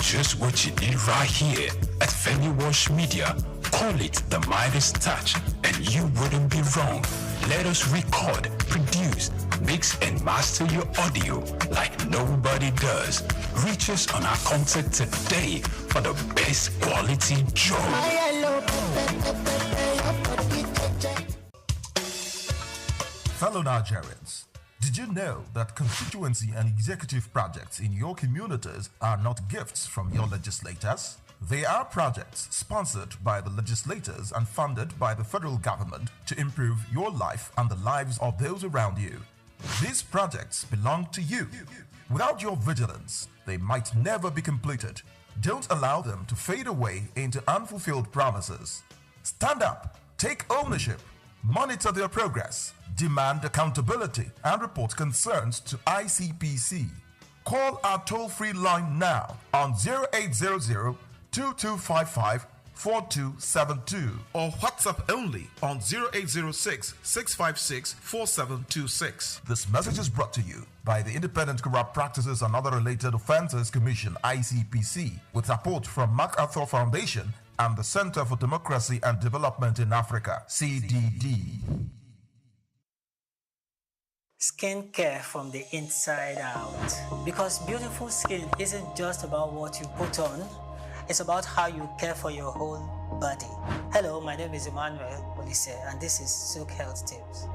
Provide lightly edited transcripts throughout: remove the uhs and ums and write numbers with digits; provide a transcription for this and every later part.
just what you need right here at Femi Wash Media. Call it the Midas Touch, and you wouldn't be wrong. Let us record, produce, mix, and master your audio like nobody does. Reach us on our contact today for the best quality job. Fellow Nigerians, did you know that constituency and executive projects in your communities are not gifts from your legislators? They are projects sponsored by the legislators and funded by the federal government to improve your life and the lives of those around you. These projects belong to you. Without your vigilance, they might never be completed. Don't allow them to fade away into unfulfilled promises. Stand up, take ownership, monitor their progress, demand accountability, and report concerns to ICPC. Call our toll-free line now on 0800 2255 4272 or WhatsApp only on 0806 656 4726. This message is brought to you by the Independent Corrupt Practices and Other Related Offences Commission ICPC with support from MacArthur Foundation and the Center for Democracy and Development in Africa CDD. Skin care from the inside out. Because beautiful skin isn't just about what you put on, it's about how you care for your whole body. Hello, my name is Emmanuel Olise, and this is SOUQ Health Tips.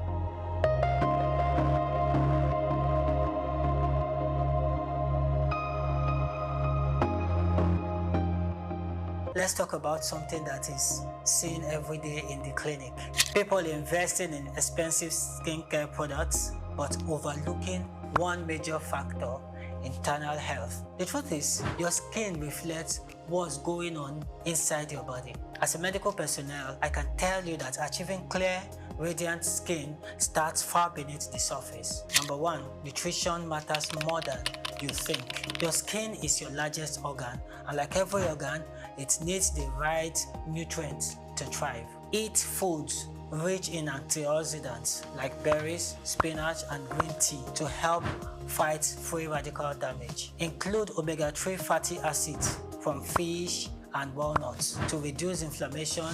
Let's talk about something that is seen every day in the clinic. People investing in expensive skincare products, but overlooking one major factor: internal health. The truth is, your skin reflects what's going on inside your body. As a medical personnel, I can tell you that achieving clear, radiant skin starts far beneath the surface. Number one, nutrition matters more than you think. Your skin is your largest organ, and like every organ, it needs the right nutrients to thrive. Eat foods rich in antioxidants like berries, spinach, and green tea to help fight free radical damage. Include omega-3 fatty acids from fish and walnuts to reduce inflammation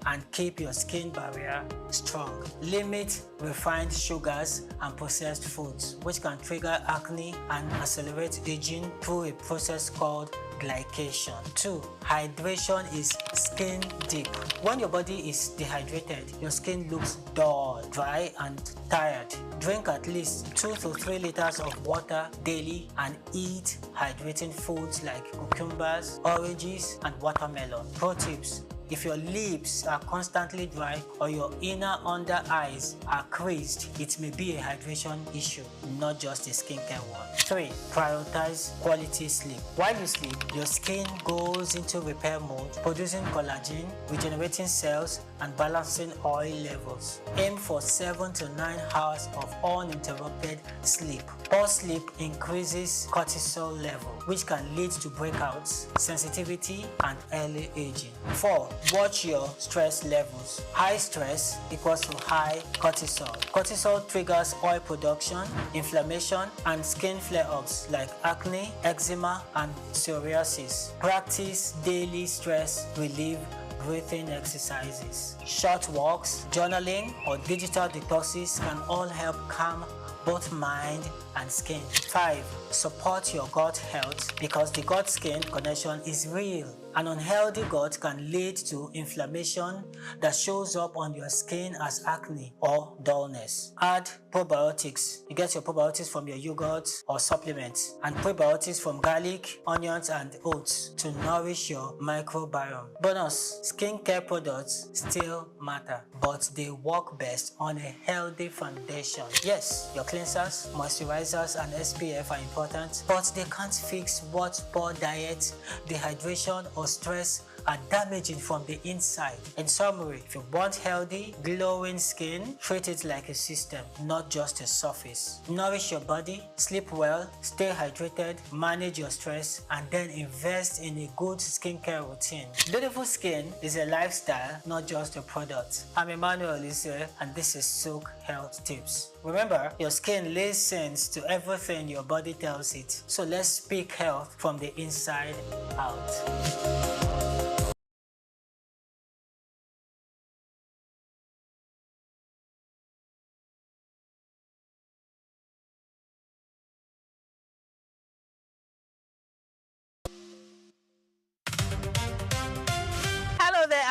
and keep your skin barrier strong. Limit refined sugars and processed foods, which can trigger acne and accelerate aging through a process called glycation. 2. Hydration is skin deep. When your body is dehydrated, your skin looks dull, dry, and tired. Drink at least 2 to 3 liters of water daily and eat hydrating foods like cucumbers, oranges, and watermelon. Pro tips: if your lips are constantly dry or your inner under eyes are creased, it may be a hydration issue, not just a skincare one. 3. Prioritize quality sleep. While you sleep, your skin goes into repair mode, producing collagen, regenerating cells, and balancing oil levels. Aim for 7 to 9 hours of uninterrupted sleep. Poor sleep increases cortisol level, which can lead to breakouts, sensitivity, and early aging. 4. Watch your stress levels. High stress equals to high cortisol. Cortisol triggers oil production, inflammation, and skin flare-ups like acne, eczema, and psoriasis. Practice daily stress relief breathing exercises. Short walks, journaling, or digital detoxes can all help calm both mind and skin. 5. Support your gut health, because the gut-skin connection is real. An unhealthy gut can lead to inflammation that shows up on your skin as acne or dullness. Add probiotics. You get your probiotics from your yogurt or supplements, and prebiotics from garlic, onions, and oats to nourish your microbiome. Bonus: skincare products still matter, but they work best on a healthy foundation. Yes, your cleansers, moisturizers, and SPF are important, but they can't fix what poor diet, dehydration, or stress are damaging from the inside. In summary, if you want healthy, glowing skin, treat it like a system, not just a surface. Nourish your body, sleep well, stay hydrated, manage your stress, and then invest in a good skincare routine. Beautiful skin is a lifestyle, not just a product. I'm Emmanuel Elise, and this is SOUQ Health Tips. Remember, your skin listens to everything your body tells it. So let's speak health from the inside out.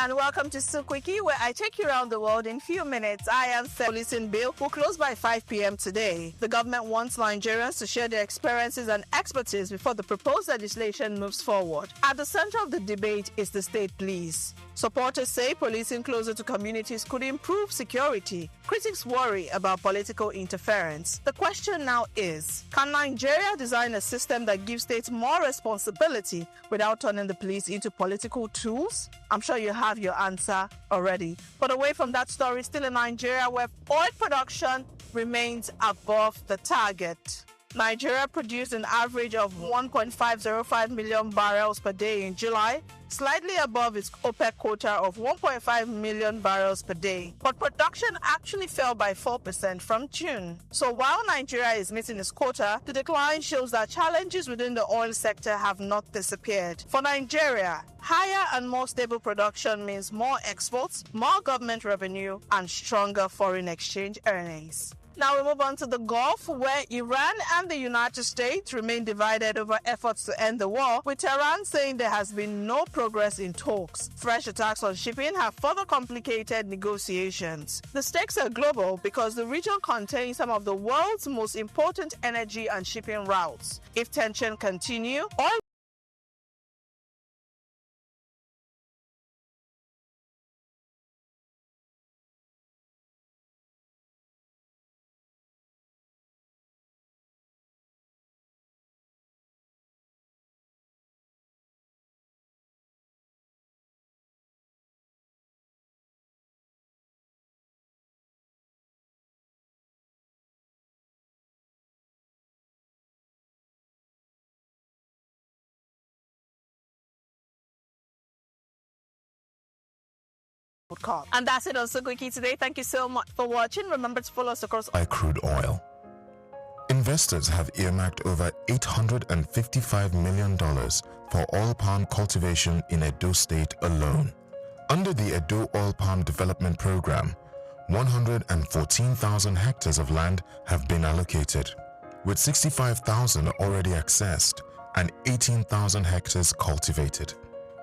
And welcome to SOUQ Quickie, where I take you around the world in few minutes. I am Policing Bill will close by 5 p.m. today. The government wants Nigerians to share their experiences and expertise before the proposed legislation moves forward. At the center of the debate is the state police. Supporters say policing closer to communities could improve security. Critics worry about political interference. The question now is, can Nigeria design a system that gives states more responsibility without turning the police into political tools? I'm sure you have your answer already. But away from that story, still in Nigeria, where oil production remains above the target. Nigeria produced an average of 1.505 million barrels per day in July, slightly above its OPEC quota of 1.5 million barrels per day. But production actually fell by 4% from June. So while Nigeria is meeting its quota, the decline shows that challenges within the oil sector have not disappeared. For Nigeria, higher and more stable production means more exports, more government revenue, and stronger foreign exchange earnings. Now we move on to the Gulf, where Iran and the United States remain divided over efforts to end the war, with Tehran saying there has been no progress in talks. Fresh attacks on shipping have further complicated negotiations. The stakes are global because the region contains some of the world's most important energy and shipping routes. If tension continue, oil call. And that's it on SOUQ Quickie today. Thank you so much for watching. Remember to follow us across crude oil. Investors have earmarked over $855 million for oil palm cultivation in Edo State alone. Under the Edo Oil Palm Development Program, 114,000 hectares of land have been allocated, with 65,000 already accessed and 18,000 hectares cultivated.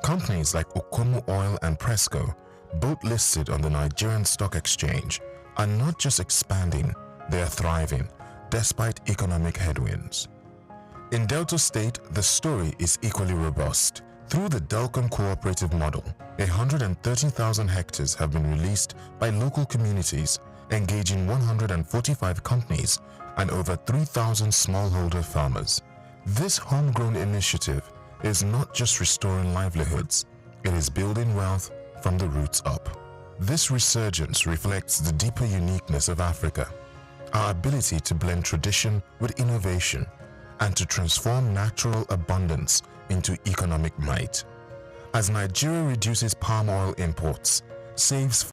Companies like Okomu Oil and Presco, both listed on the Nigerian Stock Exchange, are not just expanding, they are thriving despite economic headwinds. In Delta State, the story is equally robust. Through the Delcom cooperative model, 130,000 hectares have been released by local communities, engaging 145 companies and over 3,000 smallholder farmers. This homegrown initiative is not just restoring livelihoods, it is building wealth from the roots up. This resurgence reflects the deeper uniqueness of Africa, our ability to blend tradition with innovation and to transform natural abundance into economic might. As Nigeria reduces palm oil imports, saves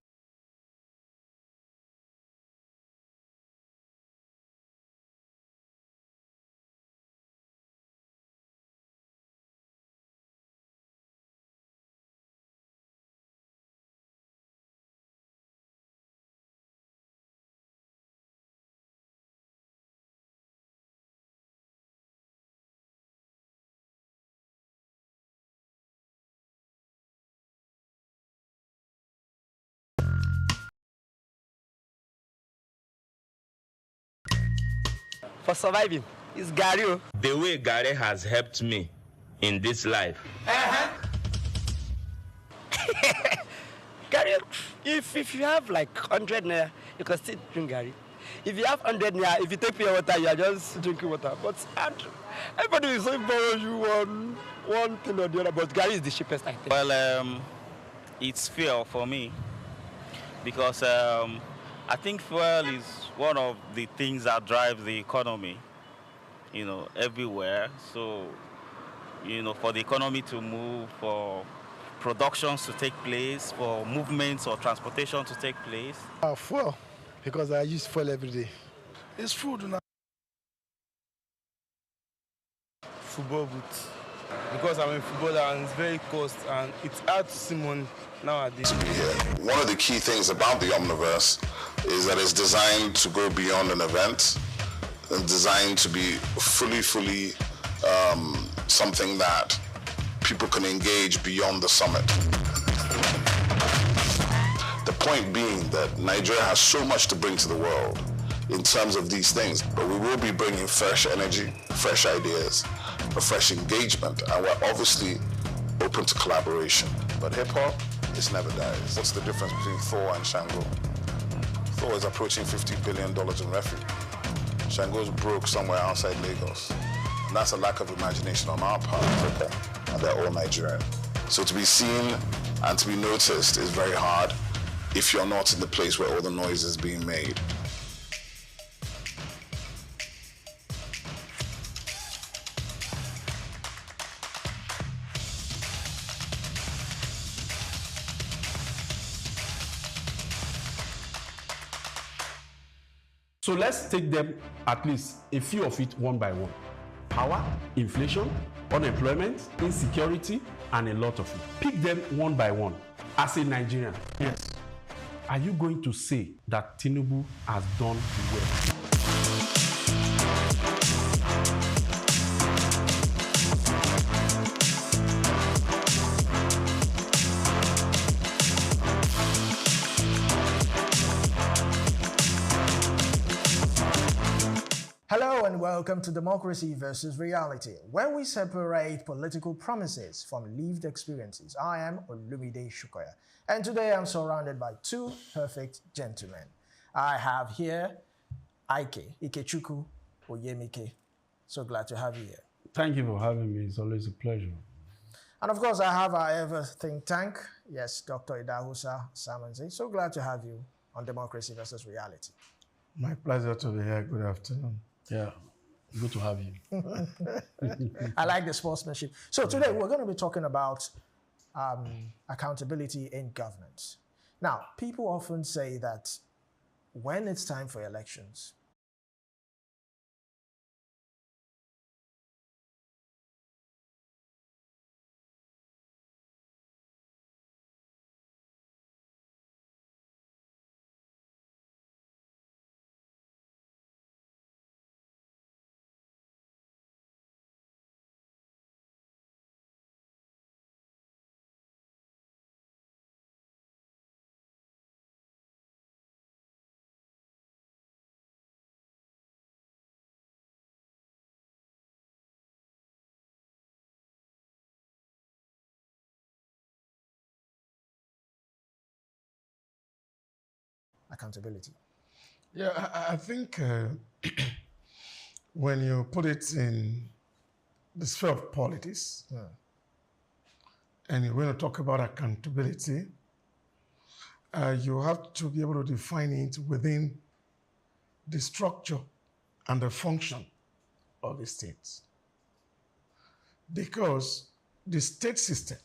for surviving is Gary. The way Gary has helped me in this life. Gary, if you have like 100 naira, you can still drink Gary. If you have 100 naira, if you take pure water, you are just drinking water. But Everybody will say borrow you one thing or the other, but Gary is the cheapest item. Well, it's fuel for me because I think fuel is one of the things that drives the economy, everywhere. So, for the economy to move, for productions to take place, for movements or transportation to take place. Fuel, because I use fuel every day. It's food now. Football boots. Because I'm a footballer and it's very cost and it's hard to see money nowadays. One of the key things about the Omniverse is that it's designed to go beyond an event and designed to be fully something that people can engage beyond the summit. The point being that Nigeria has so much to bring to the world in terms of these things, but we will be bringing fresh energy, fresh ideas, a fresh engagement, and we're obviously open to collaboration. But hip-hop, it never dies. What's the difference between Thor and Shango? Thor is approaching $50 billion in revenue. Shango's broke somewhere outside Lagos. And that's a lack of imagination on our part, and they're all Nigerian. So to be seen and to be noticed is very hard if you're not in the place where all the noise is being made. So let's take them, at least a few of it one by one. Power, inflation, unemployment, insecurity, and a lot of it. Pick them one by one. As a Nigerian, yes, are you going to say that Tinubu has done well? Hello and welcome to Democracy versus Reality, where we separate political promises from lived experiences. I am Olumide Shukoya, and today I'm surrounded by two perfect gentlemen. I have here Ikechukwu Oyemike. So glad to have you here. Thank you for having me. It's always a pleasure. And of course, I have our ever think tank, yes, Dr. Idahusa Samanzi. So glad to have you on Democracy versus Reality. My pleasure to be here. Good afternoon. Yeah, good to have you. I like the sportsmanship. So today we're going to be talking about accountability in government. Now, people often say that when it's time for elections, accountability. Yeah, I think when you put it in the sphere of politics, and you're going to talk about accountability, you have to be able to define it within the structure and the function of the state. Because the state system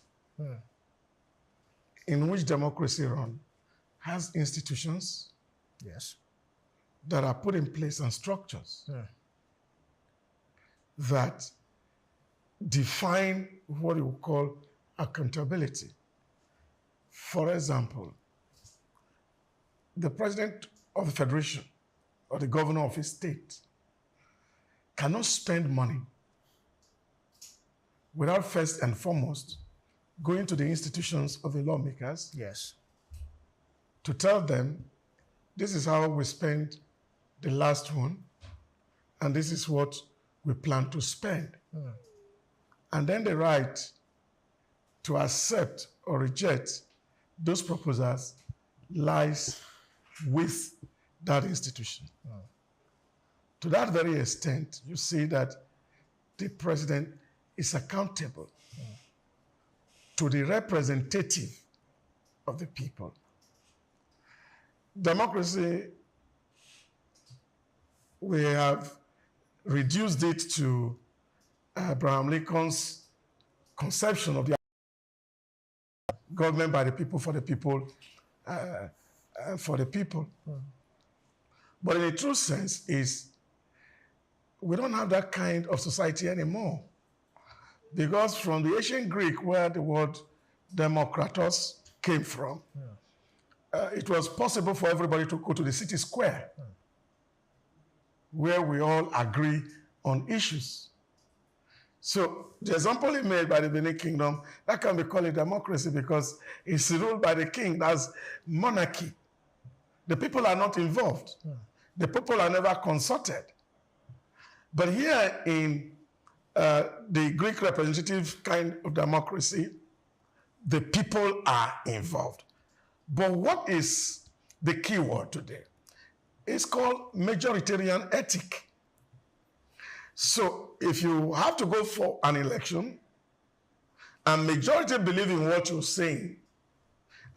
in which democracy runs has institutions, yes, that are put in place and structures that define what you call accountability. For example, the president of the federation or the governor of his state cannot spend money without first and foremost going to the institutions of the lawmakers, yes, to tell them, this is how we spent the last one, and this is what we plan to spend. And then the right to accept or reject those proposals lies with that institution. To that very extent, you see that the president is accountable to the representative of the people. Democracy, we have reduced it to Abraham Lincoln's conception of the government by the people, for the people, for the people. But in a true sense is, we don't have that kind of society anymore. Because from the ancient Greek, where the word demokratos came from, it was possible for everybody to go to the city square, where we all agree on issues. So the example he made by the Benin Kingdom, that can be called a democracy because it's ruled by the king. That's monarchy. The people are not involved. The people are never consulted. But here in the Greek representative kind of democracy, the people are involved. But what is the key word today? It's called majoritarian ethic. So if you have to go for an election and majority believe in what you're saying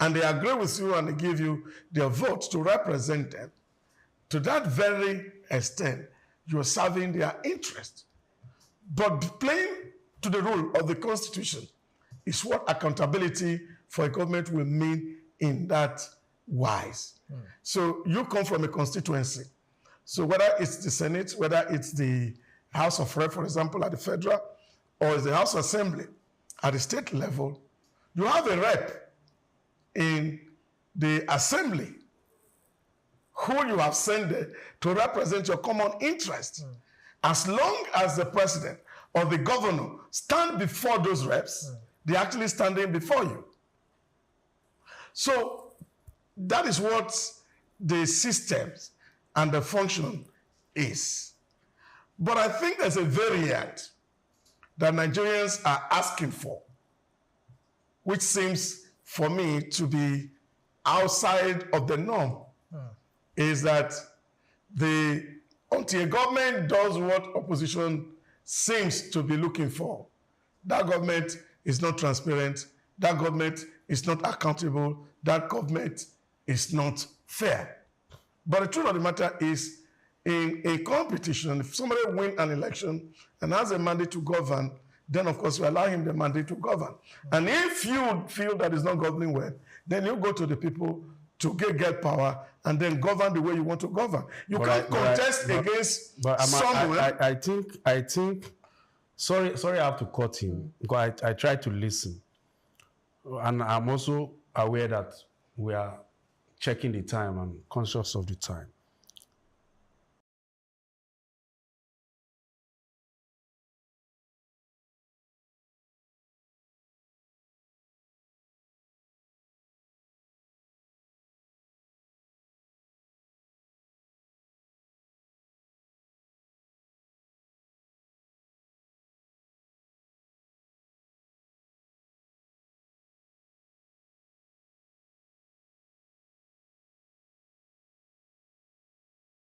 and they agree with you and they give you their vote to represent them, to that very extent, you're serving their interest. But playing to the rule of the Constitution is what accountability for a government will mean in that wise. So you come from a constituency. So whether it's the Senate, whether it's the House of Rep, for example, at the federal, or it's the House Assembly at the state level, you have a rep in the assembly who you have sent there to represent your common interest. As long as the president or the governor stand before those reps, they're actually standing before you. So that is what the systems and the function is. But I think there's a variant that Nigerians are asking for, which seems for me to be outside of the norm, is that until a government does what opposition seems to be looking for, that government is not transparent, that government is not accountable, that government is not fair. But the truth of the matter is, in a competition, if somebody wins an election and has a mandate to govern, then of course you allow him the mandate to govern. And if you feel that it's not governing well, then you go to the people to get power and then govern the way you want to govern. You can't contest against someone. I think, sorry I have to cut him, because I try to listen. And I'm also aware that we are checking the time and conscious of the time.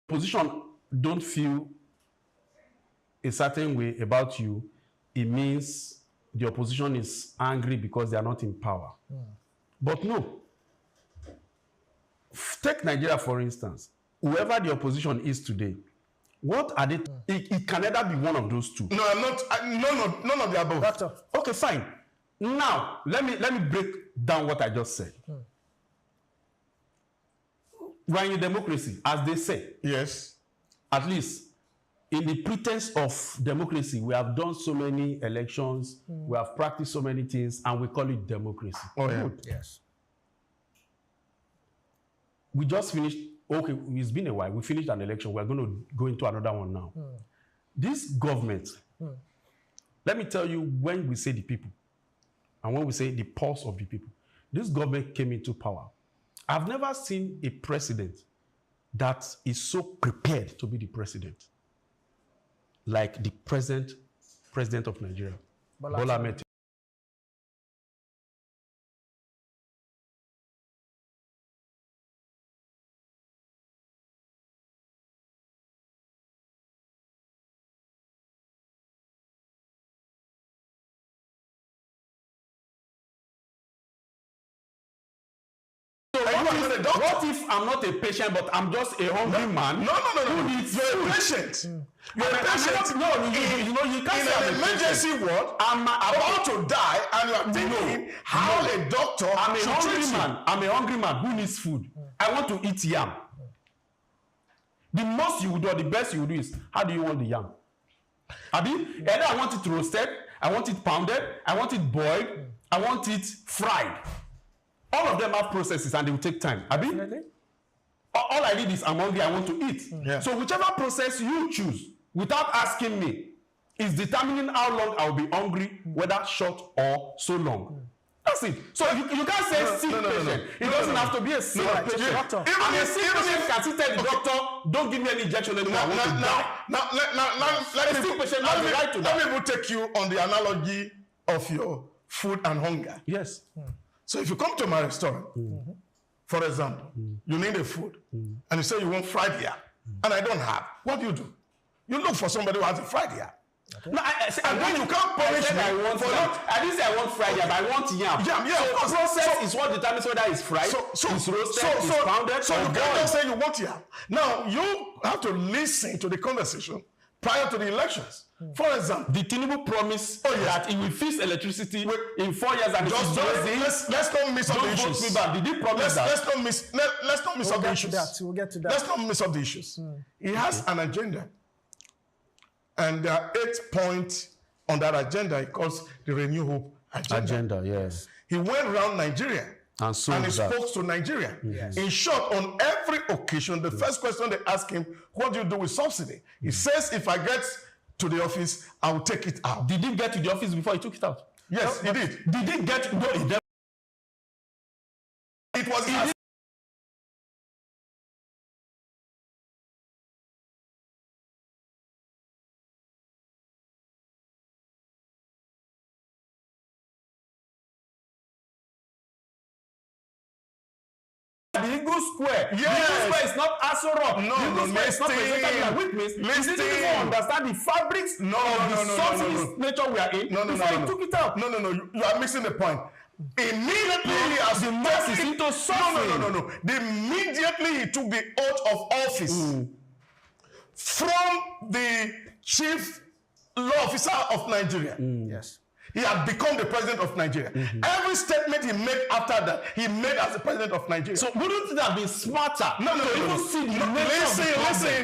Position don't feel a certain way about you, it means the opposition is angry because they are not in power. But no. Take Nigeria, for instance. Whoever the opposition is today, what are they? It can neither be one of those two. No, I'm not. None of the above. Doctor. Okay, fine. Now, let me break down what I just said. We're in a democracy, as they say. Yes. At least, in the pretense of democracy, we have done so many elections, we have practiced so many things, and we call it democracy. Oh, yeah. Good. Yes. We just finished, okay, it's been a while, we finished an election, we're going to go into another one now. This government, let me tell you, when we say the people, and when we say the pulse of the people, this government came into power. I've never seen a president that is so prepared to be the president like the present president of Nigeria, Bola Ahmed So what if I'm not a patient, but I'm just a hungry man? No. Who needs You're food? a patient. You're a patient. You can't in say an emergency ward. I'm about to die, and you are thinking how a doctor should treat you. I'm a hungry man who needs food. I want to eat yam. The most you would do, or the best you would do is, how do you want the yam? Either I want it roasted, I want it pounded, I want it boiled, I want it fried. All of them have processes and they will take time. All I need is I'm hungry, I want to eat. Yeah. So whichever process you choose, without asking me, is determining how long I'll be hungry, whether short or so long. That's it. So you can't say sick patient. It doesn't have to be a sick patient. And a sick patient can still tell the doctor, don't give me any injection anymore, I want to die. Let me take you on the analogy of your food and hunger. Yes. So if you come to my restaurant, for example, you need a food, and you say you want fried yam, and I don't have, what do? You look for somebody who has a fried yam. Okay. No, and then you can't punish me. I didn't say I want fried yam, I want yam. So the process is what determines whether it's fried, it's roasted, it's pounded, so you can't just say you want yam. Now, you have to listen to the conversation prior to the elections. For example, the Tinubu promise that it will fix electricity in 4 years, and let's not miss up the issues. Did he promise that? Let's not miss up the issues. We'll get to that. Let's not miss up the issues. He has an agenda, and there are 8 points on that agenda. He calls the Renew Hope agenda. Yes. He went around Nigeria and he spoke to Nigeria. Yes. In short, on every occasion, the first question they ask him, what do you do with subsidy? He says, if I get to the office, I will take it out. Did he get to the office before he took it out? Yes, he did. Did he get to it? It was the Eagle Square. Yes. The Eagle Square is not Aso Rock. No, the Eagle Square is not presented, which means he didn't even understand the fabrics of the subsidy nature we are in before he took it out. No. You are missing the point. Immediately as the masses into suffering. No. Immediately he took the oath of office from the chief law officer of Nigeria. Yes. He had become the president of Nigeria. Every statement he made after that, he made as the president of Nigeria. So wouldn't it have been smarter? No. Listen,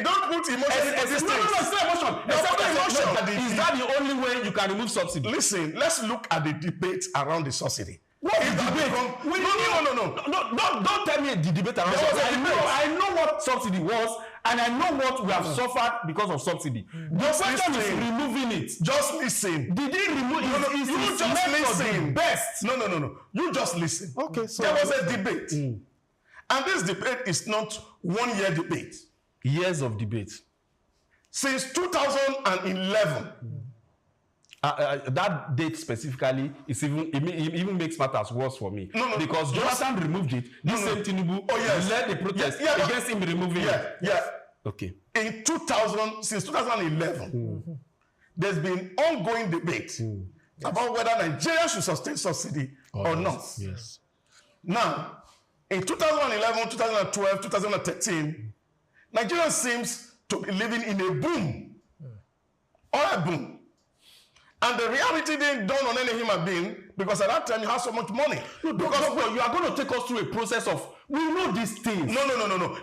don't put emotion in this thing. No, it's not emotion. Is that the only way you can remove subsidy? Listen, let's look at the debate around the subsidy. What is the debate? No. Don't tell me the debate around subsidy. I know what subsidy was, and I know what we have suffered because of subsidy. The question is removing it. Just listen. Did he remove it? You just listen. Best. No. You just listen. Okay, so there was a debate. And this debate is not 1 year debate. Years of debate. Since 2011. That date specifically is even makes matters worse for me. Because Jonathan removed it. This same Tinubu led the protest against him removing it. Yeah. Okay. Since 2011, there's been ongoing debate about whether Nigeria should sustain subsidy or not. Yes. Now, in 2011, 2012, 2013, Nigeria seems to be living in a boom. Oil boom. And the reality didn't dawn on any human being because at that time you had so much money. Because you are going to take us through a process of, we know these things. No.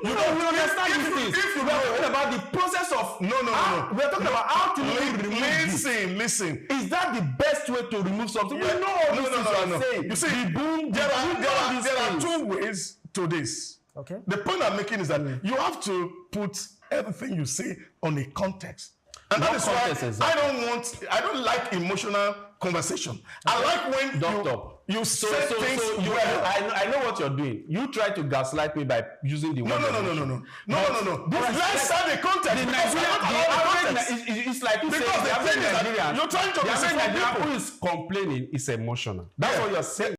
We understand these things. If you we are talking about the process of... No. We are talking about how to remove this. Listen. Is that the best way to remove something? Yeah. We know all these things you are saying. You see, the boom, there are 2 ways to this. Okay. The point I'm making is that you have to put everything you say on a context. And that is why I don't like emotional conversation. I like when you say things well. I know what you're doing. You try to gaslight me by using the word. No. Let's start the context. It's like you say the average Nigerian. You're trying to say Nigerian who is complaining is emotional. That's what you're saying.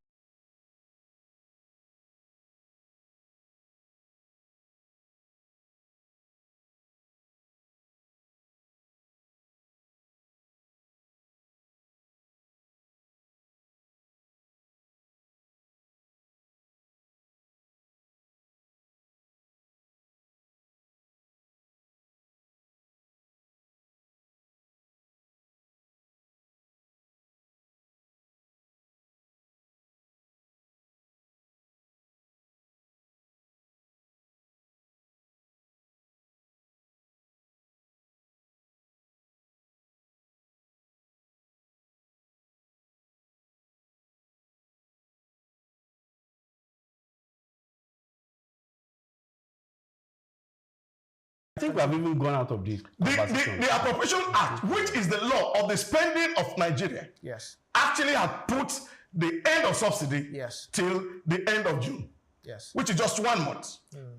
I think we have even gone out of this. The Appropriation Act, which is the law of the spending of Nigeria, yes, actually had put the end of subsidy till the end of June. Yes. Which is just 1 month.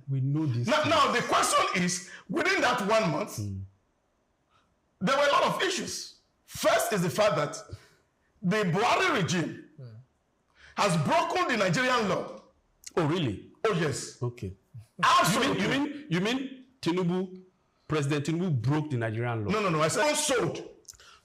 We know this. Now the question is, within that 1 month, there were a lot of issues. First is the fact that the Buhari regime has broken the Nigerian law. Oh, really? Oh, yes. Okay. Absolutely. You mean President Tinubu broke the Nigerian law? No. I said sold.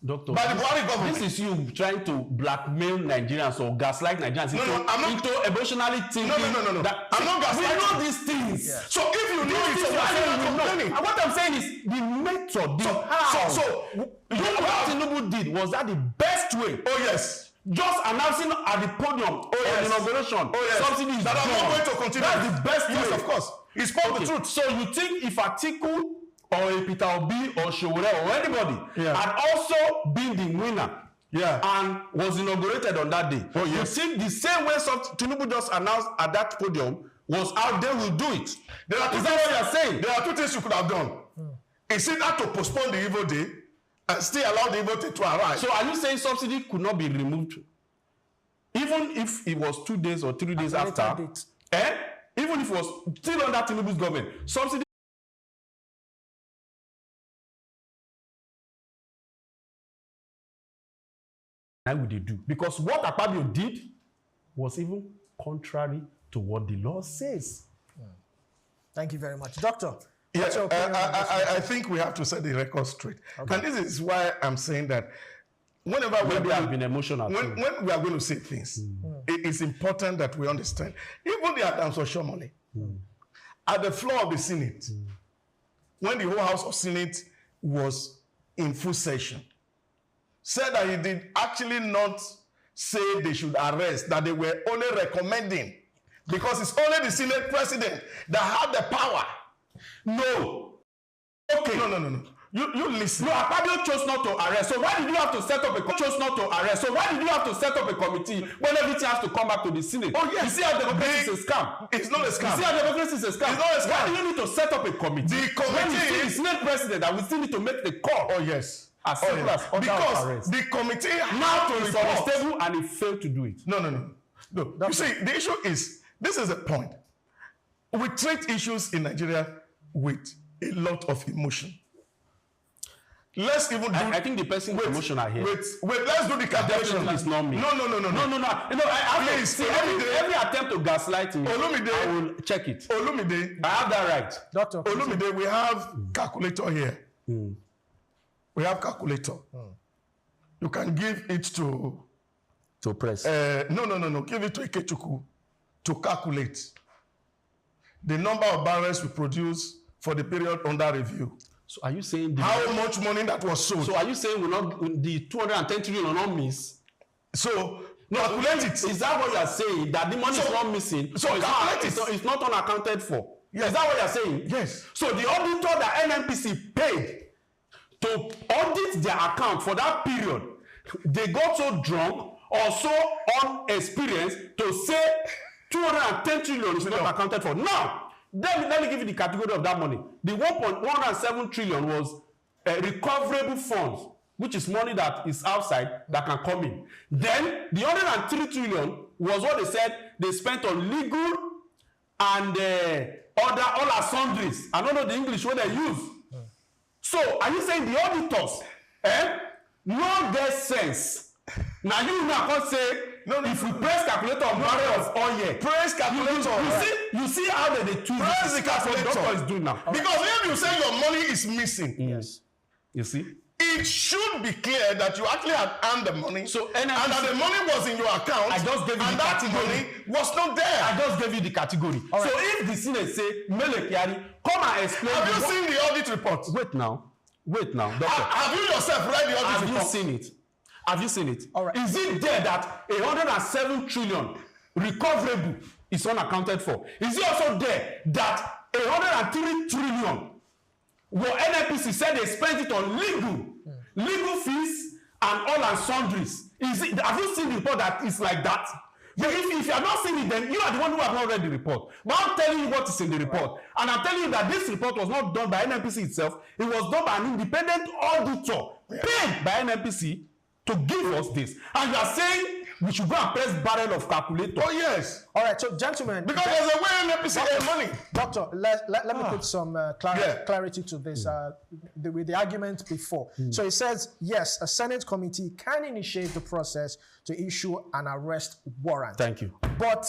Doctor, by the Buhari government. This is you trying to blackmail Nigerians or gaslight Nigerians into emotionally thinking. No. I'm not gaslighting. We know these things. Yeah. So if you know it, so why are you complaining? And what I'm saying is the method, what Tinubu did, was that the best way? Oh yes. Just announcing at the podium on inauguration. Oh yes. Subsidy is that I'm not going to continue. That's the best way. Yes, of course. He spoke the truth. So you think if Atiku or a Peter Obi or Showore or anybody had also been the winner and was inaugurated on that day, you think the same way Tinubu just announced at that podium was out there will do it? Is that what you are saying? There are two things you could have done. Is it that to postpone the evil day and still allow the evil day to arrive? So are you saying subsidy could not be removed even if it was 2 days or 3 days after? Even if it was still under Tinubu's government, subsidy. How would they do? Because what Akpabio did was even contrary to what the law says. Thank you very much. Doctor. Yes, I think we have to set the record straight. Okay. And this is why I'm saying that whenever we have been emotional when we are going to say things, it is important that we understand. Even the Adams Oshomole, at the floor of the Senate, when the whole House of Senate was in full session, said that he did actually not say they should arrest, that they were only recommending, because it's only the Senate president that had the power. No. Okay. No. You listen. No, Akpabio chose not to arrest. So why did you have to set up a committee when everything has to come back to the Senate? Oh yes. You see how democracy is a scam. It's not a scam. You see how democracy is a scam. It's not a scam. Why do you need to set up a committee? The committee when you see the Senate president that we still need to make the call. Oh yes. As simple as because arrest. The committee now to is unstable and it failed to do it. No. You see, the issue is, this is the point. We treat issues in Nigeria with a lot of emotion. Let's even do. I think the person emotional here. Wait. Let's do the calculation. It's not me. No. Please, every attempt to gaslight me, Olumide, I will check it. Olumide, I have that right. Doctor. Olumide, we have calculator here. We have calculator. You can give it to press. No. Give it to Ikechukwu to calculate the number of barrels we produce for the period under review. So are you saying how much money that was sold? So are you saying the 210 trillion will not miss? So calculate it. Is that what you are saying? That the money is not missing? So it's not unaccounted for. Yes. Is that what you are saying? Yes. So the auditor that NNPC paid to audit their account for that period, they got so drunk or so unexperienced to say 210 trillion is not accounted for. Now, let me give you the category of that money. The 1.107 trillion was recoverable funds, which is money that is outside that can come in. Then the 103 trillion was what they said they spent on legal and other all sundries. I don't know the English what they use. So are you saying the auditors no get sense? Now you now can't say if we press calculator on barrel of oil, press calculator. You see how they choose. Press the calculator. What doctor is doing now. Because if you say your money is missing, yes, you see, it should be clear that you actually had earned the money. So and that the money was in your account. I just gave you and the that category. money was not there. I just gave you the category. Right. So if the Senate say Mele Kyari, come and explain. Have you seen the audit report? Wait now, doctor. Have you yourself read the audit report? Have you seen it? Have you seen it? All right. Is it there that 107 trillion recoverable is unaccounted for? Is it also there that 103 trillion what NNPC said they spent it on legal fees and all and sundries? Have you seen the report that is like that? If you have not seen it, then you are the one who have not read the report. But I'm telling you what is in the report. And I'm telling you that this report was not done by NNPC itself. It was done by an independent auditor paid by NNPC to give us this. And you are saying we should go and press barrel of calculator. Oh, yes. All right, so gentlemen. Because there's a way NNPC get money. Doctor, let me put some clarity to this with the argument before. So it says, yes, a Senate committee can initiate the process to issue an arrest warrant. Thank you. But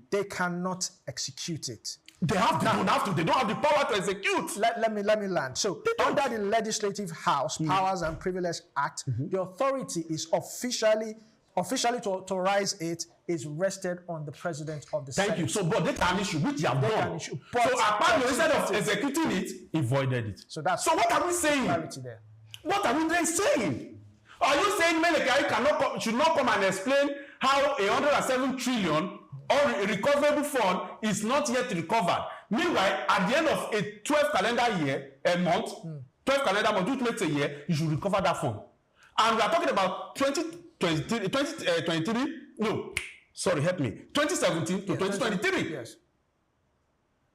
they cannot execute it. They don't have the power to execute. Let me land. So under the Legislative House Powers and Privilege Act, the authority is officially to authorize it is rested on the President of the Senate. Thank you. So, but they can issue, which they have done. So, apparently, instead of executing it, he voided it. So what are we saying? Clarity there. What are we then saying? Are you saying Melekari should not come and explain how 107 trillion or a recoverable fund is not yet recovered? Meanwhile, at the end of a 12 calendar year, a month, 12 calendar month, 2 months a year, you should recover that fund. And we are talking about 2017 to 2023. Yes.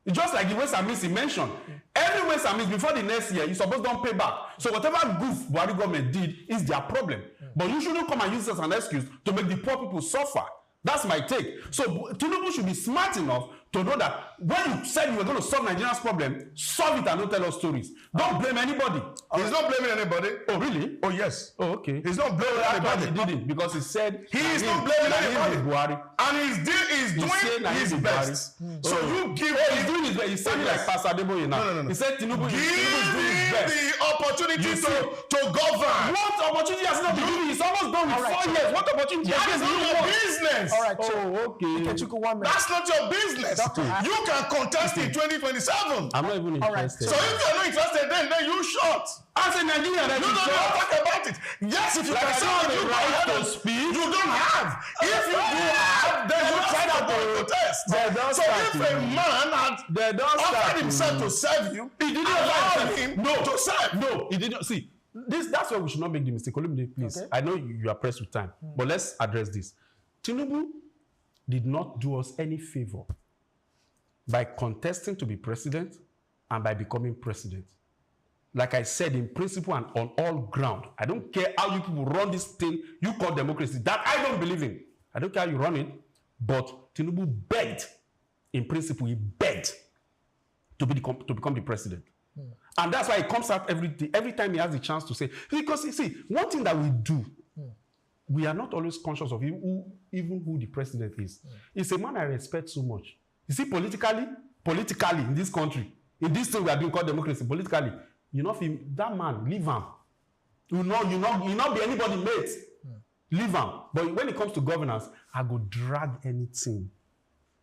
It's just like the Ways and Means he mentioned. Every Ways and Means before the next year, you're supposed to don't pay back. So whatever goof Buhari government did is their problem. But you shouldn't come and use this as an excuse to make the poor people suffer. That's my take. So Tinubu should be smart enough to know that when you said you were going to solve Nigeria's problem, solve it and don't tell us stories. Don't blame anybody. He's not blaming anybody. Oh, really? Oh, yes. Oh, okay. He's not blaming anybody. He didn't, because he said he is not blaming anybody. And he's doing his best. So you give he's doing his best. He said like Pastor Adeboye now. No. He said Tinubu is doing his best. The opportunity to govern. What opportunity has he not been given? He's almost done with 4 years. What opportunity? That is not your business. All right. So, okay. That's not your business. You can contest in 2027. I'm not even interested. So if you're not interested, then you short. As a Nigerian, you don't talk about it. Yes, if you can say you right to speak, you don't have. If you do have, then you try to protest. So if a man had offered himself to serve you, he didn't allow him to serve. No, he didn't. See, that's why we should not make the mistake. Olumide, please. Okay. I know you are pressed with time, but let's address this. Tinubu did not do us any favor by contesting to be president and by becoming president. Like I said, in principle and on all ground, I don't care how you people run this thing you call democracy. That I don't believe in. I don't care how you run it, but Tinubu begged, in principle, he begged to become the president. And that's why it comes out every time he has the chance to say, because you see, one thing that we do, we are not always conscious of even who the president is. It's a man I respect so much. You see, politically in this country, in this thing we are doing called democracy, politically, that man, leave him. You not be anybody mate. Leave him. But when it comes to governance, I go drag anything.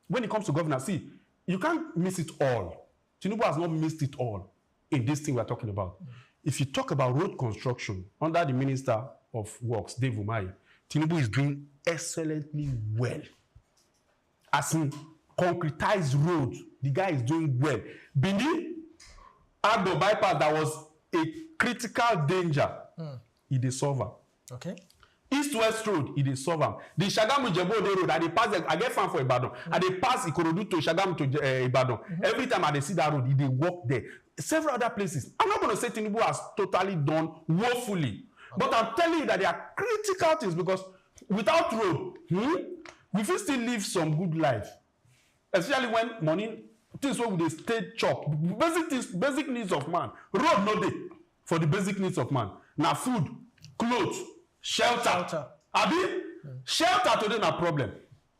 When it comes to governance, see, you can't miss it all. Tinubu has not missed it all in this thing we are talking about. If you talk about road construction under the Minister of Works, Dave Umahi, Tinubu is doing excellently well. As in concretized road, the guy is doing well. Bini Agbo bypass that was a critical danger, he dey solve am. Okay. East-West road, he dey solve am. The Shagamu-Jebode road, I dey pass, I get fan for Ibadan. I dey pass Ikorodu to Shagamu to Ibadan. Every time I dey see that road, he dey walk there. Several other places. I'm not going to say Tinubu has totally done woefully. But I'm telling you that there are critical things, because without road, we will still live some good life. Especially when money, things where they stay chop. Basic needs of man. Road no dey for the basic needs of man. Now food, clothes, shelter. Abi? Shelter today na problem.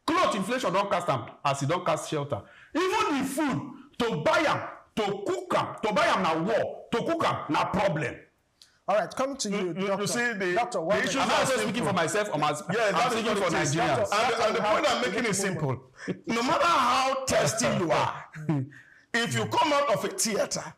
Cloth inflation don't cast them as it don't cast shelter. Even the food, to buy them, to cook them, to buy them na war, to cook them na problem. All right, coming to you, Doctor. You see, the issue I'm not speaking for myself. I'm speaking for Nigerians. And the point I'm making is simple. No matter how thirsty you are, if you come out of a theater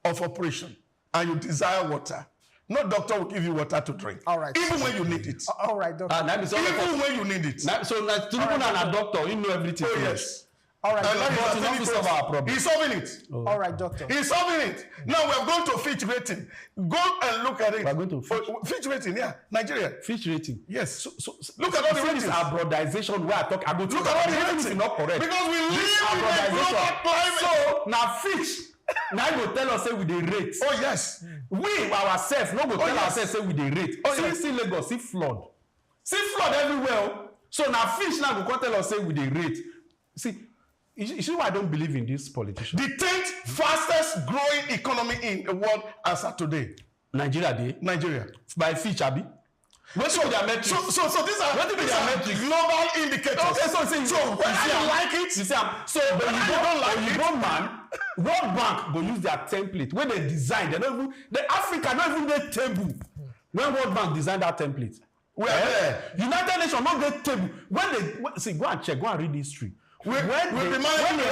of operation and you desire water, no doctor will give you water to drink. All right. Even when you need it. All right, Doctor. Even when you need it. So Tinubu and a doctor, you know everything. Oh, yes. All right, He's solving it. Oh. All right, doctor. He's solving it. Now we're going to Fitch rating. Go and look at it. We're going to Fitch rating, yeah. Nigeria. Fitch rating. Yes. So look at all the ratings. Abroadization where I talk about. Look at all the ratings. Is not correct. Because we live in a global climate. So now Fitch. Now you tell us say we dey rate. Oh yes. We ourselves no go tell ourselves say we dey rate. See Lagos, see flood. See flood everywhere. So now Fitch now go come tell us say we dey rate. See, you see why I don't believe in this politician. The 10th fastest growing economy in the world as of today. Nigeria. By Fitch, Abi. So their metrics. So these are global indicators. Okay, so whether you like it, you see, so when you don't like it, World Bank go use their template when they design. They don't even Africa don't even get table. When World Bank design that template, United Nations not get table. When they go and check, go and read history. When they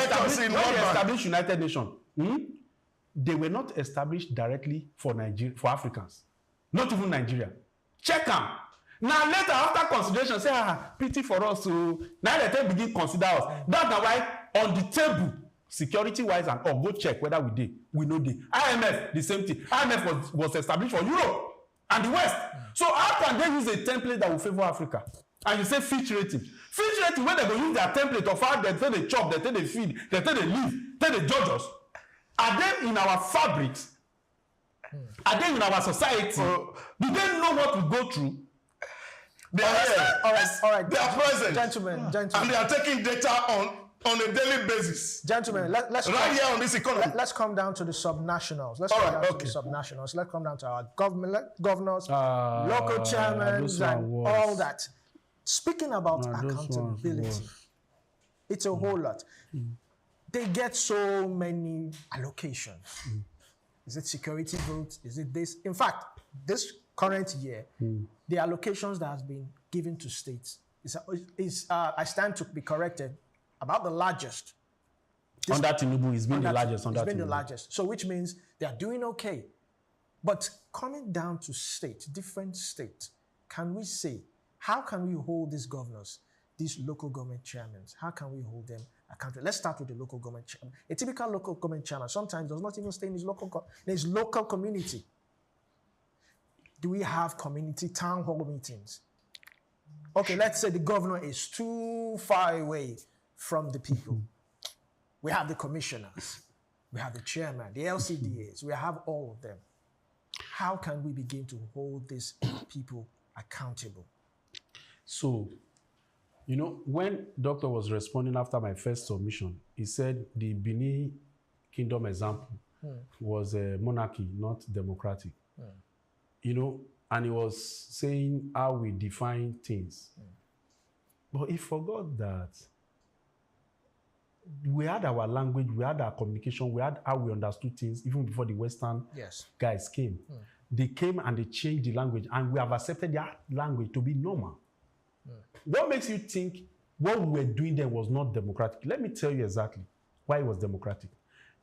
established United Nations, they were not established directly for Nigeria, for Africans, not even Nigeria. Check them. Now later, after consideration, say, pity for us. So now they begin consider us. That's why on the table, security-wise and all, go check whether we did. We know the IMF, the same thing. IMF was established for Europe and the West. So how can they use a template that will favor Africa? And you say Fitch rating. Fitch rating, when they go use their template of how they take the chop, they take the feed, they take the live, take the judge us. Are they in our fabrics? Are they in our society? Do they know what we go through? They are here. All right. They are present. Gentlemen. And they are taking data on a daily basis. Gentlemen, let's right here on this economy. Let's come down to the subnationals. Let's come down to the subnationals. Let's come down to our governors, local chairmen, and all that. Speaking about accountability, it's a whole lot. They get so many allocations. Is it security votes? Is it this? In fact, this current year, the allocations that has been given to states is I stand to be corrected, about the largest. Under Tinubu, it's been the largest. It's been the largest. So which means they are doing okay. But coming down to different states, can we say, how can we hold these governors, these local government chairmen, how can we hold them accountable? Let's start with the local government chairman. A typical local government chairman sometimes does not even stay in his local community. Do we have community town hall meetings? Okay, let's say the governor is too far away from the people. We have the commissioners, we have the chairman, the LCDAs, we have all of them. How can we begin to hold these people accountable? So, when Doctor was responding after my first submission, he said the Benin Kingdom example was a monarchy, not democratic. And he was saying how we define things. But he forgot that we had our language, we had our communication, we had how we understood things even before the Western guys came. They came and they changed the language, and we have accepted their language to be normal. What makes you think what we were doing there was not democratic? Let me tell you exactly why it was democratic.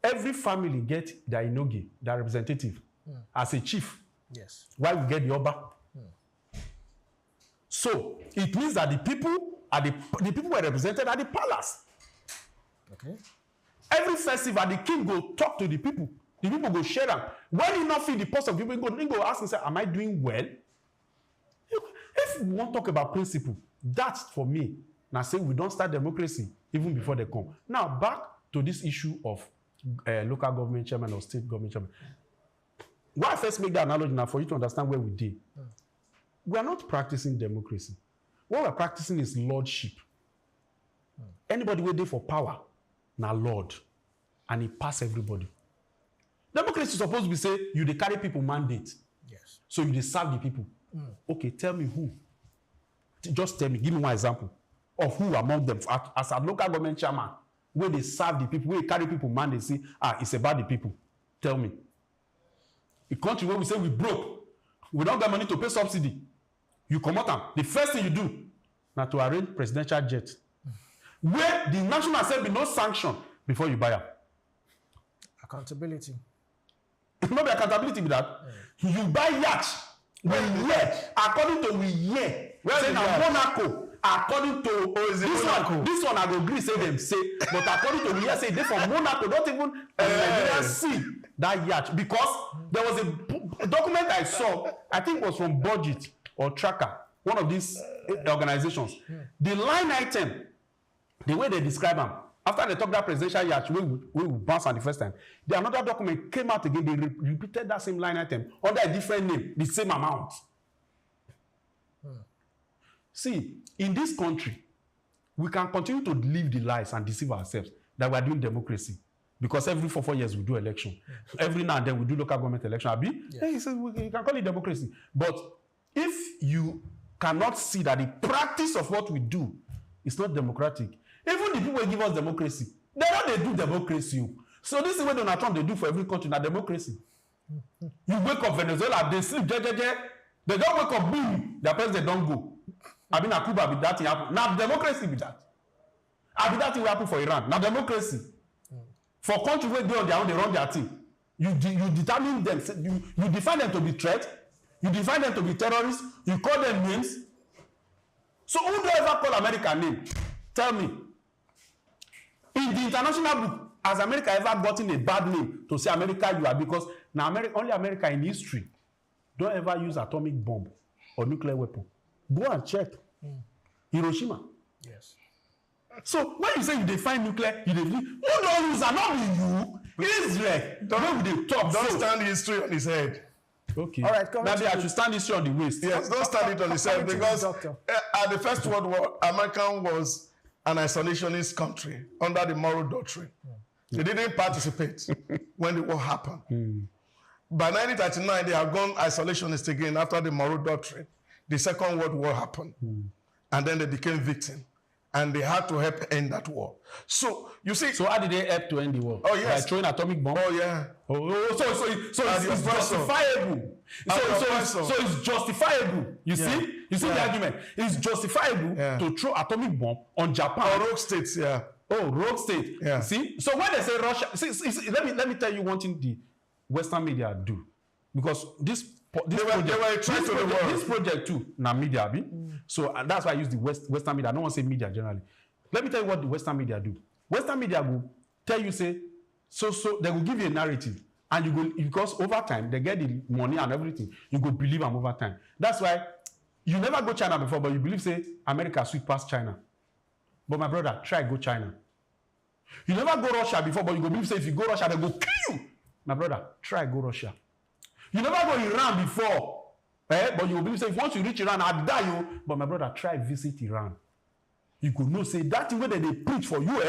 Every family gets their inogi, their representative, as a chief. Yes. Why we get the Oba? So it means that the people were represented at the palace. Okay. Every festival, the king go talk to the people. The people go share them. When he not feel the pulse of people, he go ask and say, am I doing well? If we want to talk about principle, that's for me. Now say we don't start democracy even before they come. Now back to this issue of local government chairman or state government chairman. Why I first make the analogy now for you to understand where we did. We are not practicing democracy. What we're practicing is lordship. Anybody waiting for power, now lord, and he pass everybody. Democracy is supposed to be say you dey carry people mandate. Yes. So you dey serve the people. Okay, tell me who. Just tell me, give me one example of who among them as a local government chairman where they serve the people, where they carry people mandate, say, it's about the people. Tell me. A country where we say we broke, we don't get money to pay subsidy. You come out, the first thing you do now to arrange presidential jet. Where the National Assembly no sanction before you buy them. Accountability. It's not the accountability with that. You buy yacht. We hear, according to we hear, say now Monaco, according to this one I go agree say them say, but according to we say they from Monaco don't even Nigeria see that yacht, because there was a document I saw, I think it was from Budget or Tracker, one of these organizations. The line item, the way they describe them, after they talk that presidential yacht, we bounce on the first time. The another document came out again. They repeated that same line item under a different name, the same amount. See, in this country, we can continue to live the lies and deceive ourselves that we are doing democracy, because every 4 years we do election. Every now and then we do local government election. Yes. You can call it democracy. But if you cannot see that the practice of what we do is not democratic, even the people who give us democracy, they do democracy. So this is what Donald Trump they do for every country, not democracy. You wake up Venezuela, they sleep, they don't wake up, boom, their president don't go. I mean, Cuba, be that thing happen. Now democracy be that. I be that thing will happen for Iran. Now democracy. For countries where they on their own, they run their thing. You determine them, you define them to be threat, you define them to be terrorists, you call them names. So who do ever call America name? Tell me. In the international book, has America ever gotten a bad name to say America you are? Because now only America in history don't ever use atomic bomb or nuclear weapon. Go and check. Hiroshima. Yes. So when you say you define nuclear, you define, who don't use, and not be you, Israel. Don't stand history on his head. Okay. All right. Maybe I should stand history on the waist. Yes, don't stand it on his head, because at the First World War, America was an isolationist country under the Monroe Doctrine. They didn't participate when the war happened. By 1939, they have gone isolationist again after the Monroe Doctrine. The Second World War happened, and then they became victims, and they had to help end that war. So you see. So how did they help to end the war? Oh yes, by throwing atomic bomb. Oh yeah. So it's justifiable. So it's justifiable. You see the argument. It's justifiable to throw atomic bomb on Japan. Or rogue states, yeah. Oh, rogue state. Yeah. See. So when they say Russia, let me tell you one thing the Western media do, because this project too, now media, so that's why I use the Western media. I don't want to say media generally. Let me tell you what the Western media do. Western media will tell you, say, so they will give you a narrative, and you go, because over time they get the money and everything, you go believe them over time. That's why you never go China before, but you believe, say, America sweep past China. But my brother, try go China. You never go Russia before, but you go believe, say, if you go Russia, they go kill you. My brother, try go Russia. You never go Iran before, but you believe, say, once you reach Iran, I'll die you. But my brother, try visit Iran. You could know, say, that thing where they preach for you,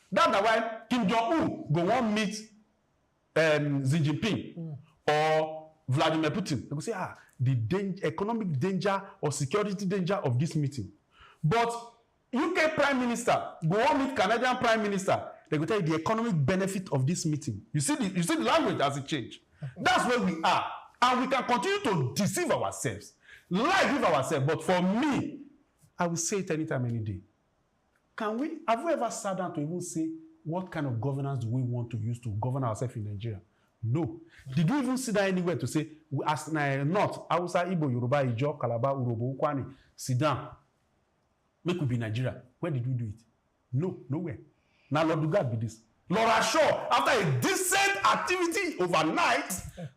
That's why Kim Jong-un go want meet Xi Jinping or Vladimir Putin. They go say, the economic danger or security danger of this meeting. But UK Prime Minister go want meet Canadian Prime Minister. They go tell you the economic benefit of this meeting. You see the language as it changed. That's where we are. And we can continue to deceive ourselves, lie with ourselves. But for me, I will say it anytime, any day. Have we ever sat down to even say what kind of governance do we want to use to govern ourselves in Nigeria? No. Did we even sit down anywhere to say, as not Hausa, Igbo, Yoruba, Ijaw, Calabar, Urobo, Ukwani, sit down, make we be Nigeria? Where did we do it? No, nowhere. Now, Lord Lugard be this. Laura Shaw, after a decent activity overnight,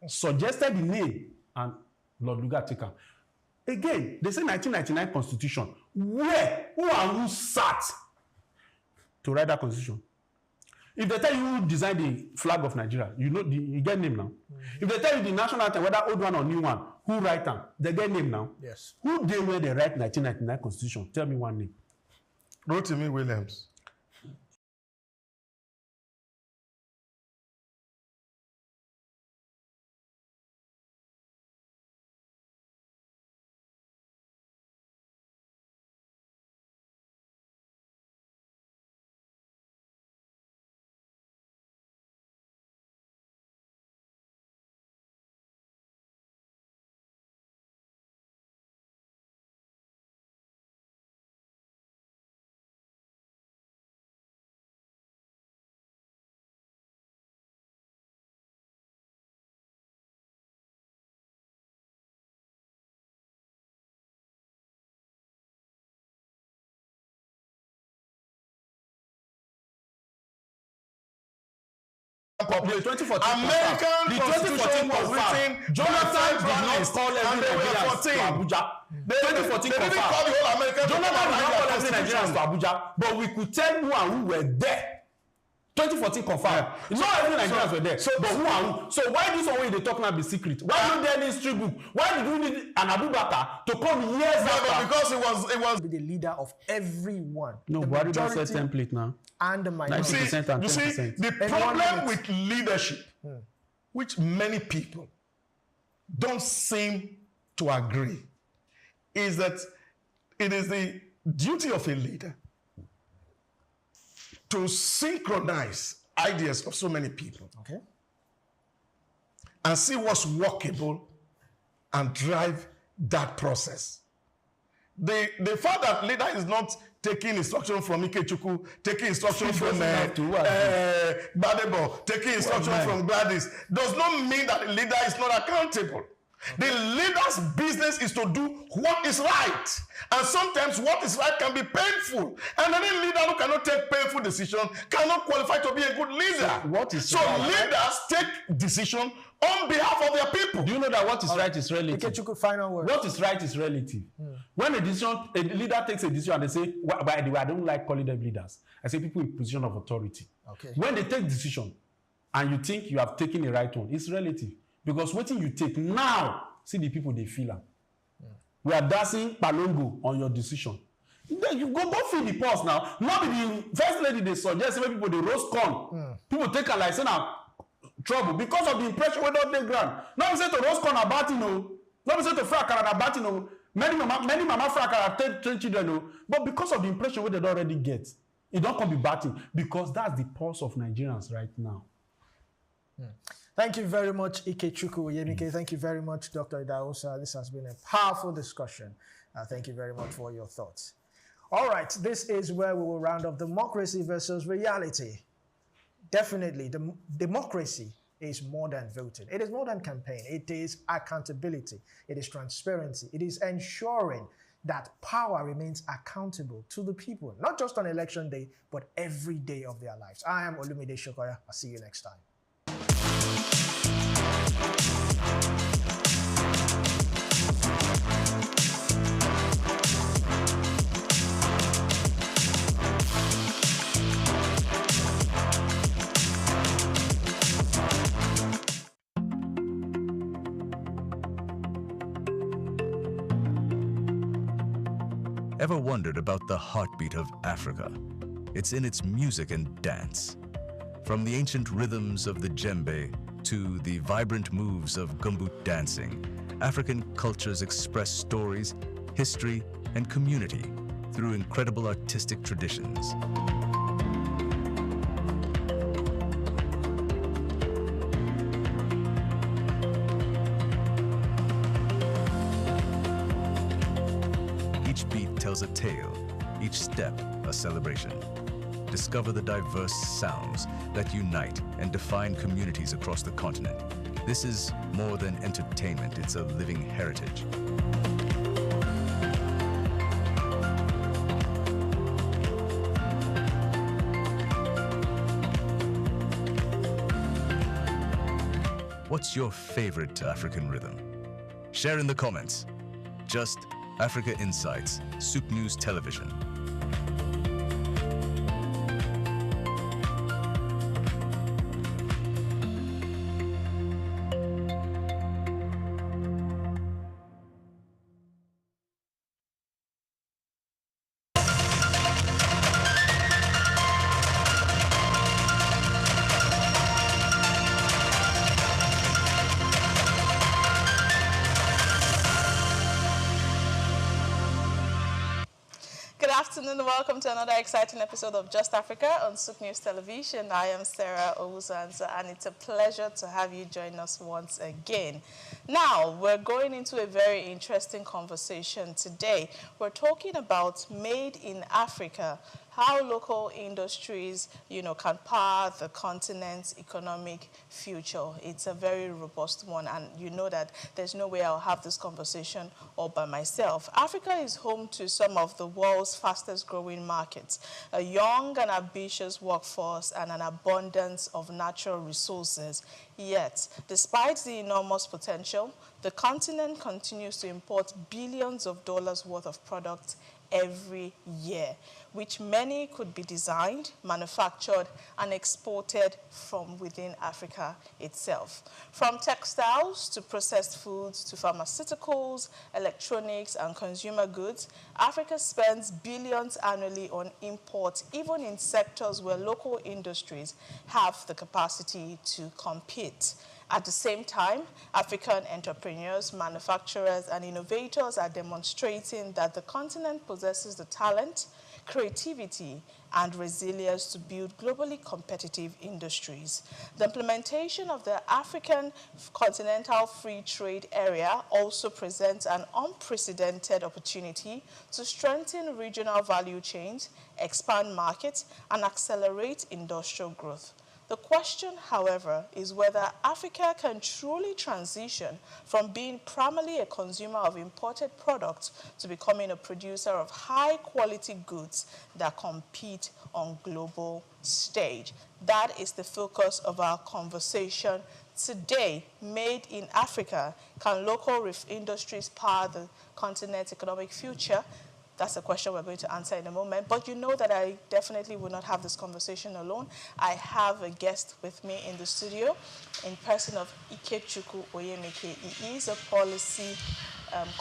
suggested the name, and Lord Lugard take her. Again, they say 1999 Constitution. Where? Who and who sat to write that Constitution? If they tell you who designed the flag of Nigeria, you know you get name now. If they tell you the national anthem, whether old one or new one, who write them? They get name now. Yes. Who they where they write 1999 Constitution? Tell me one name. Rotimi Williams. The 2014 American Constitution was written. Jonathan did not call every Nigerians to Abuja. They didn't call the whole American. Jonathan did not call every Nigerians to Abuja, but we could tell who and who were there. 2014 confirmed. Yeah. Not every Nigerians were there. But who and who? So why this one way they talk now be secret? Why don't they history book? Why did we need an Abubakar to come years after? Because it was the leader of everyone. No, why did I say template now? And the minority. 90% and 10%. You see, the problem with leadership, which many people don't seem to agree, is that it is the duty of a leader to synchronize ideas of so many people, okay, and see what's workable and drive that process. The fact that leader is not taking instruction from Ikechukwu, taking instruction from Badebo, taking instruction from Gladys, does not mean that the leader is not accountable. The leader's business is to do what is right. And sometimes what is right can be painful. And any leader who cannot take painful decisions cannot qualify to be a good leader. So leaders take decisions on behalf of their people. Do you know that what is right is relative? Final word. What is right is relative. When a leader takes a decision and they say, by the way, I don't like calling them leaders. I say people in position of authority. Okay. When they take decision and you think you have taken the right one, it's relative. Because what you take now, see the people they feel. We are dancing palongo on your decision. Then you go feed the pulse now. Not the first lady they suggest when people they roast corn. People take a license now trouble because of the impression we don't take ground. Not say to roast corn about not say to fry akara about many mama fry akara 10 children but because of the impression we they don't already get, it don't come be batting because that's the pulse of Nigerians right now. Thank you very much, Ikechukwu Yemike. Thank you very much, Dr. Idahosa. This has been a powerful discussion. Thank you very much for your thoughts. All right, this is where we will round up democracy versus reality. Definitely, democracy is more than voting. It is more than campaign. It is accountability. It is transparency. It is ensuring that power remains accountable to the people, not just on election day, but every day of their lives. I am Olumide Shokoya. I'll see you next time. Ever wondered about the heartbeat of Africa? It's in its music and dance. From the ancient rhythms of the djembe to the vibrant moves of gumboot dancing, African cultures express stories, history, and community through incredible artistic traditions. Each beat tells a tale, each step a celebration. Discover the diverse sounds that unite and define communities across the continent. This is more than entertainment, it's a living heritage. What's your favorite African rhythm? Share in the comments. Just Africa Insights, SOUQ News Television. Welcome to another exciting episode of Just Africa on SOUQ News Television. I am Sarah Owusanza, and it's a pleasure to have you join us once again. Now, we're going into a very interesting conversation today. We're talking about Made in Africa, how local industries, can power the continent's economic future. It's a very robust one, and you know that there's no way I'll have this conversation all by myself. Africa is home to some of the world's fastest growing markets, a young and ambitious workforce, and an abundance of natural resources. Yet, despite the enormous potential, the continent continues to import billions of dollars worth of products every year, which many could be designed, manufactured, and exported from within Africa itself. From textiles to processed foods to pharmaceuticals, electronics, and consumer goods, Africa spends billions annually on imports, even in sectors where local industries have the capacity to compete. At the same time, African entrepreneurs, manufacturers, and innovators are demonstrating that the continent possesses the talent, creativity, and resilience to build globally competitive industries. The implementation of the African Continental Free Trade Area also presents an unprecedented opportunity to strengthen regional value chains, expand markets, and accelerate industrial growth. The question, however, is whether Africa can truly transition from being primarily a consumer of imported products to becoming a producer of high-quality goods that compete on global stage. That is the focus of our conversation today. Made in Africa, can local industries power the continent's economic future? That's a question we're going to answer in a moment. But you know that I definitely will not have this conversation alone. I have a guest with me in the studio in person of Ikechukwu Oyemeke. He is a policy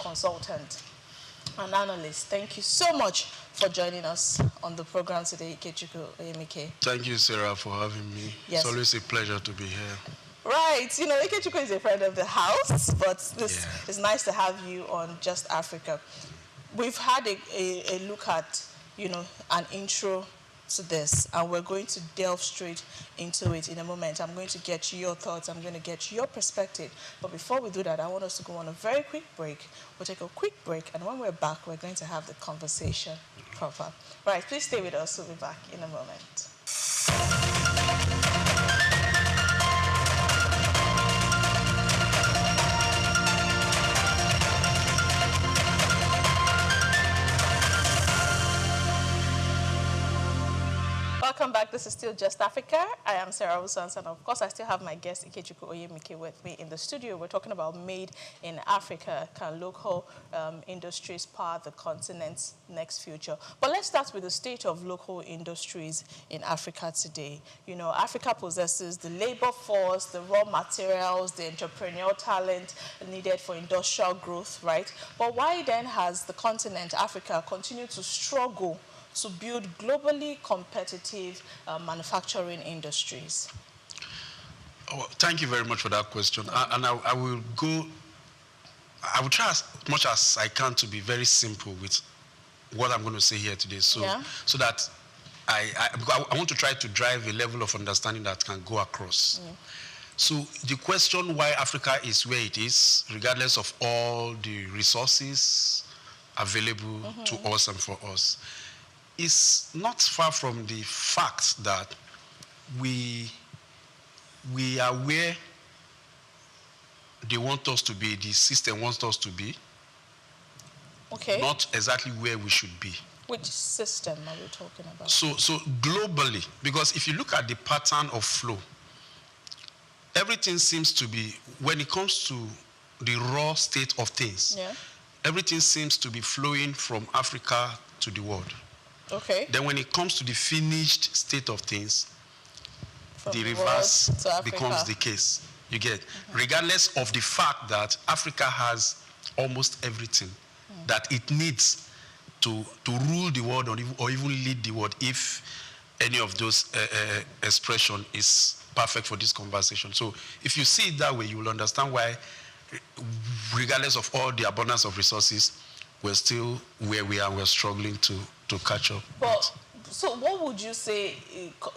consultant, an analyst. Thank you so much for joining us on the program today, Ikechukwu Oyemeke. Thank you, Sarah, for having me. Yes. It's always a pleasure to be here. Right. Ikechukwu is a friend of the house, but this is nice to have you on Just Africa. We've had a look at, an intro to this, and we're going to delve straight into it in a moment. I'm going to get your thoughts. I'm going to get your perspective. But before we do that, I want us to go on a very quick break. We'll take a quick break, and when we're back, we're going to have the conversation proper. Right, please stay with us. We'll be back in a moment. Welcome back. This is still Just Africa. I am Sarah Usans, and of course, I still have my guest, Ikechukwu Oyemeke, with me in the studio. We're talking about Made in Africa. Can local industries power the continent's next future? But let's start with the state of local industries in Africa today. Africa possesses the labor force, the raw materials, the entrepreneurial talent needed for industrial growth, right? But why then has the continent, Africa, continued to struggle to build globally competitive manufacturing industries? Oh, thank you very much for that question. And I will try as much as I can to be very simple with what I'm going to say here today. So that I want to try to drive a level of understanding that can go across. So the question why Africa is where it is, regardless of all the resources available to us and for us, is not far from the fact that we are where they want us to be, the system wants us to be, not exactly where we should be. Which system are we talking about? So globally, because if you look at the pattern of flow, everything seems to be, when it comes to the raw state of things, everything seems to be flowing from Africa to the world. Then when it comes to the finished state of things, from the reverse becomes the case. You get, regardless of the fact that Africa has almost everything that it needs to rule the world or even lead the world, if any of those expression is perfect for this conversation. So if you see it that way, you will understand why, regardless of all the abundance of resources, we're still where we are. We're struggling to catch up. But so what would you say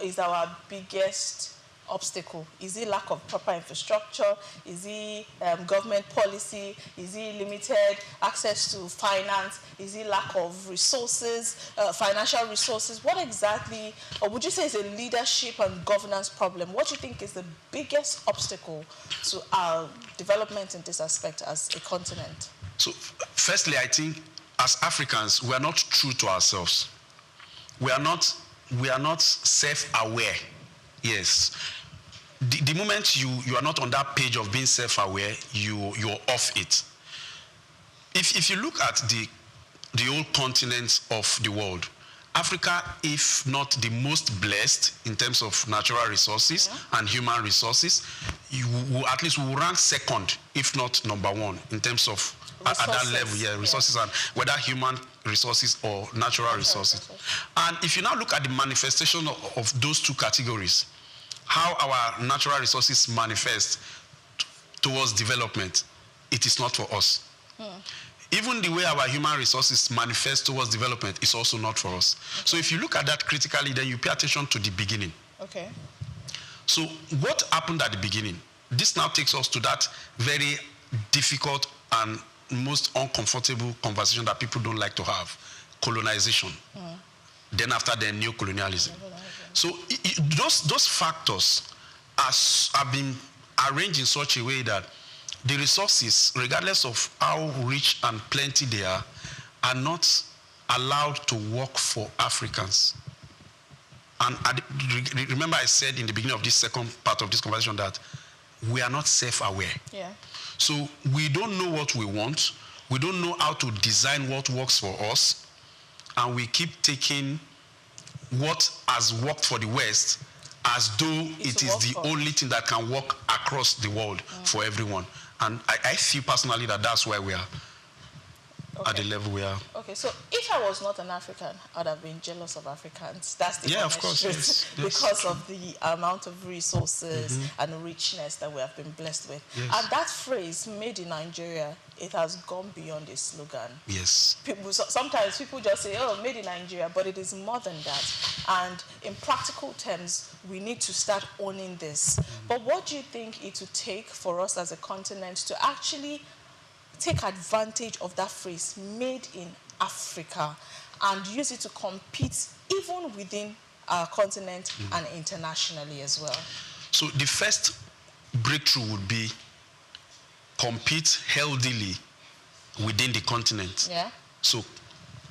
is our biggest obstacle? Is it lack of proper infrastructure? Is it government policy? Is it limited access to finance? Is it lack of resources, financial resources? What exactly, or would you say is a leadership and governance problem? What do you think is the biggest obstacle to our development in this aspect as a continent? So, firstly, I think as Africans, we are not true to ourselves. We are not self-aware. Yes. The moment you are not on that page of being self-aware, you're off it. If you look at the whole continent of the world, Africa, if not the most blessed in terms of natural resources and human resources, at least we will rank second, if not number one, in terms of at that level, resources, and whether human resources or natural resources. And if you now look at the manifestation of those two categories, how our natural resources manifest towards development, it is not for us. Even the way our human resources manifest towards development is also not for us. So if you look at that critically, then you pay attention to the beginning. Okay. So what happened at the beginning? This now takes us to that very difficult and most uncomfortable conversation that people don't like to have: colonization. Then after the neo-colonialism. So those factors have been arranged in such a way that the resources, regardless of how rich and plenty they are not allowed to work for Africans. And remember I said in the beginning of this second part of this conversation that we are not self-aware. Yeah. So we don't know what we want. We don't know how to design what works for us. And we keep taking what has worked for the West as though it is the only thing that can work across the world for everyone. And I feel personally that that's why we are at the level we are. Okay, so if I was not an African, I'd have been jealous of Africans. That's the of course, yes. Because of the amount of resources and richness that we have been blessed with. Yes. And that phrase, made in Nigeria, it has gone beyond a slogan. Yes. Sometimes people just say, oh, made in Nigeria, but it is more than that. And in practical terms, we need to start owning this. But what do you think it would take for us as a continent to actually take advantage of that phrase, made in Africa, and use it to compete even within our continent and internationally as well? So the first breakthrough would be compete healthily within the continent. Yeah. So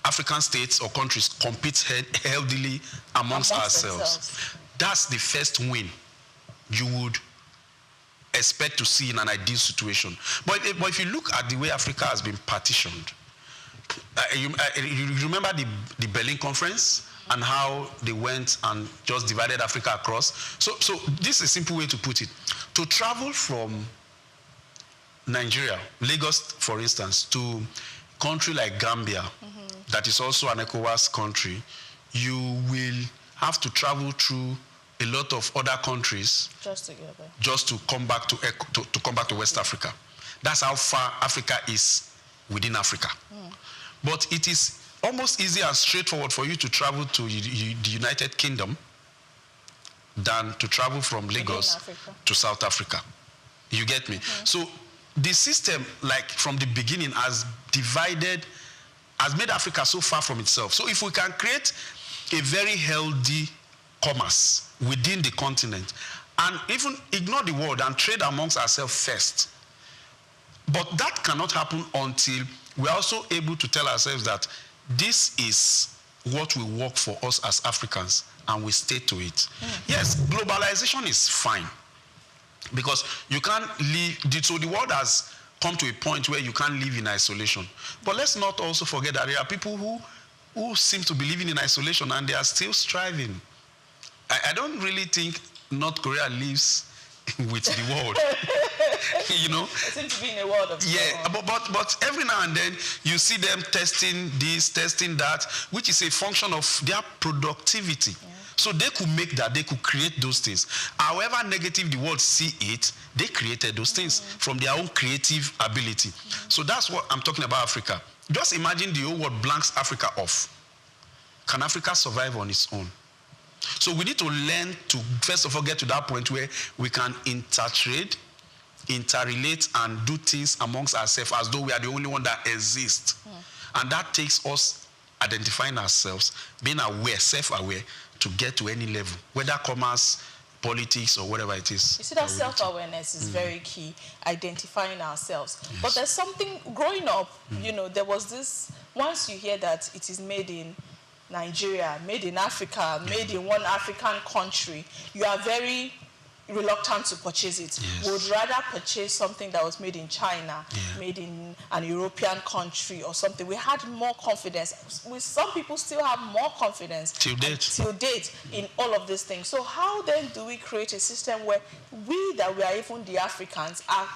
African states or countries compete healthily amongst ourselves. That's the first win you would expect to see in an ideal situation. But if you look at the way Africa has been partitioned, you remember the Berlin Conference and how they went and just divided Africa across? So this is a simple way to put it. To travel from Nigeria, Lagos, for instance, to a country like Gambia, that is also an ECOWAS country, you will have to travel through a lot of other countries just to come back to West Africa. That's how far Africa is within Africa. But it is almost easy and straightforward for you to travel to the United Kingdom than to travel from Lagos to South Africa. You get me? So the system, like from the beginning, has made Africa so far from itself. So if we can create a very healthy commerce within the continent and even ignore the world and trade amongst ourselves first. But that cannot happen until we're also able to tell ourselves that this is what will work for us as Africans and we stay to it. Yes, globalization is fine because you can't live, so the world has come to a point where you can't live in isolation. But let's not also forget that there are people who seem to be living in isolation and they are still striving. I don't really think North Korea lives with the world. You know? They seem to be in a world of but every now and then you see them testing this, testing that, which is a function of their productivity. So they could make that, they could create those things. However negative the world see it, they created those things from their own creative ability. So that's what I'm talking about Africa. Just imagine the whole world blanks Africa off. Can Africa survive on its own? So we need to learn to, first of all, get to that point where we can intertrade, interrelate, and do things amongst ourselves as though we are the only one that exists. And that takes us identifying ourselves, being aware, self-aware, to get to any level, whether commerce, politics, or whatever it is. You see, that self-awareness is very key, identifying ourselves. Yes. But there's something, growing up, you know, there was this, once you hear that it is made in Nigeria, made in Africa, made in one African country, you are very reluctant to purchase it. Yes. Would rather purchase something that was made in China, made in an European country or something. We had more confidence. Some people still have more confidence till date in all of these things. So how then do we create a system where we are even the Africans are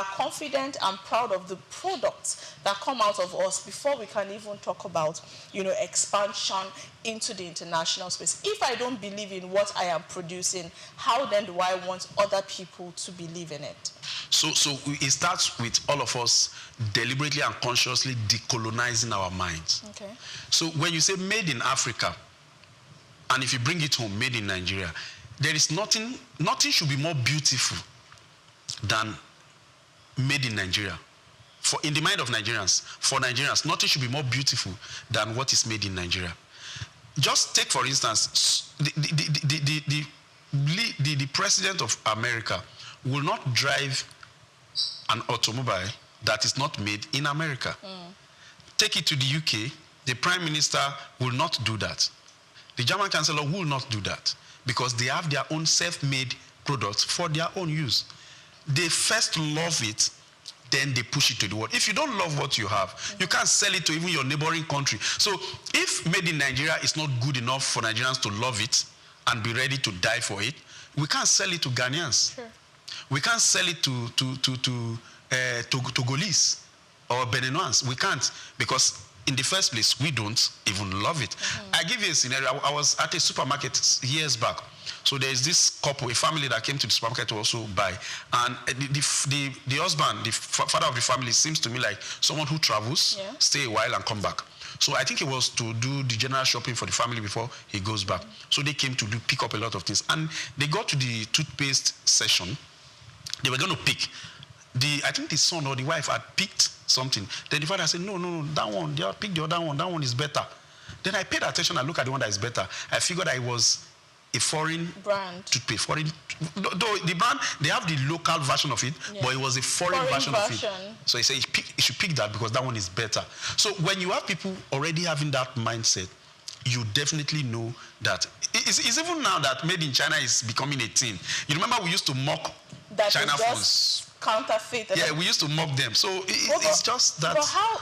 confident and proud of the products that come out of us before we can even talk about, you know, expansion into the international space? If I don't believe in what I am producing, how then do I want other people to believe in it? So it starts with all of us deliberately and consciously decolonizing our minds. Okay. So when you say made in Africa, and if you bring it home, made in Nigeria, there is nothing should be more beautiful than made in Nigeria. In the mind of Nigerians, for Nigerians, nothing should be more beautiful than what is made in Nigeria. Just take, for instance, the president of America will not drive an automobile that is not made in America. Take it to the UK, the prime minister will not do that. The German chancellor will not do that because they have their own self-made products for their own use. They first love it, then they push it to the world. If you don't love what you have, you can't sell it to even your neighboring country. So if made in Nigeria is not good enough for Nigerians to love it and be ready to die for it, we can't sell it to Ghanaians. Sure. We can't sell it to Togolese or Beninans. We can't, because in the first place, we don't even love it. I give you a scenario. I was at a supermarket years back. So there is this couple, a family that came to the supermarket to also buy. And the husband, the father of the family, seems to me like someone who travels, stay a while and come back. So I think it was to do the general shopping for the family before he goes back. So they came to pick up a lot of things. And they got to the toothpaste session. They were going to pick. I think the son or the wife had picked something. Then the father said, no, that one, they picked the other one. That one is better. Then I paid attention and looked at the one that is better. I figured that it was a foreign brand toothpaste. Though the brand, they have the local version of it, but it was a foreign version of it. So he said you should pick that because that one is better. So when you have people already having that mindset, you definitely know that it's even now that made in China is becoming a thing. You remember we used to mock that China phones. Counterfeit. Yeah, we used to mock them. So it's just that. But how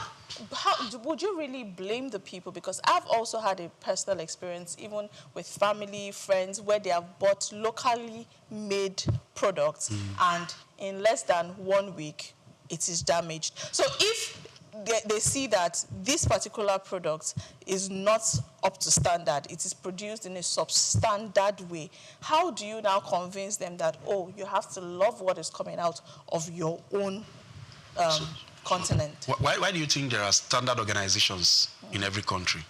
would you really blame the people? Because I've also had a personal experience, even with family, friends, where they have bought locally made products and in less than 1 week, it is damaged. So if they see that this particular product is not up to standard, it is produced in a substandard way, how do you now convince them that, oh, you have to love what is coming out of your own continent? Why do you think there are standard organizations in every country?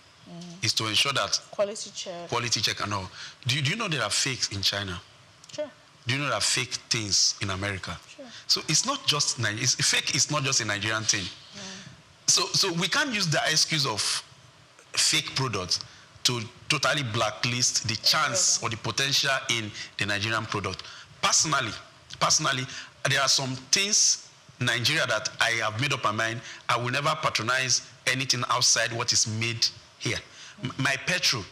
It's to ensure that quality check and all. Do you know there are fakes in China? Sure. Do you know there are fake things in America? Sure. So it's not just fake is not just a Nigerian thing. So we can't use the excuse of fake products to totally blacklist the chance or the potential in the Nigerian product. Personally, there are some things in Nigeria that I have made up my mind. I will never patronize anything outside what is made here. My petrol,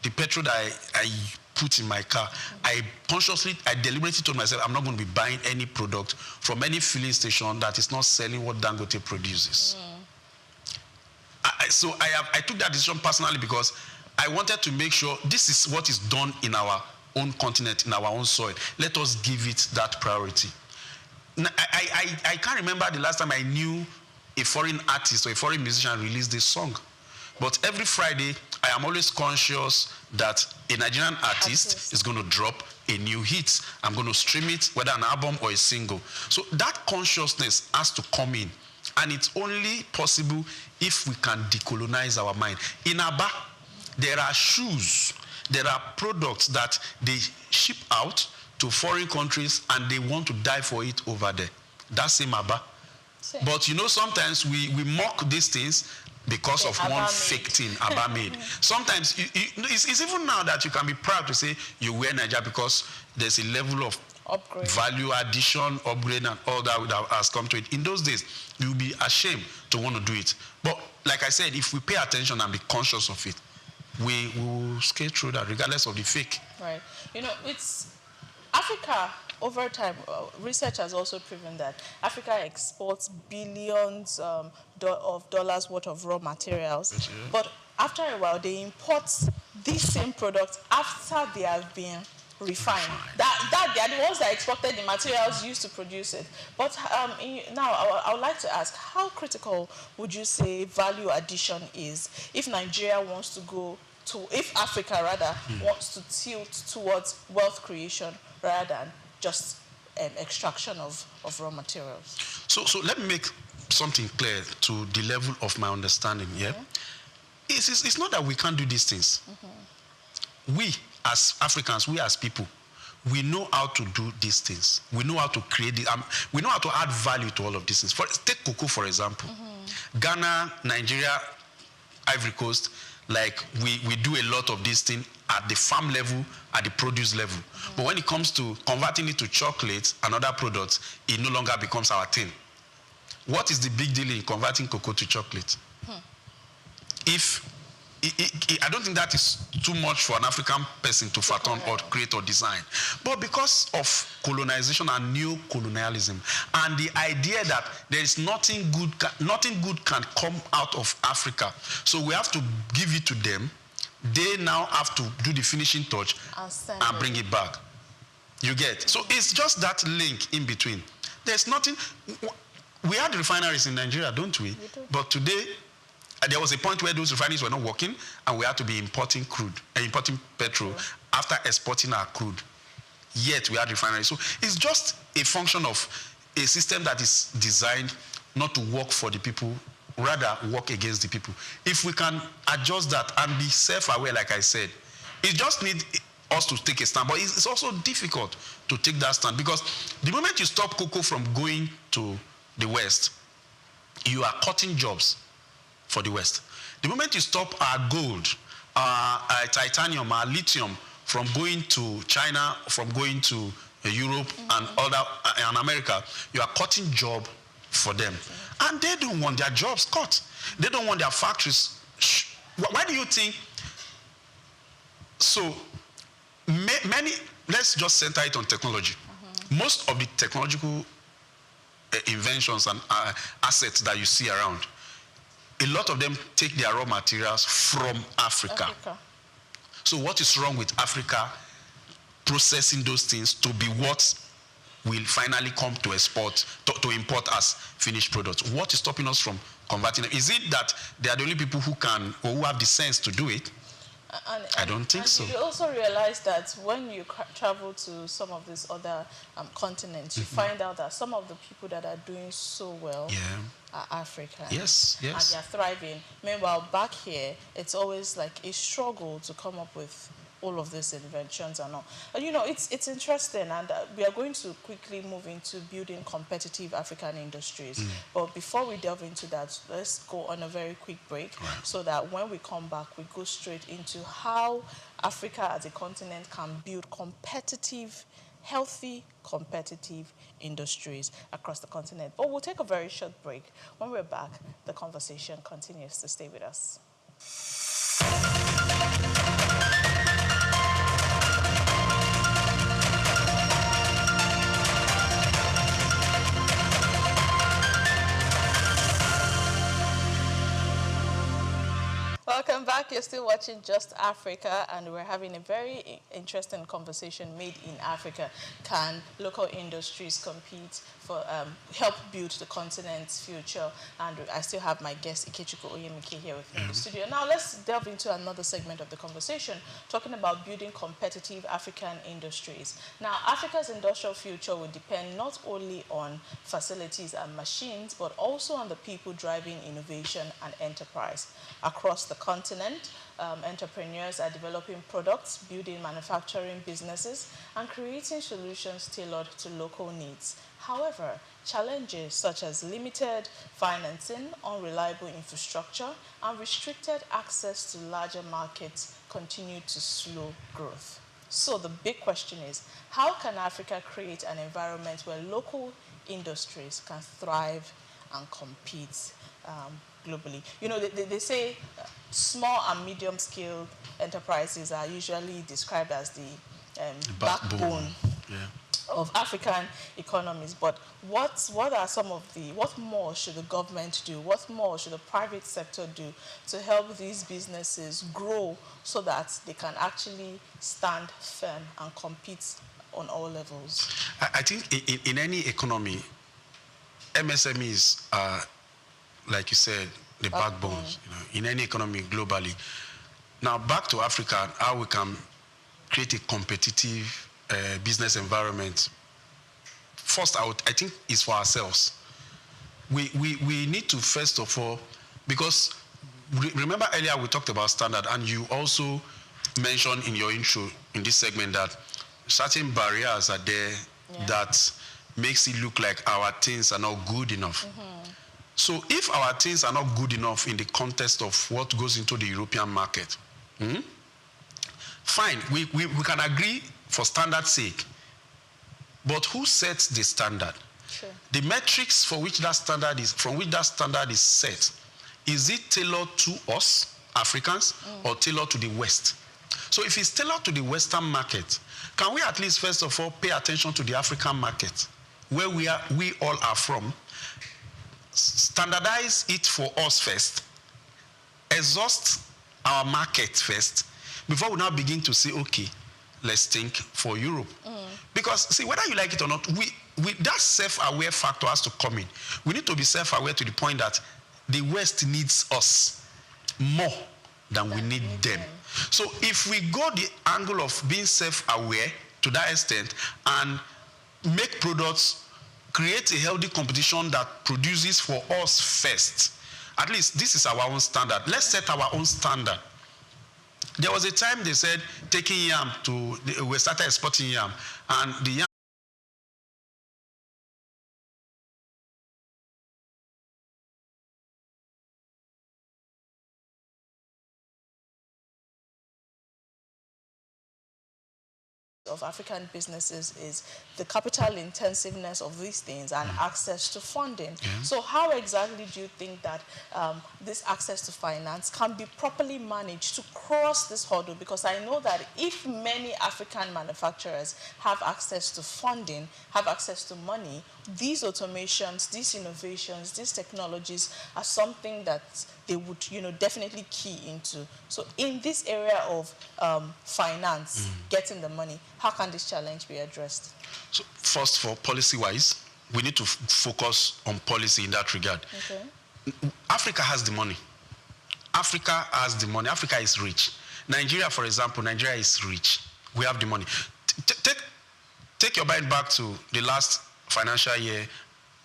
the petrol that I put in my car, I deliberately told myself I'm not going to be buying any product from any filling station that is not selling what Dangote produces. So I took that decision personally because I wanted to make sure this is what is done in our own continent, in our own soil. Let us give it that priority. I can't remember the last time I knew a foreign artist or a foreign musician released this song. But every Friday, I am always conscious that a Nigerian artist is going to drop a new hit. I'm going to stream it, whether an album or a single. So that consciousness has to come in. And it's only possible if we can decolonize our mind. In Aba, there are shoes there are products that they ship out to foreign countries and they want to die for it over there. That's same Aba. But you know, sometimes we mock these things because of one fake thing Aba made. Sometimes it's even now that you can be proud to say you wear Nigeria because there's a level of upgrade, value addition, upgrade, and all that has come to it. In those days, you'll be ashamed to want to do it. But like I said, if we pay attention and be conscious of it, we will scale through that regardless of the fake. Right. You know, it's Africa. Over time, research has also proven that Africa exports billions of dollars worth of raw materials. But after a while, they import these same products after they have been refined. That they are the ones that exported the materials used to produce it. But now, I would like to ask, how critical would you say value addition is if Nigeria wants to go to, if Africa rather wants to tilt towards wealth creation rather than just extraction of raw materials? So let me make something clear to the level of my understanding. Yeah, it's not that we can't do these things. We as Africans, we as people, we know how to do these things. We know how to create it. We know how to add value to all of these things. Take cocoa, for example. Ghana, Nigeria, Ivory Coast, like we do a lot of these things at the farm level, at the produce level. But when it comes to converting it to chocolate and other products, it no longer becomes our thing. What is the big deal in converting cocoa to chocolate? I don't think that is too much for an African person to fathom or create or design. But because of colonization and neo-colonialism and the idea that there is nothing good can come out of Africa, so we have to give it to them. They now have to do the finishing touch and bring it back. You get? So it's just that link in between. There's nothing. We had refineries in Nigeria, don't we? But today, there was a point where those refineries were not working and we had to be importing petrol after exporting our crude. Yet we had refineries. So it's just a function of a system that is designed not to work for the people, rather work against the people. If we can adjust that and be self-aware, like I said, it just needs us to take a stand. But it's also difficult to take that stand because the moment you stop cocoa from going to the West, you are cutting jobs for the West. The moment you stop our gold, our titanium, our lithium from going to China, from going to Europe and America, you are cutting job for them. And they don't want their jobs cut. They don't want their factories. Why do you think? So many, let's just center it on technology. Most of the technological inventions and assets that you see around, a lot of them take their raw materials from Africa. So what is wrong with Africa processing those things to be what will finally come to export, to import as finished products? What is stopping us from converting them? Is it that they are the only people who can or who have the sense to do it? I don't think so. You also realize that when you travel to some of these other continents, you find out that some of the people that are doing so well are African. Yes, yes. And they're thriving. Meanwhile, back here, it's always like a struggle to come up with all of these inventions and all. And you know, it's interesting, and we are going to quickly move into building competitive African industries. But before we delve into that, let's go on a very quick break so that when we come back, we go straight into how Africa as a continent can build competitive, healthy, competitive industries across the continent. But we'll take a very short break. When we're back, the conversation continues, so stay with us. Welcome back. You're still watching Just Africa, and we're having a very interesting conversation made in Africa. Can local industries compete for help build the continent's future? And I still have my guest Ikechukwu Oyemike here with me in the studio. Now let's delve into another segment of the conversation, talking about building competitive African industries. Now, Africa's industrial future will depend not only on facilities and machines, but also on the people driving innovation and enterprise across the continent. entrepreneurs are developing products, building manufacturing businesses, and creating solutions tailored to local needs. However, challenges such as limited financing, unreliable infrastructure, and restricted access to larger markets continue to slow growth. So the big question is, how can Africa create an environment where local industries can thrive and compete globally? You know, they say small and medium-scale enterprises are usually described as the backbone of African economies. But what more should the government do? What more should the private sector do to help these businesses grow so that they can actually stand firm and compete on all levels? I think in any economy, MSMEs are, like you said, the backbones, in any economy globally. Now, back to Africa, how we can create a competitive business environment. First, I think is for ourselves. We need to, first of all, because remember earlier we talked about standard, and you also mentioned in your intro in this segment that certain barriers are there that makes it look like our things are not good enough. So if our things are not good enough in the context of what goes into the European market, fine, we can agree for standard's sake. But who sets the standard? Sure. The metrics for which that standard is, from which that standard is set, is it tailored to us, Africans, or tailored to the West? So if it's tailored to the Western market, can we at least first of all pay attention to the African market, where we all are from, standardize it for us first, exhaust our market first, before we now begin to say, okay, let's think for Europe. Because, see, whether you like it or not, that self-aware factor has to come in. We need to be self-aware to the point that the West needs us more than we need them. So if we go the angle of being self-aware to that extent and make products, create a healthy competition that produces for us first, at least this is our own standard. Let's set our own standard. There was a time they said taking yam we started exporting yam, and the yam of African businesses is the capital intensiveness of these things and access to funding. So how exactly do you think that this access to finance can be properly managed to cross this hurdle? Because I know that if many African manufacturers have access to funding, have access to money, these automations, these innovations, these technologies are something that they would, definitely key into. So in this area of finance, getting the money, how can this challenge be addressed? So first, for policy-wise, we need to focus on policy in that regard. Okay. Africa has the money. Africa has the money. Africa is rich. Nigeria, for example, Nigeria is rich. We have the money. Take your mind back to the last financial year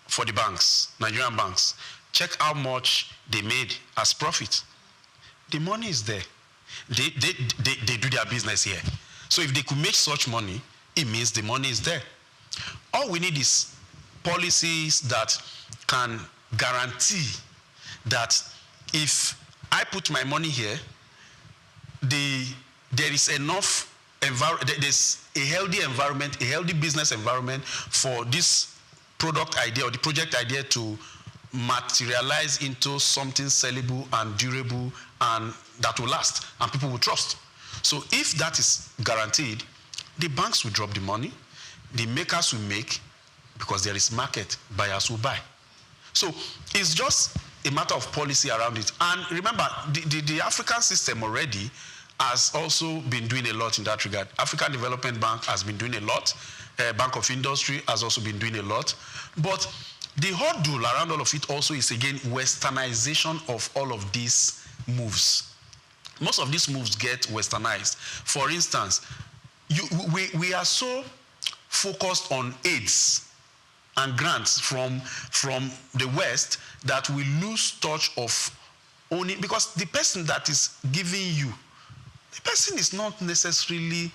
for the banks, Nigerian banks. Check how much they made as profit. The money is there. They do their business here. So if they could make such money, it means the money is there. All we need is policies that can guarantee that if I put my money here, there is enough there's a healthy environment, a healthy business environment for this product idea or the project idea to materialize into something sellable and durable and that will last and people will trust. So if that is guaranteed, the banks will drop the money, the makers will make, because there is market, buyers will buy. So it's just a matter of policy around it. And remember, the African system already has also been doing a lot in that regard. African Development Bank has been doing a lot. Bank of Industry has also been doing a lot. But the hurdle around all of it also is, again, westernization of all of these moves. Most of these moves get westernized. For instance, we are so focused on aids and grants from the West that we lose touch of owning, because the person that is giving you, the person is not necessarily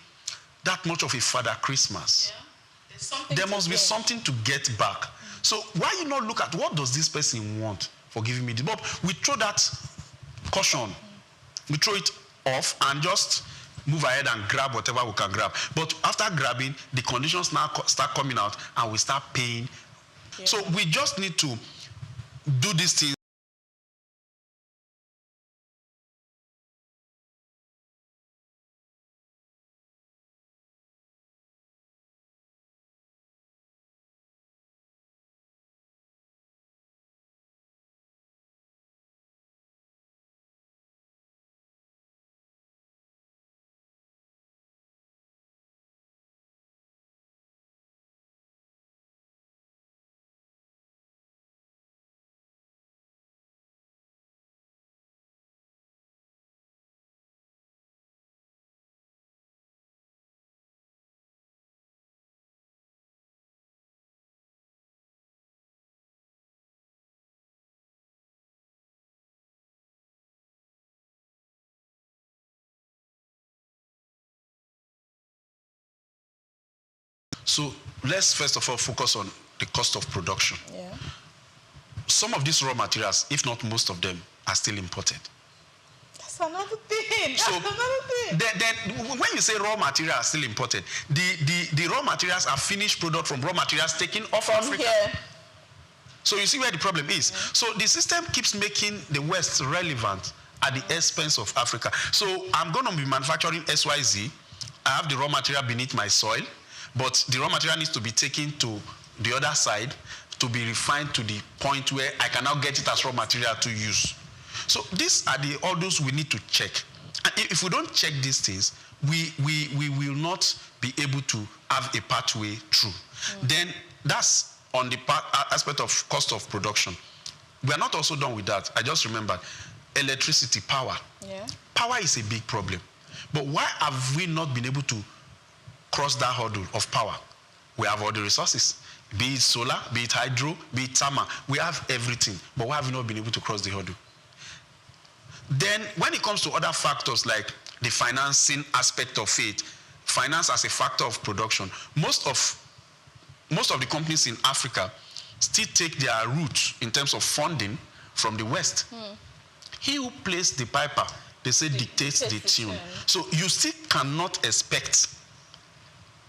that much of a Father Christmas. Yeah. There must be something to get back. So why you not look at what does this person want for giving me the Bob? We throw that caution. We throw it off and just move ahead and grab whatever we can grab. But after grabbing, the conditions now start coming out and we start paying. Yeah. So we just need to do these things. So let's first of all focus on the cost of production. Yeah. Some of these raw materials, if not most of them, are still imported. That's another thing. Then when you say raw materials are still imported, the raw materials are finished product from raw materials taken off Africa. Here. So you see where the problem is. Yeah. So the system keeps making the West relevant at the expense of Africa. So I'm going to be manufacturing XYZ. I have the raw material beneath my soil. But the raw material needs to be taken to the other side to be refined to the point where I can now get it as raw material to use. So these are the orders we need to check. And if we don't check these things, we will not be able to have a pathway through. Then that's on the aspect of cost of production. We are not also done with that. I just remembered electricity, power. Yeah. Power is a big problem. But why have we not been able to cross that hurdle of power? We have all the resources, be it solar, be it hydro, be it thermal. We have everything, but why have we not been able to cross the hurdle? Then when it comes to other factors like the financing aspect of it, finance as a factor of production, most of the companies in Africa still take their route in terms of funding from the West. He who plays the piper, they say, dictates the tune. So you still cannot expect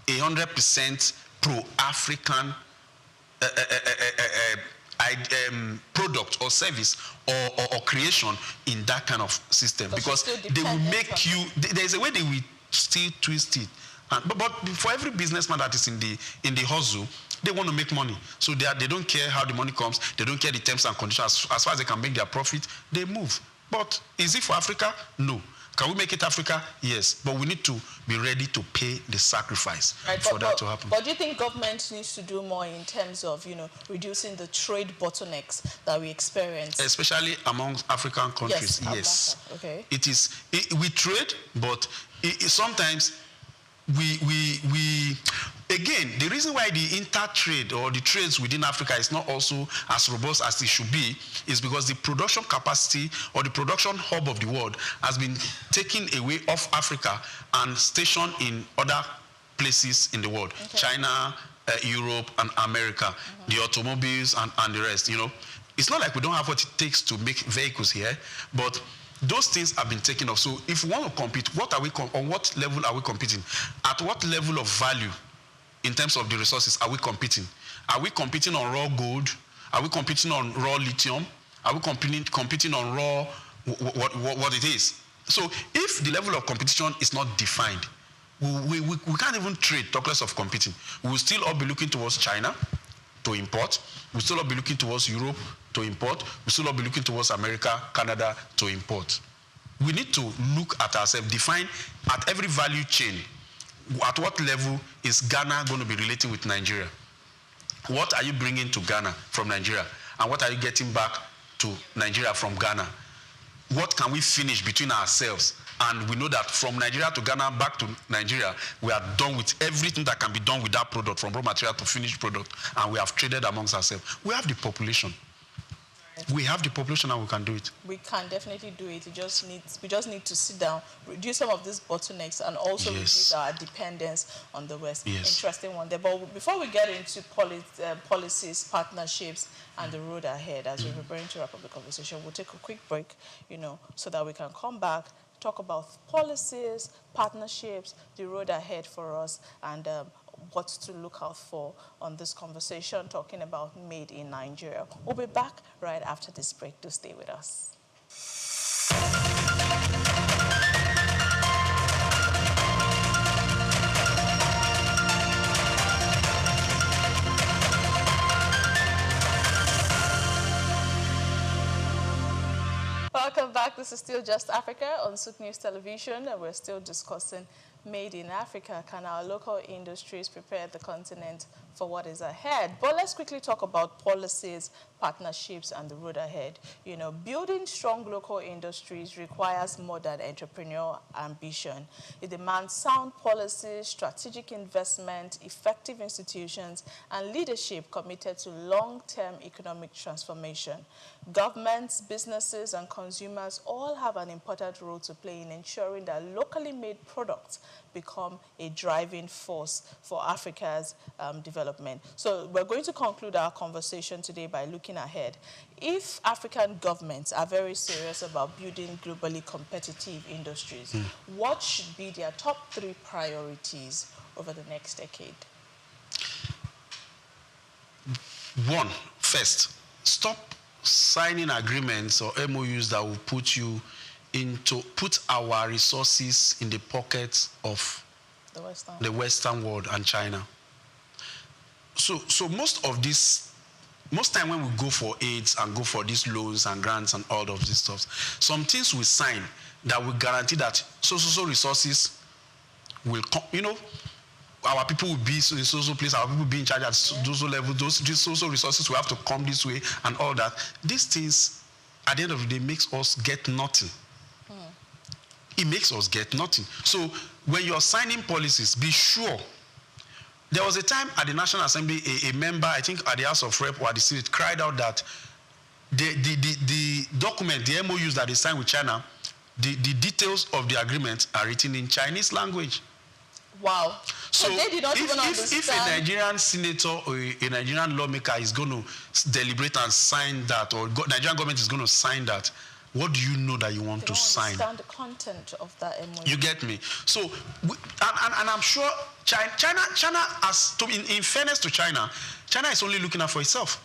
100% pro-African product or service or creation in that kind of system, because they will make you, there's a way they will still twist it. But for every businessman that is in the hustle, they want to make money. So they don't care how the money comes, they don't care the terms and conditions. As far as they can make their profit, they move. But is it for Africa? No. Can we make it Africa? Yes. But we need to be ready to pay the sacrifice for that to happen. But do you think government needs to do more in terms of, reducing the trade bottlenecks that we experience? Especially among African countries, yes. Okay. We trade, but sometimes again, the reason why the inter-trade or the trades within Africa is not also as robust as it should be is because the production capacity or the production hub of the world has been taken away off Africa and stationed in other places in the world. Okay. China, Europe, and America, the automobiles and the rest, It's not like we don't have what it takes to make vehicles here, but those things have been taken off. So if we want to compete, on what level are we competing? At what level of value in terms of the resources are we competing? Are we competing on raw gold? Are we competing on raw lithium? Are we competing on raw what it is? So if the level of competition is not defined, we can't even trade, talk less of competing. We will still all be looking towards China to import. We'll still all be looking towards Europe to import. We'll still all be looking towards America, Canada to import. We need to look at ourselves, define at every value chain, at what level is Ghana going to be relating with Nigeria? What are you bringing to Ghana from Nigeria? And what are you getting back to Nigeria from Ghana? What can we finish between ourselves? And we know that from Nigeria to Ghana, back to Nigeria, we are done with everything that can be done with that product, from raw material to finished product, and we have traded amongst ourselves. We have the population. We have the population and we can do it. We can definitely do it. We just need to sit down, reduce some of these bottlenecks, and also reduce our dependence on the West. Interesting one there. But before we get into policies, partnerships, and the road ahead, as we're preparing to wrap up the conversation, we'll take a quick break, so that we can come back, talk about policies, partnerships, the road ahead for us, and what to look out for on this conversation, talking about Made in Nigeria. We'll be back right after this break. Do stay with us. Welcome back. This is still Just Africa on SOUQ News Television, and we're still discussing Made in Africa. Can our local industries prepare the continent for what is ahead? But let's quickly talk about policies, partnerships, and the road ahead. Building strong local industries requires more than entrepreneurial ambition. It demands sound policies, strategic investment, effective institutions, and leadership committed to long-term economic transformation. Governments, businesses, and consumers all have an important role to play in ensuring that locally made products become a driving force for Africa's development. So we're going to conclude our conversation today by looking ahead. If African governments are very serious about building globally competitive industries, what should be their top 3 priorities over the next decade? One, first, stop signing agreements or MOUs that will put our resources in the pockets of the Western world and China. So most time when we go for aids and go for these loans and grants and all of this stuff, some things we sign that will guarantee that so resources will come, our people will be in so place, our people will be in charge at those level, these social resources will have to come this way and all that. These things, at the end of the day, makes us get nothing. It makes us get nothing. So when you're signing policies, be sure. There was a time at the National Assembly, a member, I think at the House of Rep or at the Senate, cried out that the document, the MOUs that they signed with China, the details of the agreement are written in Chinese language. Wow. So they did not even understand. If a Nigerian senator or a Nigerian lawmaker is going to deliberate and sign that, or Nigerian government is going to sign that, what do you know that you want to sign? They don't understand the content of that MOU. You get me? So, and I'm sure China has to, in fairness to China is only looking out for itself.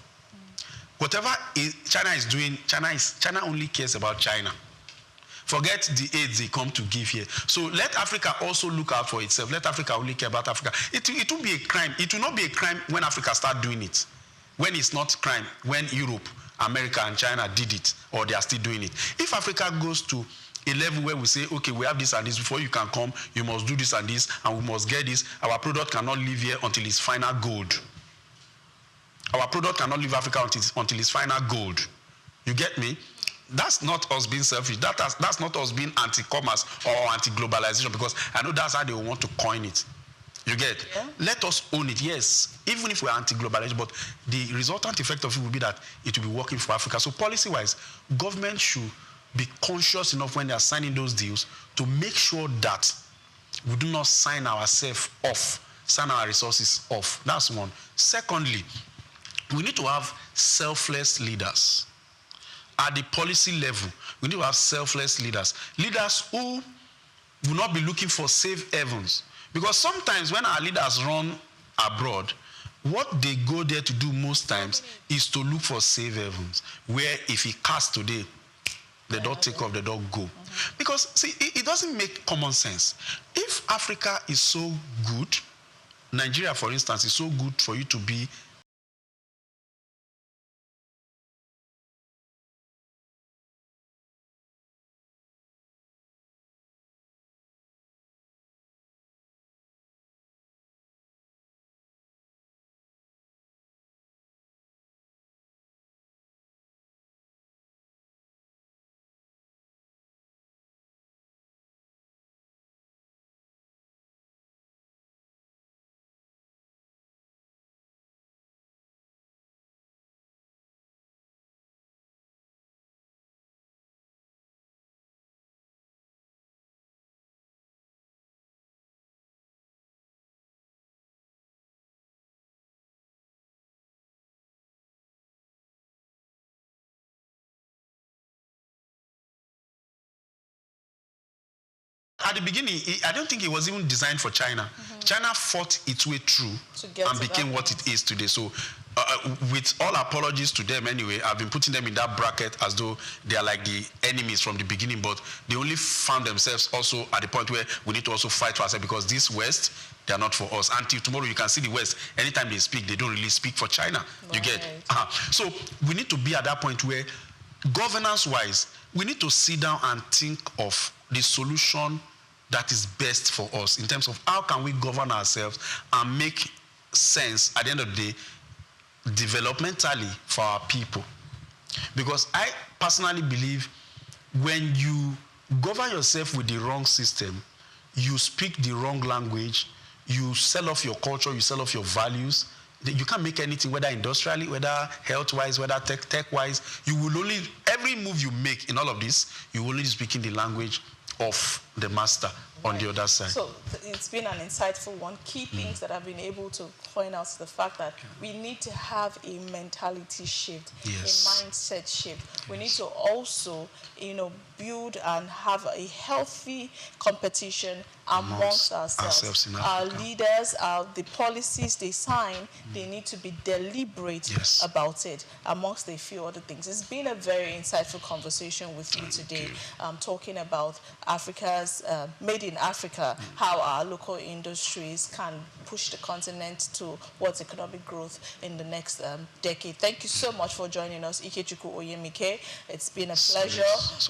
Whatever China is doing, China only cares about China. Forget the aids they come to give here. So let Africa also look out for itself. Let Africa only care about Africa. It will be a crime. It will not be a crime when Africa start doing it. When it's not crime, when Europe, America, and China did it, or they are still doing it. If Africa goes to a level where we say, okay, we have this and this, before you can come, you must do this and this, and we must get this, our product cannot live here until it's final gold. Our product cannot leave Africa until it's final gold. You get me? That's not us being selfish. That's not us being anti-commerce or anti-globalization, because I know that's how they want to coin it. You get? Yeah. Let us own it, yes, even if we're anti-globalization, but the resultant effect of it will be that it will be working for Africa. So policy-wise, government should be conscious enough when they are signing those deals to make sure that we do not sign ourselves off, sign our resources off. That's one. Secondly, we need to have selfless leaders. At the policy level, we need to have selfless leaders. Leaders who will not be looking for safe havens. Because sometimes when our leaders run abroad, what they go there to do most times is to look for safe havens, where if he casts today, they don't take off, they don't go. Because, see, it doesn't make common sense. If Africa is so good, Nigeria, for instance, is so good for you to be at the beginning, I don't think it was even designed for China. China fought its way through and became what it is today. So with all apologies to them anyway, I've been putting them in that bracket as though they are like the enemies from the beginning, but they only found themselves also at the point where we need to also fight for ourselves, because this West, they are not for us. Until tomorrow, you can see the West, anytime they speak, they don't really speak for China. Right. You get? So we need to be at that point where, governance-wise, we need to sit down and think of the solution that is best for us in terms of how can we govern ourselves and make sense at the end of the day developmentally for our people. Because I personally believe when you govern yourself with the wrong system, you speak the wrong language, you sell off your culture, you sell off your values, you can't make anything, whether industrially, whether health-wise, whether tech-wise. You will only, every move you make in all of this, you will only speak in the language of the master on the other side. So it's been an insightful one. Key things that I've been able to point out to the fact that we need to have a mentality shift, a mindset shift. We need to also, build and have a healthy competition amongst ourselves. Our leaders, the policies they sign, they need to be deliberate about it, amongst a few other things. It's been a very insightful conversation with you today, talking about Africa's made in Africa, how our local industries can push the continent towards economic growth in the next decade. Thank you so much for joining us, Ikechukwu Oyemike. It's been a pleasure.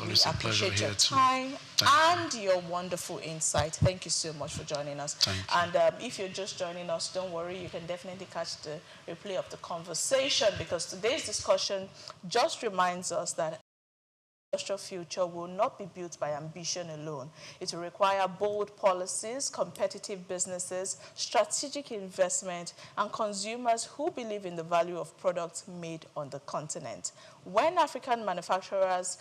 We appreciate your time and your wonderful insight. Thank you so much for joining us. And if you're just joining us, don't worry, you can definitely catch the replay of the conversation, because today's discussion just reminds us that industrial future will not be built by ambition alone. It will require bold policies, competitive businesses, strategic investment, and consumers who believe in the value of products made on the continent. When Africa manufactures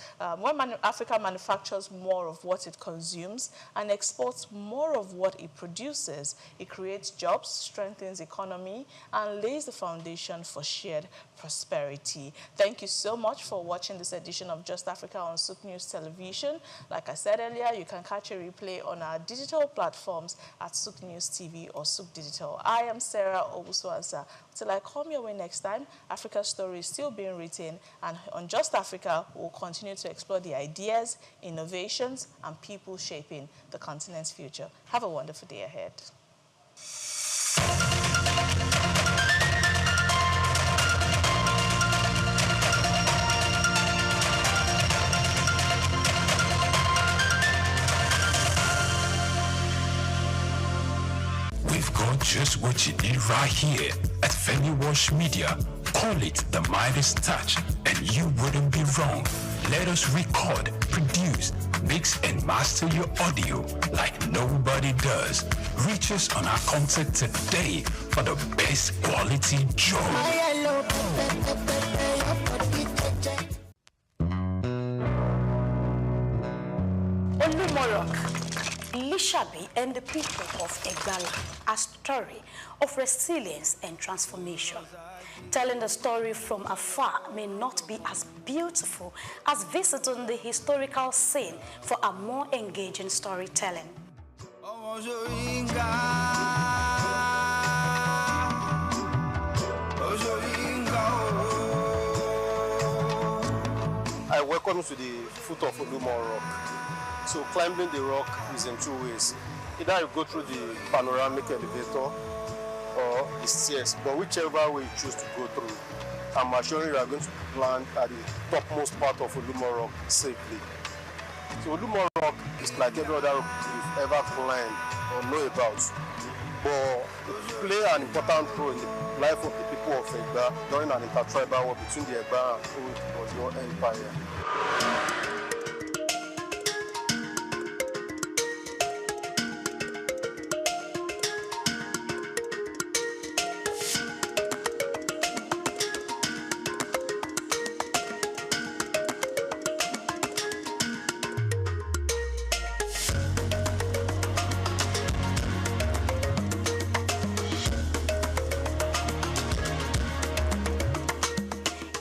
more of what it consumes and exports more of what it produces, it creates jobs, strengthens economy, and lays the foundation for shared prosperity. Thank you so much for watching this edition of Just Africa on SOUQ News Television. Like I said earlier, you can catch a replay on our digital platforms at SOUQ News TV or SOUQ Digital. I am Sarah Obusuaza. Till I come your way next time, Africa's story is still being written, and on Just Africa, we'll continue to explore the ideas, innovations, and people shaping the continent's future. Have a wonderful day ahead. We've got just what you need right here at Venue Wash Media. Call it the Midas Touch, and you wouldn't be wrong. Let us record, produce, mix, and master your audio like nobody does. Reach us on our contact today for the best quality job. Olumorok, Lishabi, and the people of Egbala, a story of resilience and transformation. Telling the story from afar may not be as beautiful as visiting the historical scene for a more engaging storytelling. I welcome you to the foot of Olumorok. So climbing the rock is in two ways. Either you go through the panoramic elevator or the stairs, but whichever way you choose to go through, I'm assuring you are going to land at the topmost part of Olumorok safely. So Olumorok is like every other rock you've ever climbed or know about, but it plays an important role in the life of the people of Egba during an intertribal war between the Egba and Oyo Empire.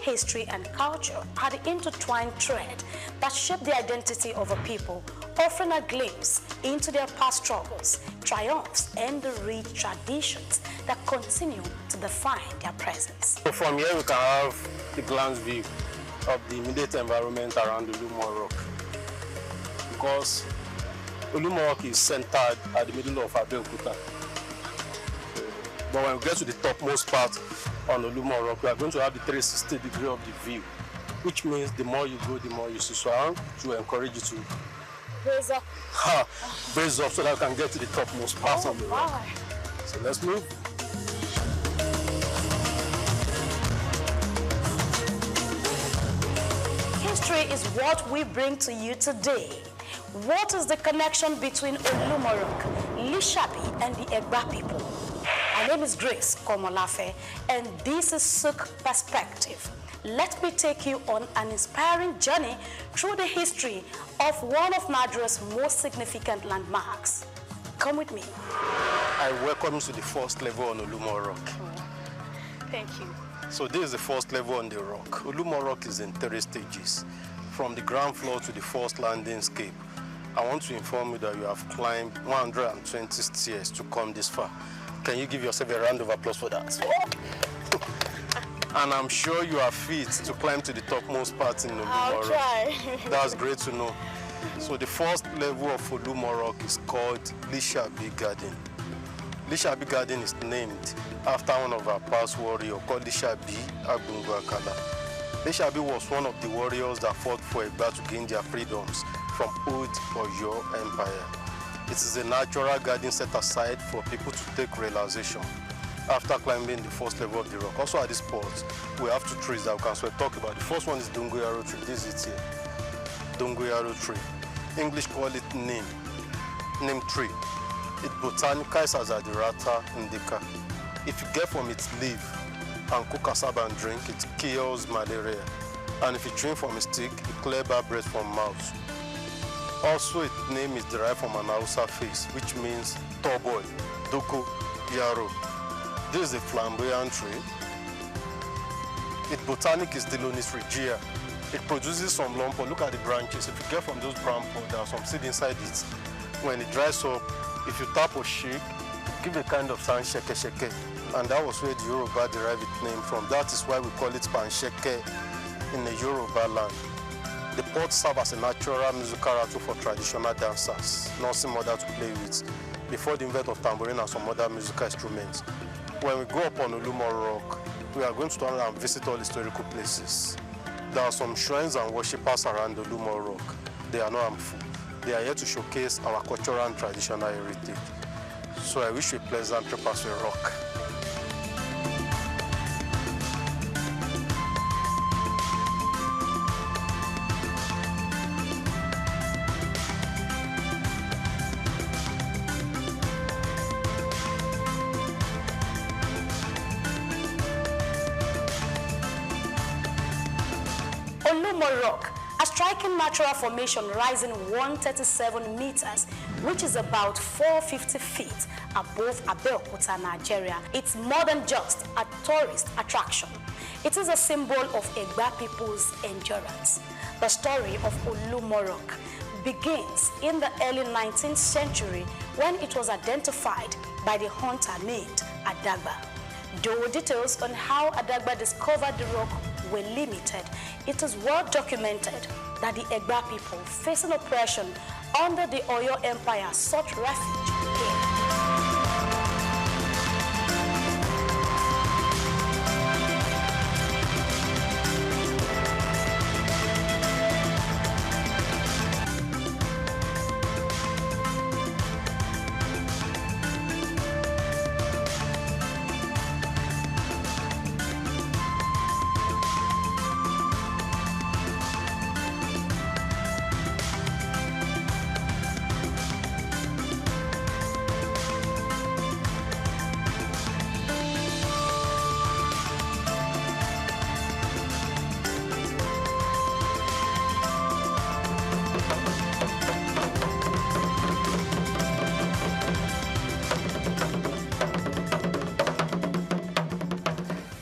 History and culture are the intertwined thread that shape the identity of a people, offering a glimpse into their past struggles, triumphs, and the rich traditions that continue to define their presence. So from here we can have the glance view of the immediate environment around Olumo Rock, because Olumo Rock is centered at the middle of Abeokuta. But when we get to the topmost part on Olumo Rock, we are going to have the 360 degree of the view, which means the more you go, the more you see. So I want to encourage you to Raise up. Raise up so that we can get to the topmost part of the rock. So let's move. History is what we bring to you today. What is the connection between Olumo Rock, Lishabi, and the Egba people? My name is Grace Komolafe, and this is SOUQ Perspective. Let me take you on an inspiring journey through the history of one of Nigeria's most significant landmarks. Come with me. I welcome you to the first level on Olumo Rock. Thank you. So this is the first level on the rock. Olumo Rock is in 3 stages, from the ground floor to the first landing scape. I want to inform you that you have climbed 120 stairs to come this far. Can you give yourself a round of applause for that? And I'm sure you are fit to climb to the topmost part in Olumo Rock. I'll try. That's great to know. So the first level of Olumo Rock is called Lishabi Garden. Lishabi Garden is named after one of our past warriors called Lishabi Agbungu Akala. Lishabi was one of the warriors that fought for Egba to gain their freedoms from old Oyo Empire. It is a natural garden set aside for people to take relaxation after climbing the first level of the rock. Also at this spot, we have 2 trees that we can talk about. The first one is Dongoyaro tree. This is it here. Dongoyaro tree. English call it neem tree. It botanicizes as Adirata indica. If you get from its leaf and cook cassava and drink, it kills malaria. And if you drink from a stick, it clears bad breath from mouth. Also, its name is derived from an Hausa face, which means tall boy, Doko Yaro. This is a flamboyant tree. Its botanic is Dilonis regia. It produces some lump. Look at the branches. If you get from those brown pods, there are some seeds inside it. When it dries up, if you tap or shake, it gives a kind of sound sheke sheke. And that was where the Yoruba derived its name from. That is why we call it pansheke in the Yoruba land. The pods serve as a natural musical rattle for traditional dancers, nursing mother to play with, before the invent of tambourine and some other musical instruments. When we go up on Olumo Rock, we are going to turn and visit all historical places. There are some shrines and worshippers around Olumo Rock. They are not harmful. They are here to showcase our cultural and traditional heritage. So I wish you a pleasant trip as we rock. Olumo Rock, a striking natural formation rising 137 meters, which is about 450 feet above Abeokuta, Nigeria. It's more than just a tourist attraction. It is a symbol of Egba people's endurance. The story of Olumo Rock begins in the early 19th century when it was identified by the hunter named Adagba. Though details on how Adagba discovered the rock were limited, it is well documented that the Egba people facing oppression under the Oyo Empire sought refuge here.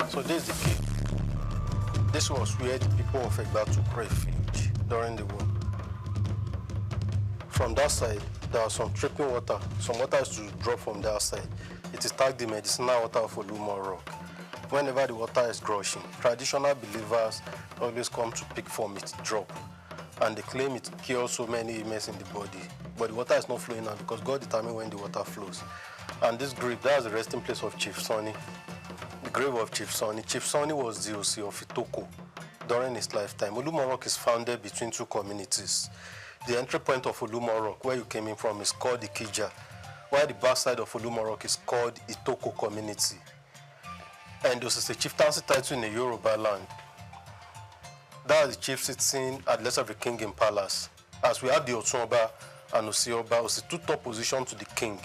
So this is the cave. This was where the people of Egba took refuge during the war. From that side, there was some dripping water. Some water is to drop from the outside. It is tagged the medicinal water of Olumo Rock. Whenever the water is gushing, traditional believers always come to pick from it drop. And they claim it cures so many ailments in the body. But the water is not flowing out because God determines when the water flows. And this grave, that's the resting place of Chief Sonny. The grave of Chief Sonny. Chief Sonny was the OC of Itoko during his lifetime. Olumo Rock is founded between two communities. The entry point of Olumo Rock, where you came in from, is called Ikija, while the backside of Olumo Rock is called Itoko community. And this is a chieftaincy title in the Yoruba land. That is the chief sitting at the left of the king in palace. As we have the Otunba and Osioba, was a two-top position to the king.